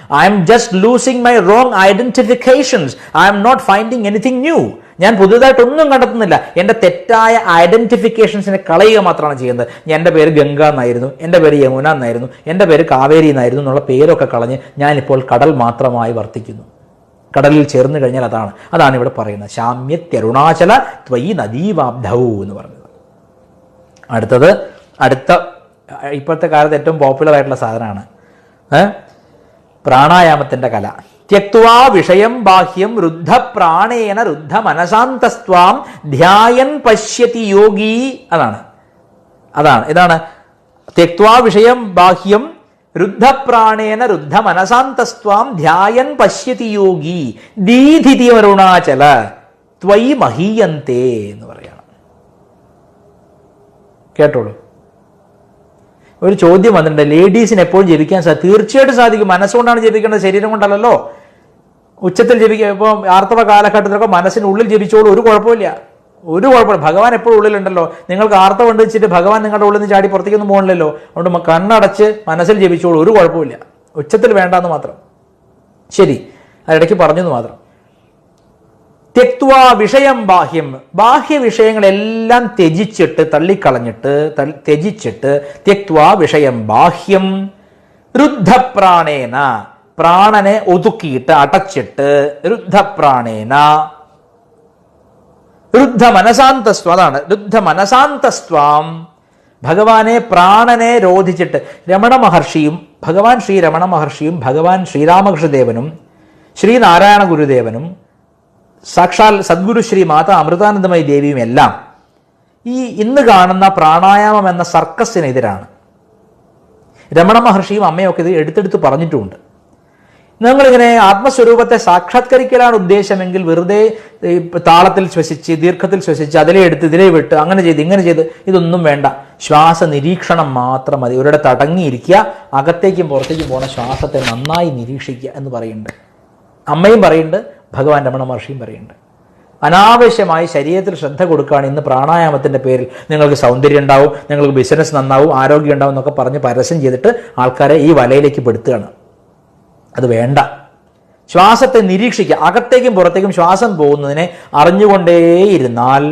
I am just losing my wrong identifications. I am not finding anything new. ഞാൻ പുതുതായിട്ടൊന്നും കണ്ടെത്തുന്നില്ല. എൻ്റെ തെറ്റായ ഐഡന്റിഫിക്കേഷൻസിനെ കളയുക മാത്രമാണ് ചെയ്യുന്നത്. എൻ്റെ പേര് ഗംഗ എന്നായിരുന്നു, എൻ്റെ പേര് യമുന എന്നായിരുന്നു, എൻ്റെ പേര് കാവേരി എന്നായിരുന്നു എന്നുള്ള പേരൊക്കെ കളഞ്ഞ് ഞാനിപ്പോൾ കടൽ മാത്രമായി വർത്തിക്കുന്നു. കടലിൽ ചേർന്ന് കഴിഞ്ഞാൽ അതാണ് ഇവിടെ പറയുന്നത്. ശാമ്യത്യരുണാചല ത്വയി നദീവാബ്ധൗ എന്ന് പറഞ്ഞത്. അടുത്ത ഇപ്പോഴത്തെ കാലത്ത് ഏറ്റവും പോപ്പുലർ ആയിട്ടുള്ള സാധനമാണ് പ്രാണായാമത്തിന്റെ കല. ത്യക്വാ വിഷയം ബാഹ്യം രുദ്ധ പ്രാണേന രുദ്ധ മനസാന്തസ്ത്വാം ധ്യായൻ പശ്യതി യോഗി. ഇതാണ് ത്യക്വാ വിഷയം ബാഹ്യം രുദ്ധ പ്രാണേന രുദ്ധ മനസാന്തസ്ത്വാം ധ്യായൻ പശ്യതി യോഗി ദീധിതി അരുണാചല ത്വയി മഹീയന്തേ എന്ന് പറയണം. കേട്ടോളൂ. ഒരു ചോദ്യം വന്നിട്ടുണ്ട്, ലേഡീസിന് എപ്പോഴും ജപിക്കാൻ തീർച്ചയായിട്ടും സാധിക്കും. മനസ്സുകൊണ്ടാണ് ജപിക്കേണ്ടത്, ശരീരം കൊണ്ടല്ലോ. ഉച്ചത്തിൽ ജപിക്കുക. ഇപ്പോൾ ആർത്തവ കാലഘട്ടത്തിലൊക്കെ മനസ്സിനുള്ളിൽ ജപിച്ചോളൂ, ഒരു കുഴപ്പമില്ല. ഭഗവാൻ എപ്പോഴും ഉള്ളിലുണ്ടല്ലോ. നിങ്ങൾക്ക് ആർത്തവ കൊണ്ട് വെച്ചിട്ട് ഭഗവാൻ നിങ്ങളുടെ ഉള്ളിൽ നിന്ന് ചാടി പുറത്തേക്കൊന്നും പോകണില്ലല്ലോ. അതുകൊണ്ട് കണ്ണടച്ച് മനസ്സിൽ ജപിച്ചോളൂ, ഒരു കുഴപ്പമില്ല. ഉച്ചത്തിൽ വേണ്ടാന്ന് മാത്രം. ശരി, അതിടയ്ക്ക് പറഞ്ഞെന്ന് മാത്രം. ത്യക്വാ വിഷയം ബാഹ്യം, ബാഹ്യ വിഷയങ്ങളെല്ലാം ത്യജിച്ചിട്ട് ത്യക്വാ വിഷയം ബാഹ്യം രുദ്ധപ്രാണേന, പ്രാണനെ ഒതുക്കിയിട്ട് അടച്ചിട്ട് രുദ്ധപ്രാണേന രുദ്ധ മനസാന്തസ്വം. അതാണ് രുദ്ധ മനസാന്തസ്വാം. ഭഗവാനെ പ്രാണനെ രോധിച്ചിട്ട് ഭഗവാൻ ശ്രീ രമണ മഹർഷിയും ഭഗവാൻ ശ്രീരാമകൃഷ്ണദേവനും ശ്രീനാരായണ ഗുരുദേവനും സാക്ഷാൽ സദ്ഗുരു ശ്രീ മാതാ അമൃതാനന്ദമയി ദേവിയും എല്ലാം ഈ ഇന്ന് കാണുന്ന പ്രാണായാമം എന്ന സർക്കസിനെതിരാണ്. രമണ മഹർഷിയും അമ്മയൊക്കെ ഇത് എടുത്തെടുത്ത് പറഞ്ഞിട്ടുമുണ്ട്. നിങ്ങളിങ്ങനെ ആത്മസ്വരൂപത്തെ സാക്ഷാത്കരിക്കലാണ് ഉദ്ദേശമെങ്കിൽ വെറുതെ താളത്തിൽ ശ്വസിച്ച് ദീർഘത്തിൽ ശ്വസിച്ച് അതിലെ എടുത്ത് ഇതിലെ വിട്ട് അങ്ങനെ ചെയ്ത് ഇങ്ങനെ ചെയ്ത് ഇതൊന്നും വേണ്ട. ശ്വാസ നിരീക്ഷണം മാത്രം മതി. ഒരിടത്ത് അടങ്ങിയിരിക്കുക, അകത്തേക്കും പുറത്തേക്കും പോണ ശ്വാസത്തെ നന്നായി നിരീക്ഷിക്കുക എന്ന് പറയുന്നുണ്ട്. അമ്മയും പറയുന്നുണ്ട്, ഭഗവാൻ രമണ മഹർഷിയും പറയുന്നുണ്ട്. അനാവശ്യമായി ശരീരത്തിൽ ശ്രദ്ധ കൊടുക്കുകയാണ് ഇന്ന് പ്രാണായാമത്തിൻ്റെ പേരിൽ. നിങ്ങൾക്ക് സൗന്ദര്യം ഉണ്ടാവും, നിങ്ങൾക്ക് ബിസിനസ് നന്നാവും, ആരോഗ്യം ഉണ്ടാവും എന്നൊക്കെ പറഞ്ഞ് പരസ്യം ചെയ്തിട്ട് ആൾക്കാരെ ഈ വലയിലേക്ക് പെടുത്തുകയാണ്. അത് വേണ്ട. ശ്വാസത്തെ നിരീക്ഷിക്കുക. അകത്തേക്കും പുറത്തേക്കും ശ്വാസം പോകുന്നതിനെ അറിഞ്ഞുകൊണ്ടേയിരുന്നാൽ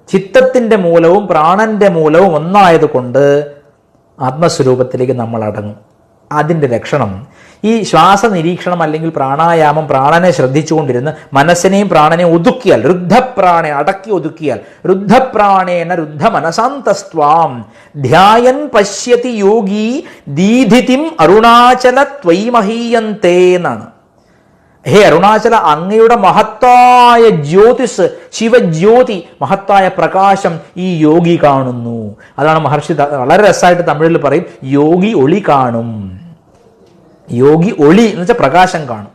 ചിത്തത്തിൻ്റെ മൂലവും പ്രാണന്റെ മൂലവും ഒന്നായതുകൊണ്ട് ആത്മസ്വരൂപത്തിലേക്ക് നമ്മൾ അടങ്ങും. അതിൻ്റെ ലക്ഷണം ഈ ശ്വാസ നിരീക്ഷണം അല്ലെങ്കിൽ പ്രാണായാമം, പ്രാണനെ ശ്രദ്ധിച്ചുകൊണ്ടിരുന്ന് മനസ്സിനെയും പ്രാണനെയും ഒതുക്കിയാൽ, രുദ്ധപ്രാണെ അടക്കി ഒതുക്കിയാൽ, രുദ്ധപ്രാണേന രുദ്ധ മനസാന്തസ്ത്വാം ധ്യായൻ പശ്യതി യോഗി ദീധിതിം അരുണാചല ത്വൈമഹീയന്തേ എന്നാണ്. ഹേ അരുണാചല, അങ്ങയുടെ മഹത്തായ ജ്യോതിസ്, ശിവജ്യോതി, മഹത്തായ പ്രകാശം ഈ യോഗി കാണുന്നു. അതാണ് മഹർഷി വളരെ രസമായിട്ട് തമിഴിൽ പറയും, യോഗി ഒളി കാണും. യോഗി ഒളി എന്ന് വെച്ചാൽ പ്രകാശം കാണും.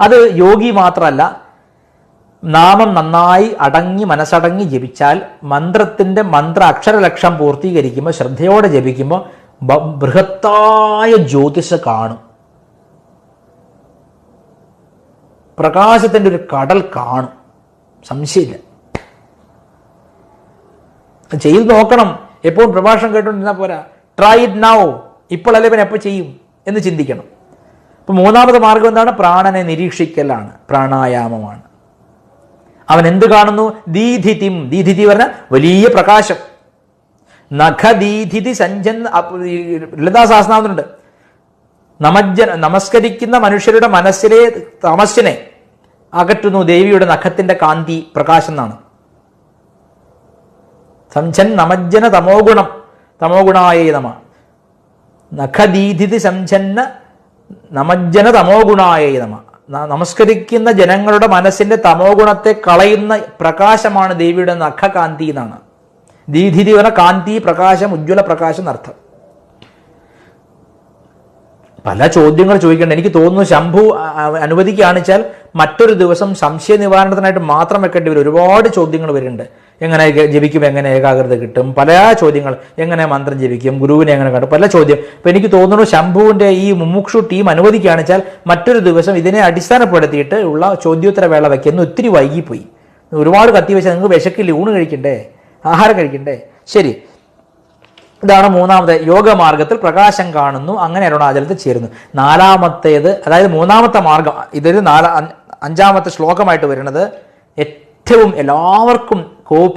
അത് യോഗി മാത്രമല്ല, നാമം നന്നായി അടങ്ങി മനസ്സടങ്ങി ജപിച്ചാൽ മന്ത്രത്തിൻ്റെ മന്ത്ര അക്ഷരലക്ഷം പൂർത്തീകരിക്കുമ്പോൾ, ശ്രദ്ധയോടെ ജപിക്കുമ്പോൾ ബൃഹത്തായ ജ്യോതിസ് കാണും. പ്രകാശത്തിൻ്റെ ഒരു കടൽ കാണും, സംശയമില്ല. ചെയ്ത് നോക്കണം. എപ്പോഴും പ്രഭാഷണം കേട്ടുകൊണ്ടിരുന്നാൽ പോരാ. Try it now. ഇപ്പോഴല്ലേ പിന്നെ എപ്പോൾ ചെയ്യും എന്ന് ചിന്തിക്കണം. അപ്പം മൂന്നാമത്തെ മാർഗം എന്താണ്? പ്രാണനെ നിരീക്ഷിക്കലാണ്, പ്രാണായാമമാണ്. അവൻ എന്ത് കാണുന്നു? ദീധിതിം. ദീധിതി പറഞ്ഞാൽ വലിയ പ്രകാശം. നഖദീധിതി സഞ്ജൻ. ലളിതാ സഹസ്രനാമത്തിലുണ്ട്, നമസ്കരിക്കുന്ന മനുഷ്യരുടെ മനസ്സിലെ തമസ്സിനെ അകറ്റുന്നു ദേവിയുടെ നഖത്തിന്റെ കാന്തി, പ്രകാശം എന്നാണ്. സംജൻ നമജ്ജന തമോഗുണം തമോഗുണായ നമ. നഖദീധിതി സംജന്ന നമജ്ജന തമോഗുണായ നമ. നമസ്കരിക്കുന്ന ജനങ്ങളുടെ മനസ്സിന്റെ തമോ ഗുണത്തെ കളയുന്ന പ്രകാശമാണ് ദേവിയുടെ നഖകാന്തി എന്നാണ്. ദീധിതി പറഞ്ഞ കാന്തി, പ്രകാശം, ഉജ്ജ്വല പ്രകാശം എന്നർത്ഥം. പല ചോദ്യങ്ങൾ ചോദിക്കേണ്ട. എനിക്ക് തോന്നുന്നു ശംഭു അനുവദിക്കുകയാണെച്ചാൽ മറ്റൊരു ദിവസം സംശയ നിവാരണത്തിനായിട്ട് മാത്രം വെക്കേണ്ടി വരും. ഒരുപാട് ചോദ്യങ്ങൾ വരുന്നുണ്ട്. എങ്ങനെ ജപിക്കും, എങ്ങനെ ഏകാഗ്രത കിട്ടും, പല ചോദ്യങ്ങൾ. എങ്ങനെ മന്ത്രം ജപിക്കും, ഗുരുവിനെ എങ്ങനെ കണ്ടു, പല ചോദ്യം. അപ്പം എനിക്ക് തോന്നുന്നു ശംഭുവിൻ്റെ ഈ മുമുക്ഷു ടീം അനുവദിക്കുകയാണെച്ചാൽ മറ്റൊരു ദിവസം ഇതിനെ അടിസ്ഥാനപ്പെടുത്തിയിട്ട് ഉള്ള ചോദ്യോത്തര വേള വയ്ക്കുന്നു. ഒത്തിരി വൈകിപ്പോയി, ഒരുപാട് കത്തി വെച്ചാൽ നിങ്ങൾക്ക് വിശക്കില്ല, ഊണ് കഴിക്കണ്ടേ, ആഹാരം കഴിക്കണ്ടേ. ശരി, ഇതാണ് മൂന്നാമത്തെ യോഗമാർഗത്തിൽ പ്രകാശം കാണുന്നു. അങ്ങനെ അരുണാചലത്തിൽ ചേരുന്നു. നാലാമത്തേത്, അതായത് മൂന്നാമത്തെ മാർഗം, ഇതൊരു അഞ്ചാമത്തെ ശ്ലോകമായിട്ട് വരുന്നത് ഏറ്റവും എല്ലാവർക്കും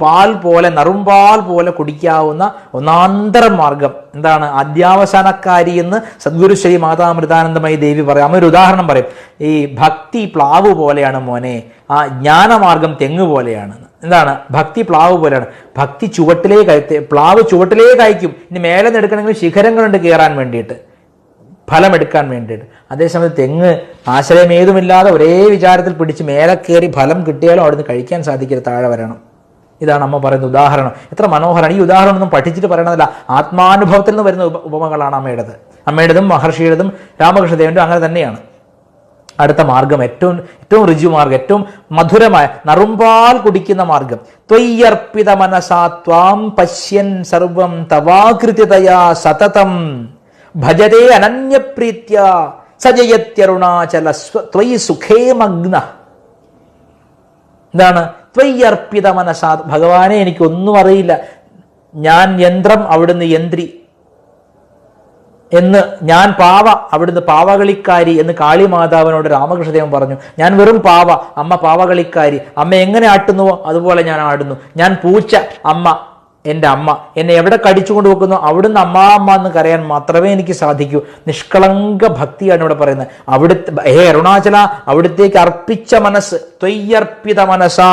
പാൽ പോലെ, നറുംപാൽ പോലെ കുടിക്കാവുന്ന ഒന്നാന്തരം മാർഗം എന്താണ്? അധ്യാവസാനക്കാരി എന്ന് സദ്ഗുരു ശ്രീ മാതാമൃതാനന്ദമയി ദേവി പറയും. അമ്മ ഒരു ഉദാഹരണം പറയും, ഈ ഭക്തി പ്ലാവ് പോലെയാണ് മോനെ, ആ ജ്ഞാനമാർഗം തെങ്ങ് പോലെയാണ്. എന്താണ്? ഭക്തി പ്ലാവ് പോലെയാണ്. ഭക്തി പ്ലാവ് ചുവട്ടിലേക്ക് അയക്കും. ഇനി മേലെ നിന്ന് എടുക്കണമെങ്കിൽ ശിഖരങ്ങളുണ്ട് കയറാൻ വേണ്ടിയിട്ട്, ഫലമെടുക്കാൻ വേണ്ടിയിട്ട്. അതേസമയത്ത് തെങ്ങ് ആശ്രയം ഏതുമില്ലാതെ ഒരേ വിചാരത്തിൽ പിടിച്ച് മേലെ കയറി ഫലം കിട്ടിയാലും അവിടുന്ന് കഴിക്കാൻ സാധിക്കരുത്, താഴെ വരണം. ഇതാണ് അമ്മ പറയുന്ന ഉദാഹരണം. എത്ര മനോഹരമാണ്. ഈ ഉദാഹരണം ഒന്നും പഠിച്ചിട്ട് പറയണതല്ല, ആത്മാനുഭവത്തിൽ നിന്ന് വരുന്ന ഉപമകളാണ് അമ്മയുടേതും മഹർഷിയുടേതും രാമകൃഷ്ണദേവൻ്റെ അങ്ങനെ തന്നെയാണ്. അടുത്ത മാർഗം ഏറ്റവും ഋജു മാർഗം, ഏറ്റവും മധുരമായ നറുംപാൽ കുടിക്കുന്ന മാർഗം. ത്വയ്യർപ്പിത മനസാ ത്വാം പശ്യൻ സർവം തവാകൃതിതയാ സതതം ഭജതേ അനന്യപ്രീത്യ സജയത്യരുണാചല ത്വയി സുഖേ മഗ്ന. എന്താണ്? ത്വയ്യർപ്പിത മനസാ, ഭഗവാനെ എനിക്കൊന്നും അറിയില്ല, ഞാൻ യന്ത്രം, അവിടുന്ന് യന്ത്രി എന്ന്, ഞാൻ പാവ, അവിടുന്ന് പാവകളിക്കാരി എന്ന് കാളിമാതാവിനോട് രാമകൃഷ്ണദേവൻ പറഞ്ഞു. ഞാൻ വെറും പാവ, അമ്മ പാവകളിക്കാരി. അമ്മ എങ്ങനെ ആട്ടുന്നുവോ അതുപോലെ ഞാൻ ആടുന്നു. ഞാൻ പൂച്ച, അമ്മ എൻ്റെ അമ്മ എന്നെ എവിടെ കടിച്ചുകൊണ്ട് വെക്കുന്നു അവിടുന്ന് അമ്മ എന്ന് കരയാൻ മാത്രമേ എനിക്ക് സാധിക്കൂ. നിഷ്കളങ്ക ഭക്തിയാണ് ഇവിടെ പറയുന്നത്. ഹേ അരുണാചല, അവിടുത്തേക്ക് അർപ്പിച്ച മനസ്സ്, ത്വയ്യർപ്പിത മനസാ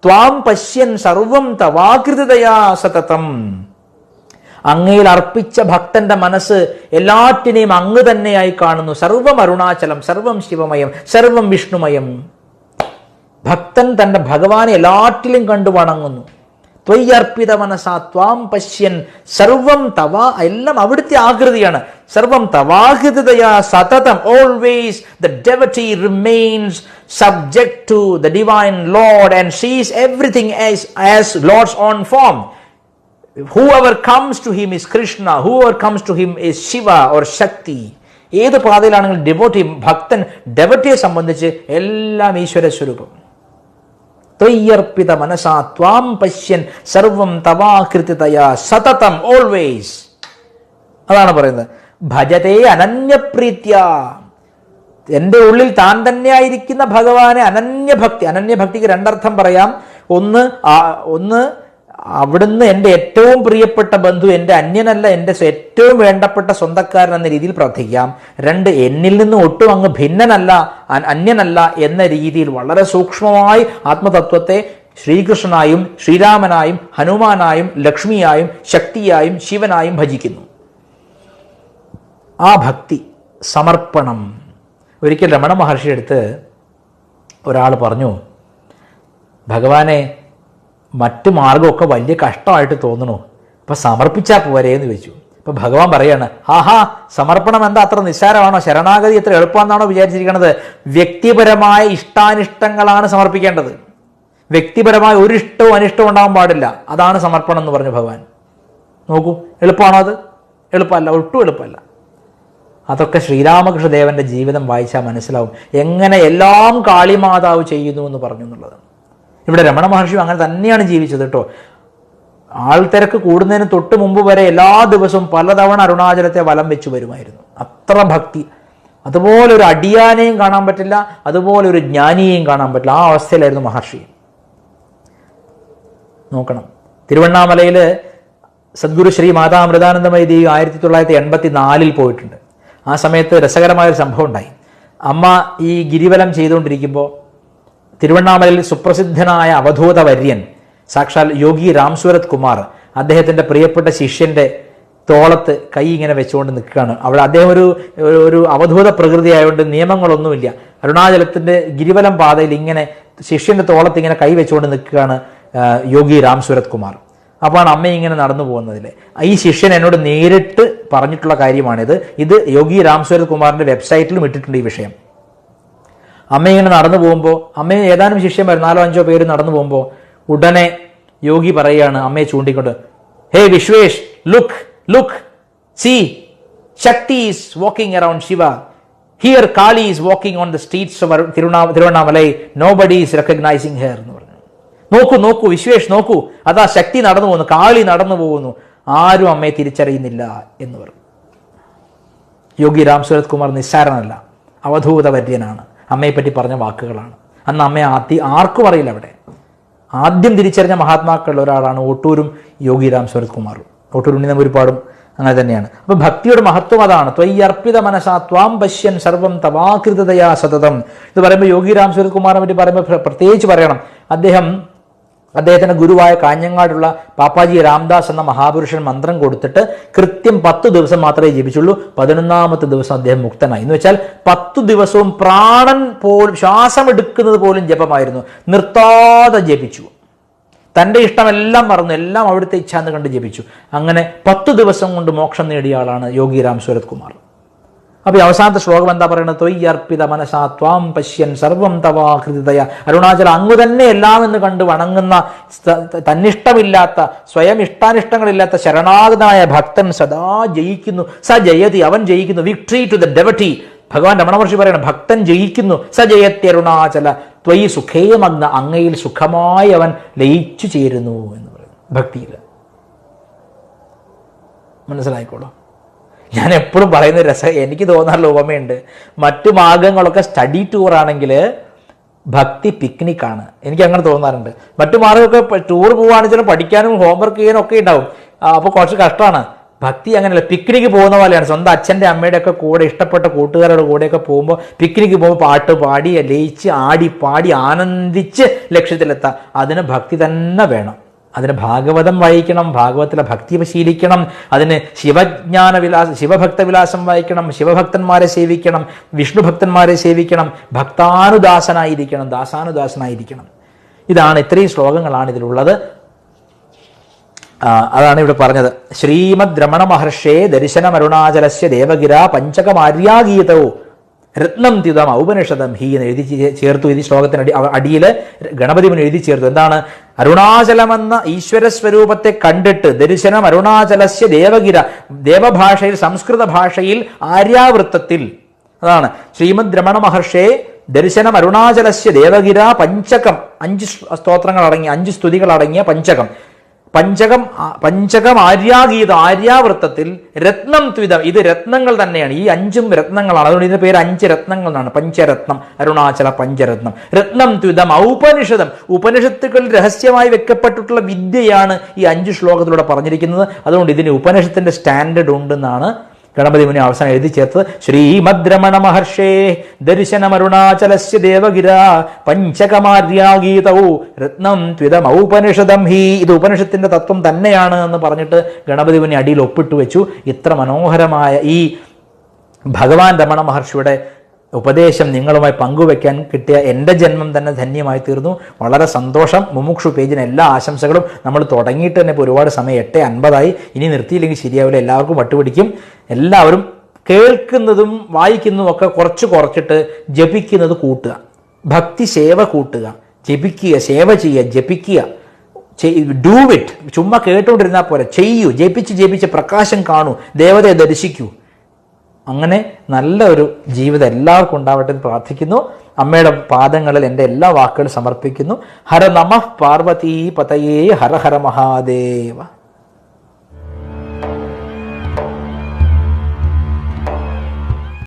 ത്വാം പശ്യൻ സർവം തവാകൃതിതയാ സതതം. അങ്ങയിൽ അർപ്പിച്ച ഭക്തന്റെ മനസ്സ് എല്ലാറ്റിനെയും അങ്ങ് തന്നെയായി കാണുന്നു. സർവം അരുണാചലം, സർവം ശിവമയം, സർവം വിഷ്ണുമയം. ഭക്തൻ തന്റെ ഭഗവാനെ എല്ലാറ്റിലും കണ്ടു വണങ്ങുന്നു. ത്വയ്യർപ്പിത മനസാ ത്വാം പശ്യൻ സർവം തവ, എല്ലാം അവിടുത്തെ ആകൃതിയാണ്. സർവം തവാകൃതിതയാ സതതം, always the devotee remains subject to the divine Lord and sees everything as Lord's own form. Whoever comes to him is Krishna, whoever comes to him is Shiva or Shakti. ഏത് പാതയിലാണെങ്കിലും ഭക്തൻ ഡെവറ്റിയെ സംബന്ധിച്ച് എല്ലാം ഈശ്വര സ്വരൂപം. ത്വയ്യർപ്പിത മനസാ ത്വാം പശ്യൻ സർവം തവാകൃതിതയാ സതതം, ഓൾവേസ്. അതാണ് പറയുന്നത്. ഭജതേ അനന്യപ്രീത്യ, എൻ്റെ ഉള്ളിൽ താൻ തന്നെയായിരിക്കുന്ന ഭഗവാനെ അനന്യഭക്തി. അനന്യഭക്തിക്ക് രണ്ടർത്ഥം പറയാം. ഒന്ന് അവിടുന്ന് എൻ്റെ ഏറ്റവും പ്രിയപ്പെട്ട ബന്ധു, എൻ്റെ അന്യനല്ല, എൻ്റെ ഏറ്റവും വേണ്ടപ്പെട്ട സ്വന്തക്കാരൻ എന്ന രീതിയിൽ പ്രാർത്ഥിക്കാം. 2, എന്നിൽ നിന്ന് ഒട്ടും അങ്ങ് ഭിന്നനല്ല, അന്യനല്ല എന്ന രീതിയിൽ വളരെ സൂക്ഷ്മമായി ആത്മതത്വത്തെ ശ്രീകൃഷ്ണനായും ശ്രീരാമനായും ഹനുമാനായും ലക്ഷ്മിയായും ശക്തിയായും ശിവനായും ഭജിക്കുന്നു. ആ ഭക്തി, സമർപ്പണം. ഒരിക്കൽ രമണ മഹർഷിയുടെ അടുത്ത് ഒരാൾ പറഞ്ഞു, ഭഗവാനെ മറ്റു മാർഗമൊക്കെ വലിയ കഷ്ടമായിട്ട് തോന്നണു, അപ്പം സമർപ്പിച്ചാൽ പോരെ എന്ന് ചോദിച്ചു. അപ്പം ഭഗവാൻ പറയാണ്, ആഹാ, സമർപ്പണം എന്താ അത്ര നിസ്സാരമാണോ? ശരണാഗതി എത്ര എളുപ്പമെന്നാണോ വിചാരിച്ചിരിക്കുന്നത്? വ്യക്തിപരമായ ഇഷ്ടാനിഷ്ടങ്ങളാണ് സമർപ്പിക്കേണ്ടത്. വ്യക്തിപരമായ ഒരു ഇഷ്ടവും അനിഷ്ടവും ഉണ്ടാകാൻ പാടില്ല. അതാണ് സമർപ്പണം എന്ന് പറഞ്ഞു ഭഗവാൻ. നോക്കൂ, എളുപ്പമാണോ അത്? എളുപ്പമല്ല, ഒട്ടും എളുപ്പമല്ല. അതൊക്കെ ശ്രീരാമകൃഷ്ണദേവന്റെ ജീവിതം വായിച്ചാൽ മനസ്സിലാവും എങ്ങനെ എല്ലാം കാളിമാതാവ് ചെയ്യുന്നു എന്ന് പറഞ്ഞു എന്നുള്ളത്. ഇവിടെ രമണ മഹർഷി അങ്ങനെ തന്നെയാണ് ജീവിച്ചത് കേട്ടോ. ആൾത്തിരക്ക് കൂടുന്നതിന് തൊട്ട് മുമ്പ് വരെ എല്ലാ ദിവസവും പലതവണ അരുണാചലത്തെ വലം വെച്ച് വരുമായിരുന്നു. അത്ര ഭക്തി. അതുപോലെ ഒരു അടിയാനെയും കാണാൻ പറ്റില്ല, അതുപോലെ ഒരു ജ്ഞാനിയെയും കാണാൻ പറ്റില്ല. ആ അവസ്ഥയിലായിരുന്നു മഹർഷി. നോക്കണം, തിരുവണ്ണാമലയിൽ സദ്ഗുരു ശ്രീ മാതാ അമൃതാനന്ദമയി ദേവി 1984 പോയിട്ടുണ്ട്. ആ സമയത്ത് രസകരമായൊരു സംഭവം ഉണ്ടായി. അമ്മ ഈ ഗിരിവലം ചെയ്തുകൊണ്ടിരിക്കുമ്പോൾ തിരുവണ്ണാമലയിൽ സുപ്രസിദ്ധനായ അവധൂത വര്യൻ സാക്ഷാൽ യോഗി രാംസൂരത് കുമാർ അദ്ദേഹത്തിൻ്റെ പ്രിയപ്പെട്ട ശിഷ്യന്റെ തോളത്ത് കൈ ഇങ്ങനെ വെച്ചുകൊണ്ട് നിൽക്കുകയാണ്. അവിടെ അദ്ദേഹം ഒരു അവധൂത പ്രകൃതി ആയതുകൊണ്ട് നിയമങ്ങളൊന്നുമില്ല. അരുണാചലത്തിൻ്റെ ഗിരിവലം പാതയിൽ ഇങ്ങനെ ശിഷ്യന്റെ തോളത്ത് ഇങ്ങനെ കൈ വെച്ചുകൊണ്ട് നിൽക്കുകയാണ് യോഗി രാംസൂരത് കുമാർ. അപ്പോഴാണ് അമ്മ ഇങ്ങനെ നടന്നു പോകുന്നതിൽ ഈ ശിഷ്യൻ എന്നോട് നേരിട്ട് പറഞ്ഞിട്ടുള്ള കാര്യമാണിത്. ഇത് യോഗി രാംസൂരത് കുമാറിന്റെ വെബ്സൈറ്റിലും ഇട്ടിട്ടുണ്ട് ഈ വിഷയം. അമ്മ ഇങ്ങനെ നടന്നു പോകുമ്പോൾ, അമ്മയെ ഏതാനും ശിഷ്യന്മാർ 4-5 പേര് നടന്നു പോകുമ്പോൾ ഉടനെ യോഗി പറയുകയാണ് അമ്മയെ ചൂണ്ടിക്കൊണ്ട്, hey Vishwesh, look look, see, Shakti is walking around Shiva, here Kali is walking on the streets of Tiruvannamalai, nobody is recognising her എന്ന് പറഞ്ഞു. നോക്കൂ നോക്കൂ വിശ്വേഷ്, നോക്കൂ, അതാ ശക്തി നടന്നു പോകുന്നു, കാളി നടന്നു പോകുന്നു, ആരും അമ്മയെ തിരിച്ചറിയുന്നില്ല എന്ന് പറഞ്ഞു. യോഗി രാംസൂരത് കുമാർ നിസ്സാരനല്ല, അവധൂത വര്യനാണ്. അമ്മയെപ്പറ്റി പറഞ്ഞ വാക്കുകളാണ്. അന്ന് അമ്മയെ ആർക്കും അറിയില്ല. അവിടെ ആദ്യം തിരിച്ചറിഞ്ഞ മഹാത്മാക്കളിൽ ഒരാളാണ് ഓട്ടൂരും യോഗി രാംസൂരത് കുമാറും. ഓട്ടൂർ ഉണ്ണി നമ്പൂരിപ്പാടും അങ്ങനെ തന്നെയാണ്. അപ്പൊ ഭക്തിയുടെ മഹത്വം അതാണ്. ത്വയ്യർപ്പിത മനസാ ത്വാം പശ്യൻ സർവം തവാകൃതതയാ സതതം. ഇത് പറയുമ്പോൾ യോഗി രാംസൂരത് കുമാറിനെ പറ്റി പറയുമ്പോൾ പ്രത്യേകിച്ച് പറയണം, അദ്ദേഹത്തിന്റെ ഗുരുവായ കാഞ്ഞങ്ങാടുള്ള പാപ്പാജി രാംദാസ് എന്ന മഹാപുരുഷൻ മന്ത്രം കൊടുത്തിട്ട് കൃത്യം 10 ദിവസം മാത്രമേ ജപിച്ചുള്ളൂ. 11ാമത്തെ ദിവസം അദ്ദേഹം മുക്തനായി. എന്ന് വെച്ചാൽ 10 ദിവസവും പ്രാണൻ പോലും, ശ്വാസം എടുക്കുന്നത് പോലും ജപമായിരുന്നു. നിർത്താതെ ജപിച്ചു. തൻ്റെ ഇഷ്ടമെല്ലാം മറന്നു, എല്ലാം അവിടുത്തെ ഇച്ഛാന്ന് കണ്ട് ജപിച്ചു. അങ്ങനെ 10 ദിവസം കൊണ്ട് മോക്ഷം നേടിയ ആളാണ് യോഗി രാംസൂരത് കുമാർ. അപ്പൊ അവസാനത്തെ ശ്ലോകം എന്താ പറയുന്നത്? ത്വയ്യർപ്പിത മനസാ ത്വാം പശ്യൻ സർവം തവാകൃതയ. അരുണാചല അങ്ങ് തന്നെ എല്ലാം എന്ന് കണ്ട് വണങ്ങുന്ന, തന്നിഷ്ടമില്ലാത്ത, സ്വയം ഇഷ്ടാനിഷ്ടങ്ങളില്ലാത്ത ശരണാഗതനായ ഭക്തൻ സദാ ജയിക്കുന്നു. സ ജയതി, അവൻ ജയിക്കുന്നു. Victory to the deity. Bhagavan Ramana മഹർഷി പറയണം, ഭക്തൻ ജയിക്കുന്നു. സ ജയത്തി അരുണാചല ത്വയി സുഖേമഗ്ന, അങ്ങയിൽ സുഖമായി അവൻ ലയിച്ചു ചേരുന്നു എന്ന് പറയുന്നു ഭക്തിയിൽ. മനസ്സിലായിക്കോളൂ. ഞാൻ എപ്പോഴും പറയുന്ന രസം, എനിക്ക് തോന്നാറുള്ള ഉപമയുണ്ട്. മറ്റു മാർഗങ്ങളൊക്കെ സ്റ്റഡി ടൂർ ആണെങ്കിൽ ഭക്തി പിക്നിക്കാണ്. എനിക്ക് അങ്ങനെ തോന്നാറുണ്ട്. മറ്റു മാർഗമൊക്കെ ടൂർ പോവുകയാണെന്ന് വെച്ചാൽ പഠിക്കാനും ഹോംവർക്ക് ചെയ്യാനും ഒക്കെ ഉണ്ടാവും. അപ്പോൾ കുറച്ച് കഷ്ടമാണ്. ഭക്തി അങ്ങനെയല്ല, പിക്നിക്ക് പോകുന്ന പോലെയാണ്. സ്വന്തം അച്ഛൻ്റെ അമ്മയുടെ ഒക്കെ കൂടെ, ഇഷ്ടപ്പെട്ട കൂട്ടുകാരുടെ കൂടെയൊക്കെ പോകുമ്പോൾ, പിക്നിക്ക് പോകുമ്പോൾ പാട്ട് പാടി ലയിച്ച് ആടി പാടി ആനന്ദിച്ച് ലക്ഷ്യത്തിലെത്താം. അതിന് ഭക്തി തന്നെ വേണം. അതിന് ഭാഗവതം വായിക്കണം, ഭാഗവതത്തിലെ ഭക്തി ശീലിക്കണം, അതിന് ശിവഭക്തവിലാസം വായിക്കണം, ശിവഭക്തന്മാരെ സേവിക്കണം, വിഷ്ണുഭക്തന്മാരെ സേവിക്കണം, ഭക്താനുദാസനായിരിക്കണം, ദാസാനുദാസനായിരിക്കണം. ഇതാണ്, ഇത്രയും ശ്ലോകങ്ങളാണ് ഇതിലുള്ളത്. അതാണ് ഇവിടെ പറഞ്ഞത്. ശ്രീമദ് രമണ മഹർഷേ ദർശനം അരുണാചലസ്യ ദേവഗിര പഞ്ചകമാര്യാഗീതവും രത്നം തിതം ഔപനിഷദം ഹി എന്ന് എഴുതി ചേർത്തു. ഈ ശ്ലോകത്തിന് അടിയിൽ ഗണപതി മുൻ എഴുതി ചേർത്തു. എന്താണ്? അരുണാചലമെന്ന ഈശ്വര സ്വരൂപത്തെ കണ്ടിട്ട് ദർശനം അരുണാചലസ്യ ദേവഗിര, ദേവഭാഷയിൽ, സംസ്കൃത ഭാഷയിൽ ആര്യാവൃത്തത്തിൽ, അതാണ് ശ്രീമദ് രമണ മഹർഷേ ദർശനം അരുണാചലസ്യ ദേവഗിര പഞ്ചകം, 5 സ്തോത്രങ്ങൾ അടങ്ങിയ, 5 സ്തുതികൾ അടങ്ങിയ പഞ്ചകം. പഞ്ചകം ആര്യാഗീതം, ആര്യാവൃത്തത്തിൽ രത്നം ത്വിതം, ഇത് രത്നങ്ങൾ തന്നെയാണ്. ഈ 5 രത്നങ്ങളാണ്. അതുകൊണ്ട് ഇതിന്റെ പേര് 5 രത്നങ്ങൾ എന്നാണ്. പഞ്ചരത്നം, അരുണാചല പഞ്ചരത്നം. രത്നം ത്വിതം ഔപനിഷദം, ഉപനിഷത്തുക്കളിൽ രഹസ്യമായി വെക്കപ്പെട്ടിട്ടുള്ള വിദ്യയാണ് ഈ 5 ശ്ലോകത്തിലൂടെ പറഞ്ഞിരിക്കുന്നത്. അതുകൊണ്ട് ഇതിന് ഉപനിഷത്തിന്റെ സ്റ്റാൻഡേർഡ് ഉണ്ടെന്നാണ് ഗണപതി മുനി അവസാനം എഴുതി ചേർത്തത്. ശ്രീമദ്രമണ മഹർഷേ ദർശനമരുണാചലസ്യ ദേവഗിര പഞ്ചകമാര്യാഗീതൗ രത്നം ത്വിതം ഔപനിഷദം ഹി, ഇത് ഉപനിഷത്തിന്റെ തത്വം തന്നെയാണ് എന്ന് പറഞ്ഞിട്ട് ഗണപതി മുനി അടിയിൽ ഒപ്പിട്ട് വെച്ചു. ഇത്ര മനോഹരമായ ഈ ഭഗവാൻ രമണ മഹർഷിയുടെ ഉപദേശം നിങ്ങളുമായി പങ്കുവെക്കാൻ കിട്ടിയ എൻ്റെ ജന്മം തന്നെ ധന്യമായി തീർന്നു. വളരെ സന്തോഷം. മുമുക്ഷു പേജിന് എല്ലാ ആശംസകളും. നമ്മൾ തുടങ്ങിയിട്ട് തന്നെ ഇപ്പോൾ ഒരുപാട് സമയം 8:50 ഇനി നിർത്തിയില്ലെങ്കിൽ ശരിയാവില്ല. എല്ലാവർക്കും വട്ടുപിടിക്കും. എല്ലാവരും കേൾക്കുന്നതും വായിക്കുന്നതും ഒക്കെ കുറച്ചിട്ട് ജപിക്കുന്നത് കൂട്ടുക, ഭക്തി സേവ കൂട്ടുക, ജപിക്കുക, സേവ ചെയ്യുക, ജപിക്കുക. Do it. ചുമ്മാ കേട്ടുകൊണ്ടിരുന്നാൽ പോലെ ചെയ്യൂ. ജപിച്ച് പ്രകാശം കാണൂ, ദേവതയെ ദർശിക്കൂ. അങ്ങനെ നല്ല ഒരു ജീവിതം എല്ലാവർക്കും ഉണ്ടാവട്ടെ എന്ന് പ്രാർത്ഥിക്കുന്നു. അമ്മയുടെ പാദങ്ങളിൽ എൻ്റെ എല്ലാ വാക്കുകളും സമർപ്പിക്കുന്നു. ഹര നമഃ പാർവതീ പതയേ, ഹര ഹര മഹാദേവ.